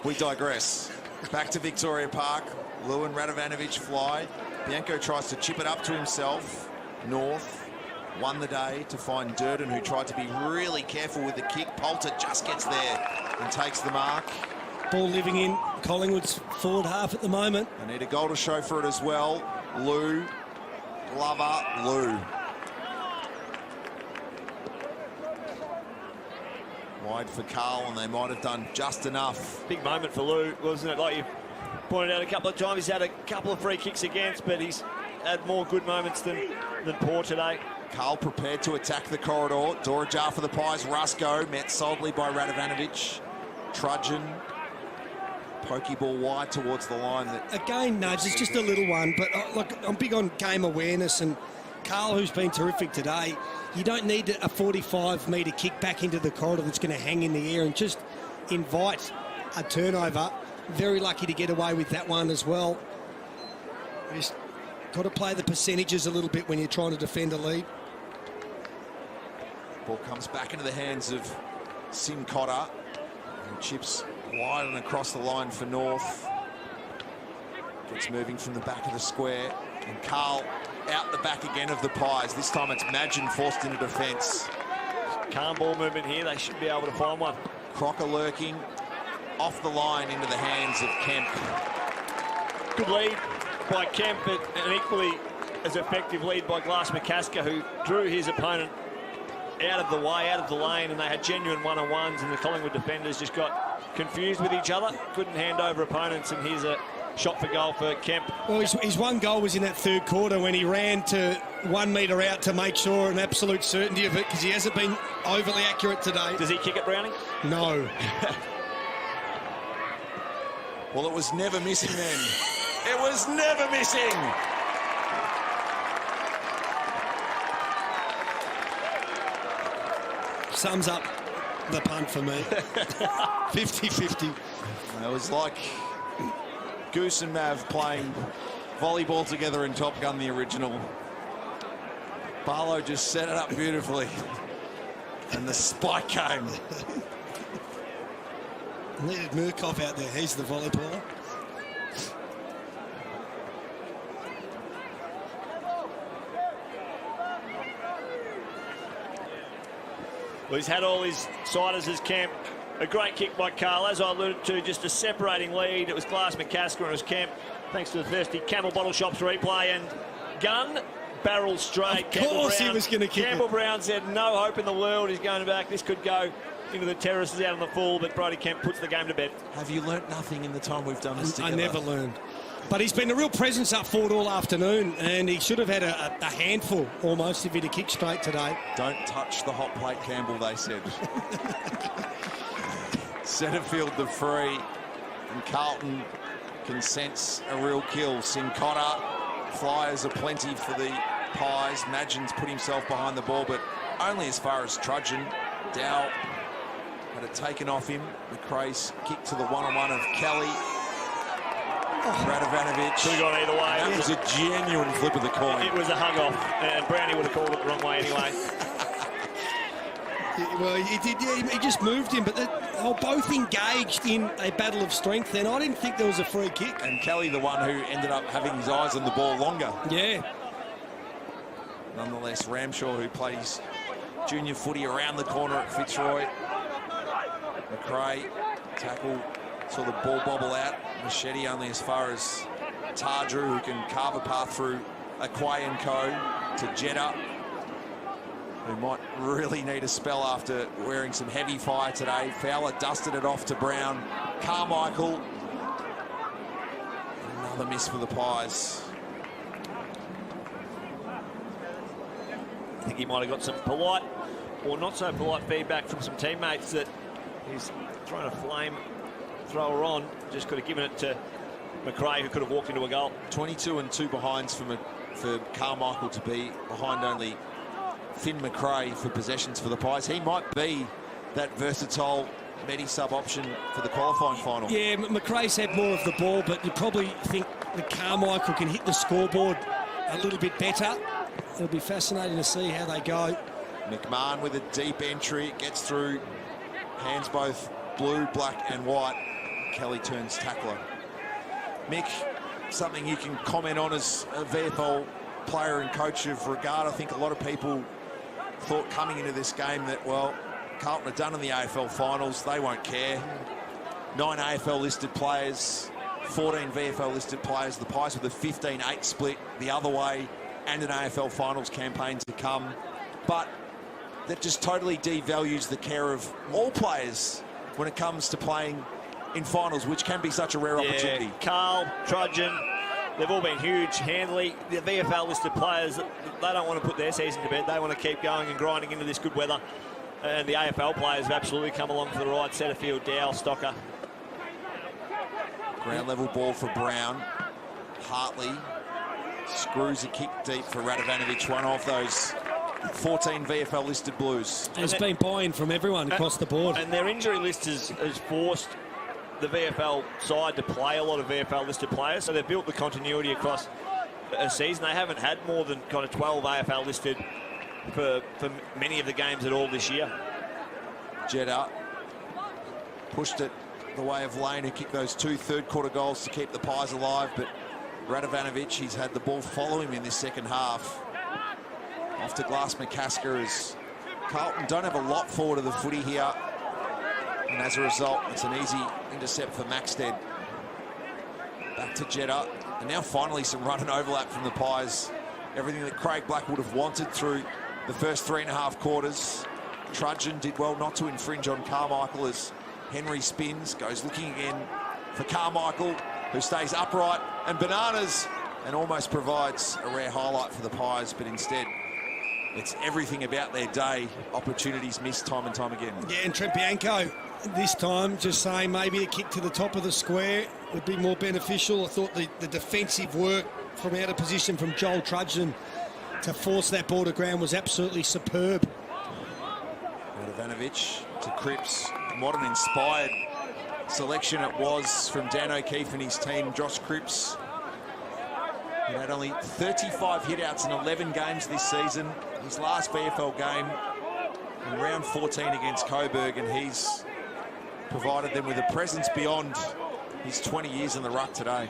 B: We digress. Back to Victoria Park. Lewin Radovanovic fly. Bianco tries to chip it up to himself. North won the day to find Durden, who tried to be really careful with the kick. Poulter just gets there and takes the mark.
C: Ball living in Collingwood's forward half at the moment.
B: They need a goal to show for it as well. Lou. Glover, Lou. Wide for Carl, and they might have done just enough.
A: Big moment for Lou, wasn't it? Like you pointed out a couple of times, he's had a couple of free kicks against, but he's had more good moments than poor today.
B: Carl prepared to attack the corridor. Door ajar for the Pies. Rusco met solidly by Radovanovic. Trudgeon. Pokey ball wide towards the line.
C: Again, nudge, it's just a little one, but look, I'm big on game awareness, and Carl, who's been terrific today, you don't need a 45-metre kick back into the corridor that's going to hang in the air and just invite a turnover. Very lucky to get away with that one as well. Just got to play the percentages a little bit when you're trying to defend a lead.
B: Ball comes back into the hands of Sin-Cotter, and chips wide and across the line for North. Gets moving from the back of the square, and Carl out the back again of the Pies. This time it's Madgen forced into defence.
A: Calm ball movement here, they should be able to find one.
B: Crocker lurking off the line into the hands of Kemp.
A: Good lead by Kemp, but an equally as effective lead by Glass McCasker, who drew his opponent out of the way, out of the lane, and they had genuine one-on-ones, and the Collingwood defenders just got confused with each other, couldn't hand over opponents, and here's a shot for goal for Kemp.
C: Well, his one goal was in that third quarter when he ran to 1 metre out to make sure an absolute certainty of it, because he hasn't been overly accurate today.
A: Does he kick it, Browning?
C: No.
B: Well, it was never missing then. It was never missing.
C: Sums up the punt for me. 50-50.
B: It was like Goose and Mav playing volleyball together in Top Gun, the original. Barlow just set it up beautifully. And the spike came.
C: Needed Murkoff out there. He's the volleyballer.
A: Well, he's had all his siders as Kemp. A great kick by Carl, as I alluded to, just a separating lead. It was Glass McCasker and it was Kemp, thanks to the thirsty Camel Bottle Shops replay. And gun, barrel straight.
C: Of course he was going to kick
A: Campbell
C: it.
A: Brown said no hope in the world. He's going back. This could go into the terraces out on the full, but Brodie Kemp puts the game to bed.
B: Have you learnt nothing in the time we've done this together?
C: I never learned. But he's been a real presence up forward all afternoon, and he should have had a handful almost if he'd have kicked straight today.
B: Don't touch the hot plate, Campbell, they said. Centrefield the free, and Carlton can sense a real kill. Sin-Cotter, flyers are plenty for the Pies. Madgen's put himself behind the ball, but only as far as Trudgeon. Dow had it taken off him. McRae's kick to the one-on-one of Kelly. Radovanovic.
A: Could have gone either way.
B: That was a genuine flip of the coin.
A: It was a hug off, and Brownie would have called it the wrong way anyway.
C: Well, he did. Yeah, he just moved him, but they were both engaged in a battle of strength. Then I didn't think there was a free kick.
B: And Kelly, the one who ended up having his eyes on the ball longer.
C: Yeah.
B: Nonetheless, Ramshaw, who played his junior footy around the corner at Fitzroy. McRae tackle, saw the ball bobble out. Machete only as far as Tardrew, who can carve a path through Aquay and Co. to Jeddah, who might really need a spell after wearing some heavy fire today. Fowler dusted it off to Brown. Carmichael. Another miss for the Pies.
A: I think he might have got some polite or not so polite feedback from some teammates that he's trying to flame thrower on. Just could have given it to McRae, who could have walked into a goal.
B: 22 and 2 behinds for Carmichael to be behind only Finn McRae for possessions for the Pies. He might be that versatile Medi-sub option for the qualifying final.
C: Yeah, McRae's had more of the ball, but you probably think that Carmichael can hit the scoreboard a little bit better. It'll be fascinating to see how they go.
B: McMahon with a deep entry, gets through, hands both blue, black and white. Kelly turns tackler. Mick, something you can comment on as a VFL player and coach of regard. I think a lot of people thought coming into this game that, well, Carlton are done in the AFL finals, they won't care. 9 AFL listed players, 14 VFL listed players. The Pies with a 15-8 split the other way, and an AFL finals campaign to come. But that just totally devalues the care of all players when it comes to playing in finals, which can be such a rare opportunity.
A: Carl, Trudgeon, they've all been huge. Handley, the VFL listed players, they don't want to put their season to bed. They want to keep going and grinding into this good weather. And the AFL players have absolutely come along for the ride. Setterfield, Dow, Stocker.
B: Ground level ball for Brown. Hartley screws a kick deep for Radovanovic, one of those 14 VFL listed Blues.
C: There's been buy-in from everyone across the board.
A: And their injury list has forced the VFL side to play a lot of VFL listed players, so they've built the continuity across a season. They haven't had more than kind of 12 AFL listed for many of the games at all this year.
B: Jeddah pushed it the way of Lane, who kicked those 2 third-quarter goals to keep the Pies alive, but Radovanovic, he's had the ball follow him in this second half. Off to Glass McCasker as Carlton don't have a lot forward of the footy here, and as a result, it's an easy intercept for Maxted. Back to Jeddah, and now finally some run and overlap from the Pies. Everything that Craig Black would have wanted through the first 3.5 quarters. Trudgeon did well not to infringe on Carmichael as Henry spins, goes looking again for Carmichael, who stays upright and bananas and almost provides a rare highlight for the Pies, but instead it's everything about their day. Opportunities missed time and time again. Yeah,
C: and Trent Bianco this time just saying maybe a kick to the top of the square would be more beneficial. I thought the defensive work from out of position from Joel Trudgeon to force that ball to ground was absolutely superb.
B: Radovanovic to Cripps. What an inspired selection it was from Dan O'Keefe and his team. Josh Cripps, he had only 35 hitouts in 11 games this season. His last VFL game in round 14 against Coburg, and he's provided them with a presence beyond his 20 years in the ruck today.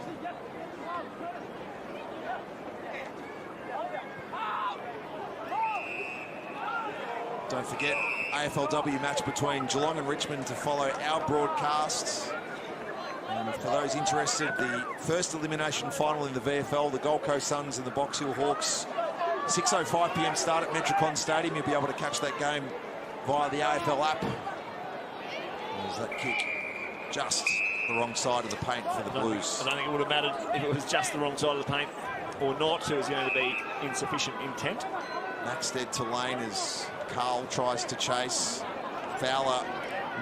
B: Don't forget, AFLW match between Geelong and Richmond to follow our broadcasts. And for those interested, the first elimination final in the VFL, the Gold Coast Suns and the Box Hill Hawks. 6:05 p.m. start at Metricon Stadium. You'll be able to catch that game via the AFL app. There's that kick just the wrong side of the paint for the Blues.
A: I don't think it would have mattered if it was just the wrong side of the paint or not. It was going to be insufficient intent.
B: Maxted to Lane as Carl tries to chase. Fowler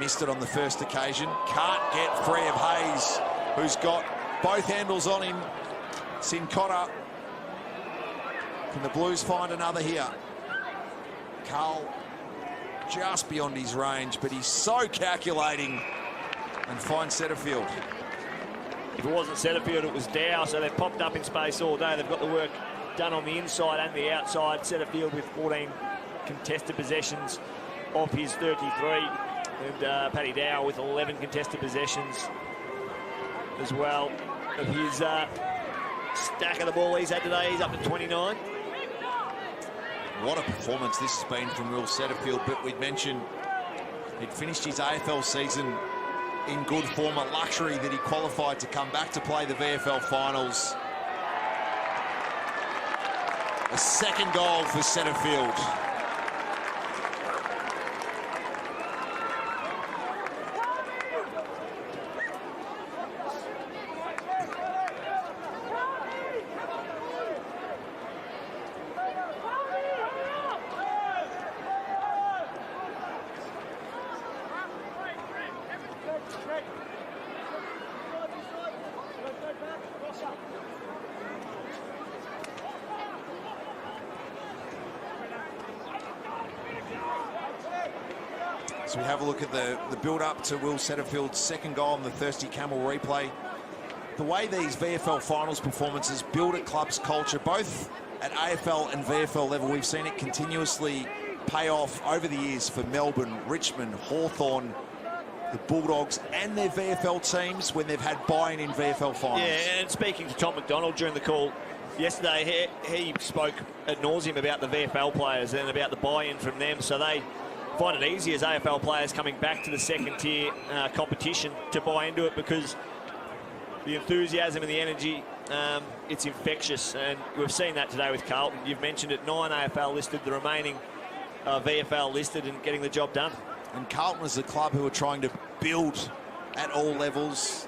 B: missed it on the first occasion. Can't get free of Hayes, who's got both handles on him. Sincotta. Can the Blues find another here? Carl just beyond his range, but he's so calculating and finds Setterfield.
A: If it wasn't Setterfield, it was Dow, so they've popped up in space all day. They've got the work done on the inside and the outside. Setterfield with 14 contested possessions of his 33. And Paddy Dow with 11 contested possessions as well of his stack of the ball he's had today. He's up to 29.
B: What a performance this has been from Will Setterfield, but we'd mentioned he'd finished his AFL season in good form, a luxury that he qualified to come back to play the VFL finals. A second goal for Setterfield. So we have a look at the build-up to Will Setterfield's second goal on the Thirsty Camel replay. The way these VFL finals performances build a club's culture, both at AFL and VFL level, we've seen it continuously pay off over the years for Melbourne, Richmond, Hawthorn, the Bulldogs and their VFL teams when they've had buy-in in VFL finals.
A: Yeah, and speaking to Tom McDonald during the call yesterday, he spoke ad nauseum about the VFL players and about the buy-in from them, so they find it easy as AFL players coming back to the second tier competition to buy into it, because the enthusiasm and the energy, it's infectious, and we've seen that today with Carlton. You've mentioned it, 9 AFL listed, the remaining VFL listed, and getting the job done.
B: And Carlton is a club who are trying to build at all levels,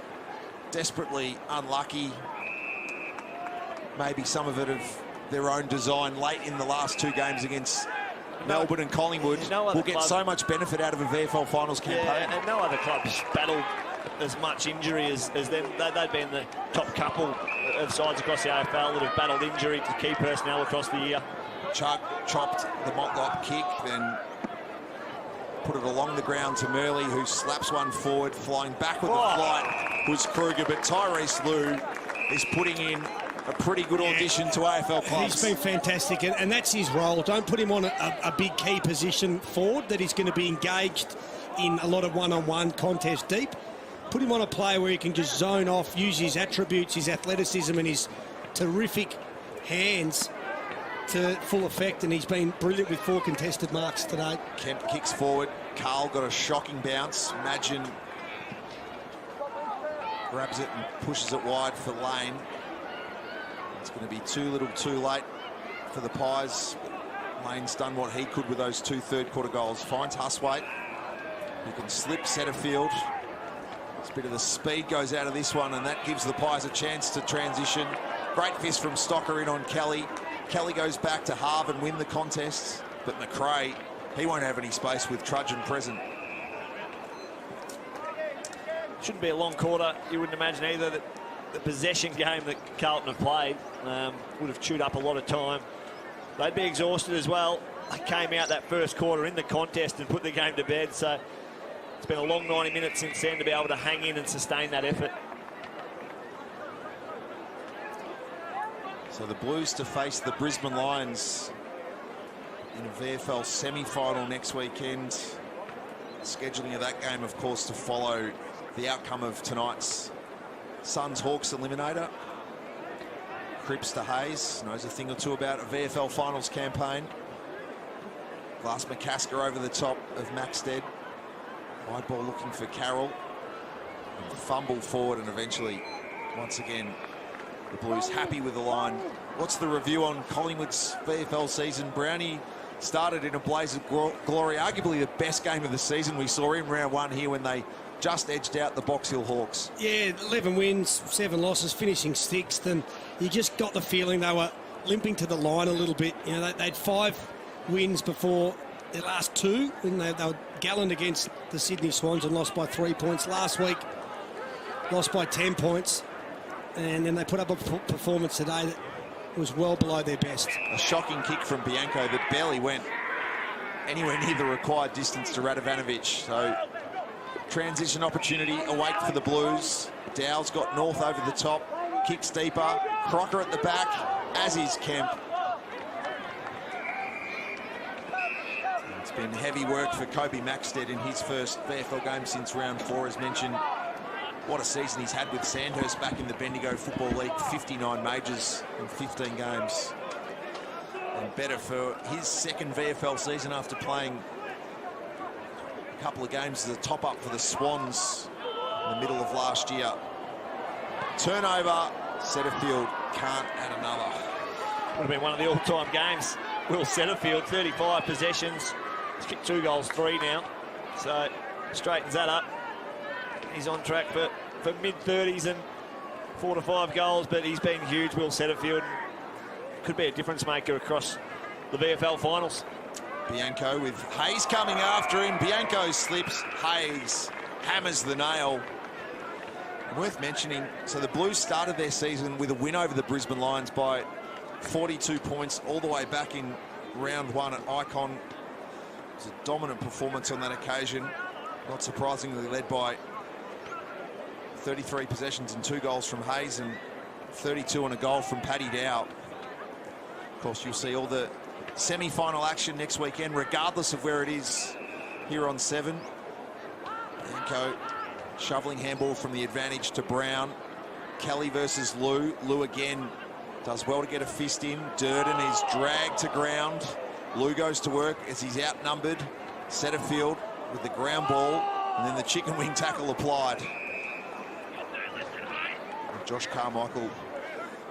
B: desperately unlucky. Maybe some of it of their own design late in the last 2 games against Melbourne and Collingwood. Will get so much benefit out of a VFL finals campaign.
A: Yeah, and no other clubs battled as much injury as them. They've been the top couple of sides across the AFL that have battled injury to key personnel across the year.
B: Chug chopped the Motlop kick, then put it along the ground to Murley, who slaps one forward. Flying back with the flight was Kruger, but Tyrese Lou is putting in a pretty good audition to AFL clubs.
C: He's been fantastic, and that's his role. Don't put him on a big key position forward that he's going to be engaged in a lot of one-on-one contest deep. Put him on a play where he can just zone off, use his attributes, his athleticism and his terrific hands to full effect, and he's been brilliant with 4 contested marks today.
B: Kemp kicks forward. Carl got a shocking bounce. Imagine grabs it and pushes it wide for Lane. It's going to be too little too late for the Pies. Lane's done what he could with those 2 third-quarter goals. Finds Huswaite, who can slip Setterfield. A bit of the speed goes out of this one, and that gives the Pies a chance to transition. Great fist from Stocker in on Kelly. Kelly goes back to halve and win the contest, but McRae, he won't have any space with Trudgeon present.
A: Shouldn't be a long quarter, you wouldn't imagine either. That the possession game that Carlton have played would have chewed up a lot of time. They'd be exhausted as well. They came out that first quarter in the contest and put the game to bed, so it's been a long 90 minutes since then to be able to hang in and sustain that effort.
B: So the Blues to face the Brisbane Lions in a VFL semi-final next weekend. Scheduling of that game, of course, to follow the outcome of tonight's Suns-Hawks eliminator. Cripps to Hayes, knows a thing or two about a VFL finals campaign. Glass McCasker over the top of Maxted. Wide ball looking for Carroll. And fumble forward, and eventually, once again, the Blues happy with the line. What's the review on Collingwood's VFL season? Brownie started in a blaze of glory, arguably the best game of the season we saw in round 1 here when they just edged out the Box Hill Hawks. Yeah,
C: 11 wins, 7 losses, finishing 6th, and you just got the feeling they were limping to the line a little bit. You know, they'd 5 wins before their last 2, and they were gallant against the Sydney Swans and lost by 3 points. Last week, lost by 10 points. And then they put up a performance today that was well below their best.
B: A shocking kick from Bianco that barely went anywhere near the required distance to Radovanovic. So transition opportunity await for the Blues. Dow's got North over the top, kicks deeper, Crocker at the back, as is Kemp. It's been heavy work for Kobe Maxted in his first VFL game since round 4, as mentioned. What a season he's had with Sandhurst back in the Bendigo Football League, 59 majors in 15 games. And better for his second VFL season after playing a couple of games as a top-up for the Swans in the middle of last year. Turnover, Setterfield can't add another.
A: Would have been one of the all-time games. Will Setterfield, 35 possessions. He's kicked 2 goals, 3 now. So straightens that up. He's on track for mid-30s and 4 to 5 goals, but he's been huge, Will Setterfield. Could be a difference maker across the VFL finals.
B: Bianco with Hayes coming after him. Bianco slips. Hayes hammers the nail. Worth mentioning, so the Blues started their season with a win over the Brisbane Lions by 42 points all the way back in round 1 at Icon. It was a dominant performance on that occasion. Not surprisingly led by 33 possessions and 2 goals from Hayes and 32 and a goal from Paddy Dow. Of course, you'll see all the semi-final action next weekend, regardless of where it is here on 7. Bianco shoveling handball from the advantage to Brown. Kelly versus Lou. Lou again does well to get a fist in. Durden is dragged to ground. Lou goes to work as he's outnumbered. Setterfield with the ground ball, and then the chicken wing tackle applied. Josh Carmichael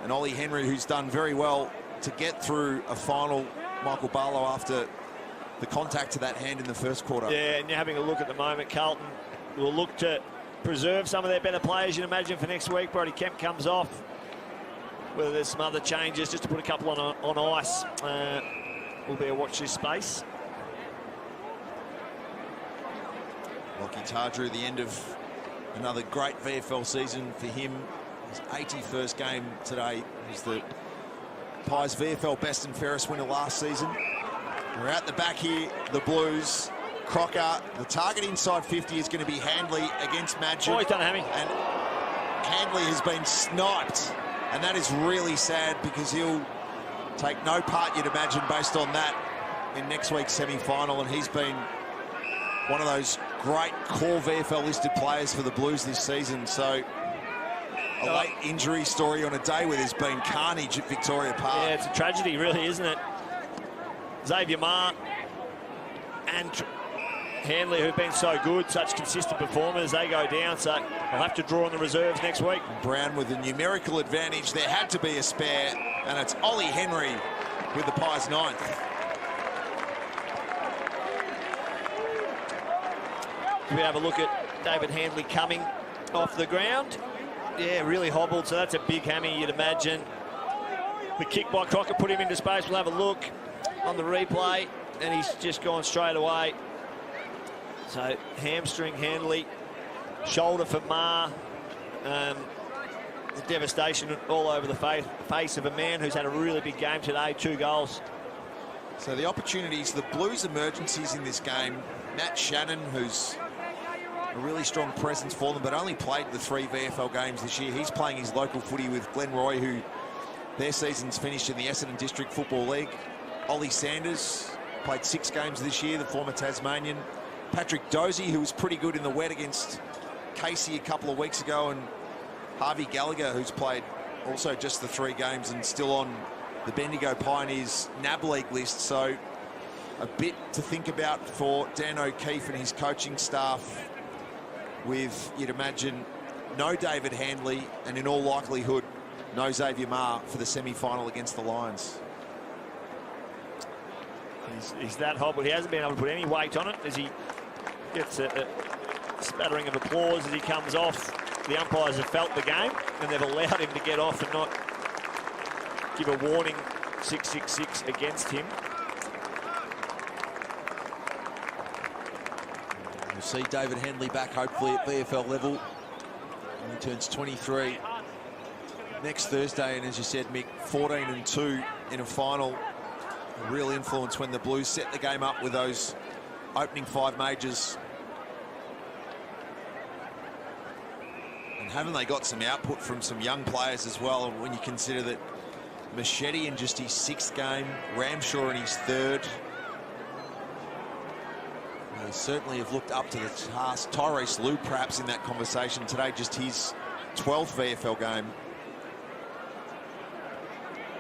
B: and Ollie Henry, who's done very well to get through a final. Michael Barlow after the contact to that hand in the first quarter.
A: Yeah, and you're having a look at the moment. Carlton will look to preserve some of their better players, you'd imagine, for next week. Brody Kemp comes off. Whether there's some other changes, just to put a couple on ice, will be a watch this space.
B: Lockie Tardrew, the end of another great VFL season for him. His 81st game today. He's the Pies VFL best and fairest winner last season. We're at the back here, the Blues. Crocker, the target inside 50 is going to be Handley against Madgen.
A: Oh, he's done a hammy.
B: And Handley has been sniped. And that is really sad because he'll take no part, you'd imagine, based on that in next week's semi-final. And he's been one of those great core VFL listed players for the Blues this season. So a late injury story on a day where there's been carnage at Victoria Park.
A: Yeah, it's a tragedy, really, isn't it? Xavier Maher and Handley, who've been so good, such consistent performers, they go down, so they'll have to draw on the reserves next week.
B: Brown with a numerical advantage. There had to be a spare, and it's Ollie Henry with the Pies 9th.
A: We have a look at David Handley coming off the ground. Yeah, really hobbled, so that's a big hammy, you'd imagine. The kick by Crocker put him into space. We'll have a look on the replay, and he's just gone straight away. So hamstring Handley, shoulder for Maher. The devastation all over the face of a man who's had a really big game today, 2 goals.
B: So the opportunities, the Blues emergencies in this game, Matt Shannon, who's a really strong presence for them, but only played the 3 VFL games this year. He's playing his local footy with Glen Roy, who their season's finished in the Essendon District Football League. Ollie Sanders played 6 games this year, the former Tasmanian. Patrick Dozie, who was pretty good in the wet against Casey a couple of weeks ago, and Harvey Gallagher, who's played also just the 3 games and still on the Bendigo Pioneers NAB League list. So a bit to think about for Dan O'Keefe and his coaching staff, with, you'd imagine, no David Handley and in all likelihood no Xavier Maher for the semi-final against the Lions.
A: He's that hobbled. He hasn't been able to put any weight on it as he gets a spattering of applause as he comes off. The umpires have felt the game and they've allowed him to get off and not give a warning 666 against him.
B: We'll see David Handley back hopefully at VFL level. He turns 23 next Thursday, and as you said, Mick, 14-2 in a final. A real influence when the Blues set the game up with those opening 5 majors. haven't they got some output from some young players as well, when you consider that Machete in just his 6th game, Ramshaw in his 3rd. They certainly have looked up to the task. Tyrese Lou perhaps in that conversation today, just his 12th VFL game.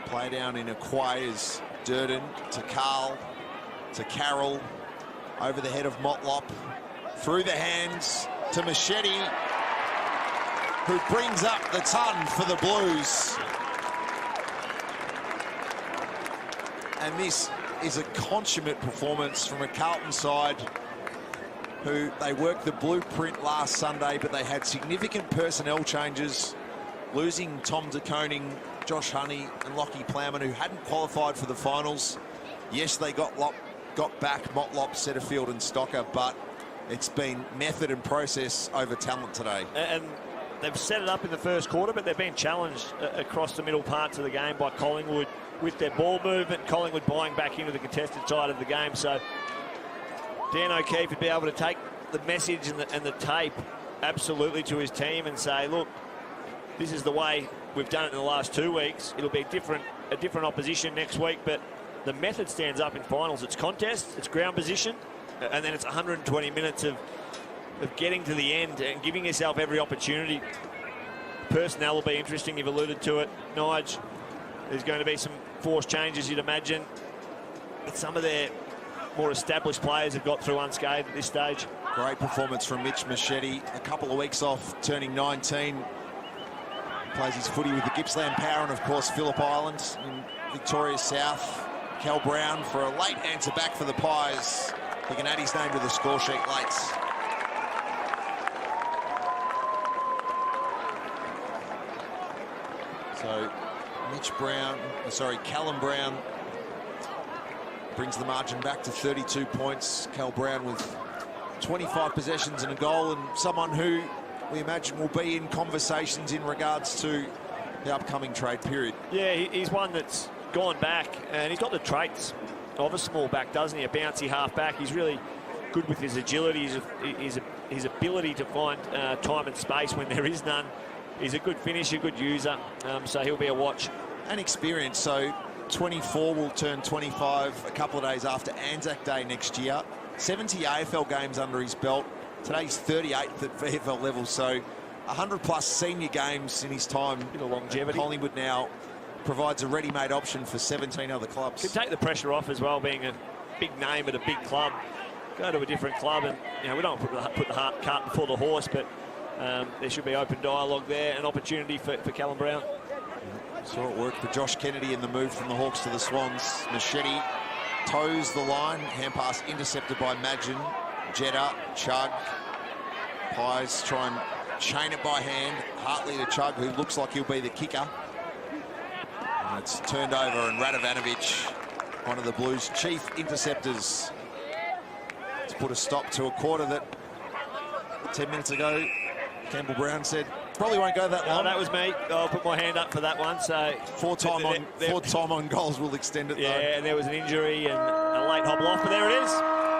B: Play down in Aquay as Durden to Carl, to Carroll, over the head of Motlop, through the hands to Machete, who brings up the ton for the Blues. And this is a consummate performance from a Carlton side who they worked the blueprint last Sunday, but they had significant personnel changes, losing Tom De Koning, Josh Honey and Lockie Plowman, who hadn't qualified for the finals. Yes, they got back Motlop, Setterfield and Stocker, but it's been method and process over talent today.
A: And they've set it up in the first quarter, but they've been challenged across the middle parts of the game by Collingwood with their ball movement. Collingwood buying back into the contested side of the game. So Dan O'Keefe would be able to take the message and the tape absolutely to his team and say, look, this is the way we've done it in the last 2 weeks. It'll be a different opposition next week, but the method stands up in finals. It's contest, it's ground position, and then it's 120 minutes of getting to the end and giving yourself every opportunity. Personnel will be interesting. You've alluded to it, Nige. There's going to be some forced changes, you'd imagine. But some of their more established players have got through unscathed at this stage.
B: Great performance from Mitch Machete. A couple of weeks off, turning 19. Plays his footy with the Gippsland Power and, of course, Phillip Island in Victoria South. Cal Brown for a late answer back for the Pies. He can add his name to the score sheet late. So Callum Brown brings the margin back to 32 points. Cal Brown with 25 possessions and a goal, and someone who we imagine will be in conversations in regards to the upcoming trade period. Yeah,
A: he's one that's gone back, and he's got the traits of a small back, doesn't he? A bouncy half back. He's really good with his agility, his ability to find time and space when there is none. He's a good finisher, good user, so he'll be a watch. And experience, so 24 will turn 25 a couple of days after Anzac Day next year. 70 AFL games under his belt. Today's 38th at VFL level, so 100-plus senior games in his time. Bit of longevity. Collingwood now provides a ready-made option for 17 other clubs. Could take the pressure off as well, being a big name at a big club. Go to a different club, and we don't put the cart before the horse, but there should be open dialogue there, an opportunity for Callum Brown. Saw it work for Josh Kennedy in the move from the Hawks to the Swans. Machete toes the line, hand pass intercepted by Madgen. Jetta, Chug. Pies try and chain it by hand. Hartley to Chug, who looks like he'll be the kicker. And it's turned over, and Radovanovic, one of the Blues' chief interceptors, to put a stop to a quarter that 10 minutes ago Campbell Brown said probably won't go that long. No, that was me. I'll put my hand up for that one. So four time on goals will extend it. Yeah, though. And there was an injury and a late hobble off, but there it is.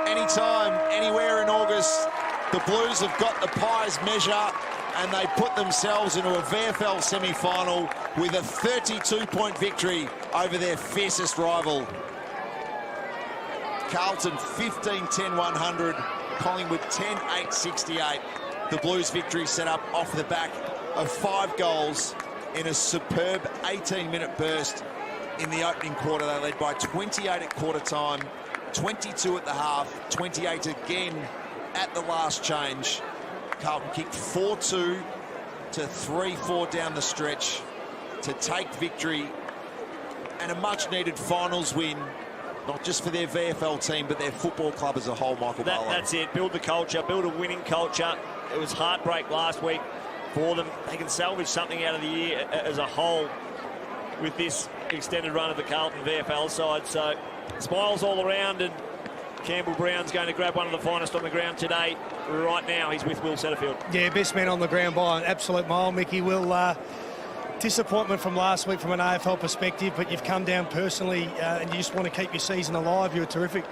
A: Anytime, anywhere in August, the Blues have got the Pies measure, and they put themselves into a VFL semi-final with a 32-point victory over their fiercest rival. Carlton 15-10-100, Collingwood 10-8-68. The Blues victory set up off the back of 5 goals in a superb 18-minute burst in the opening quarter. They led by 28 at quarter time, 22 at the half, 28 again at the last change. Carlton kicked 4-2 to 3-4 down the stretch to take victory and a much-needed finals win, not just for their VFL team, but their football club as a whole, Michael Barlow. That's it. Build the culture, build a winning culture. It was heartbreak last week for them. They can salvage something out of the year as a whole with this extended run of the Carlton VFL side. So smiles all around, and Campbell Brown's going to grab one of the finest on the ground today. Right now, he's with Will Setterfield. Yeah, best man on the ground by an absolute mile, Mickey. Will, disappointment from last week from an AFL perspective, but you've come down personally and you just want to keep your season alive. You're terrific.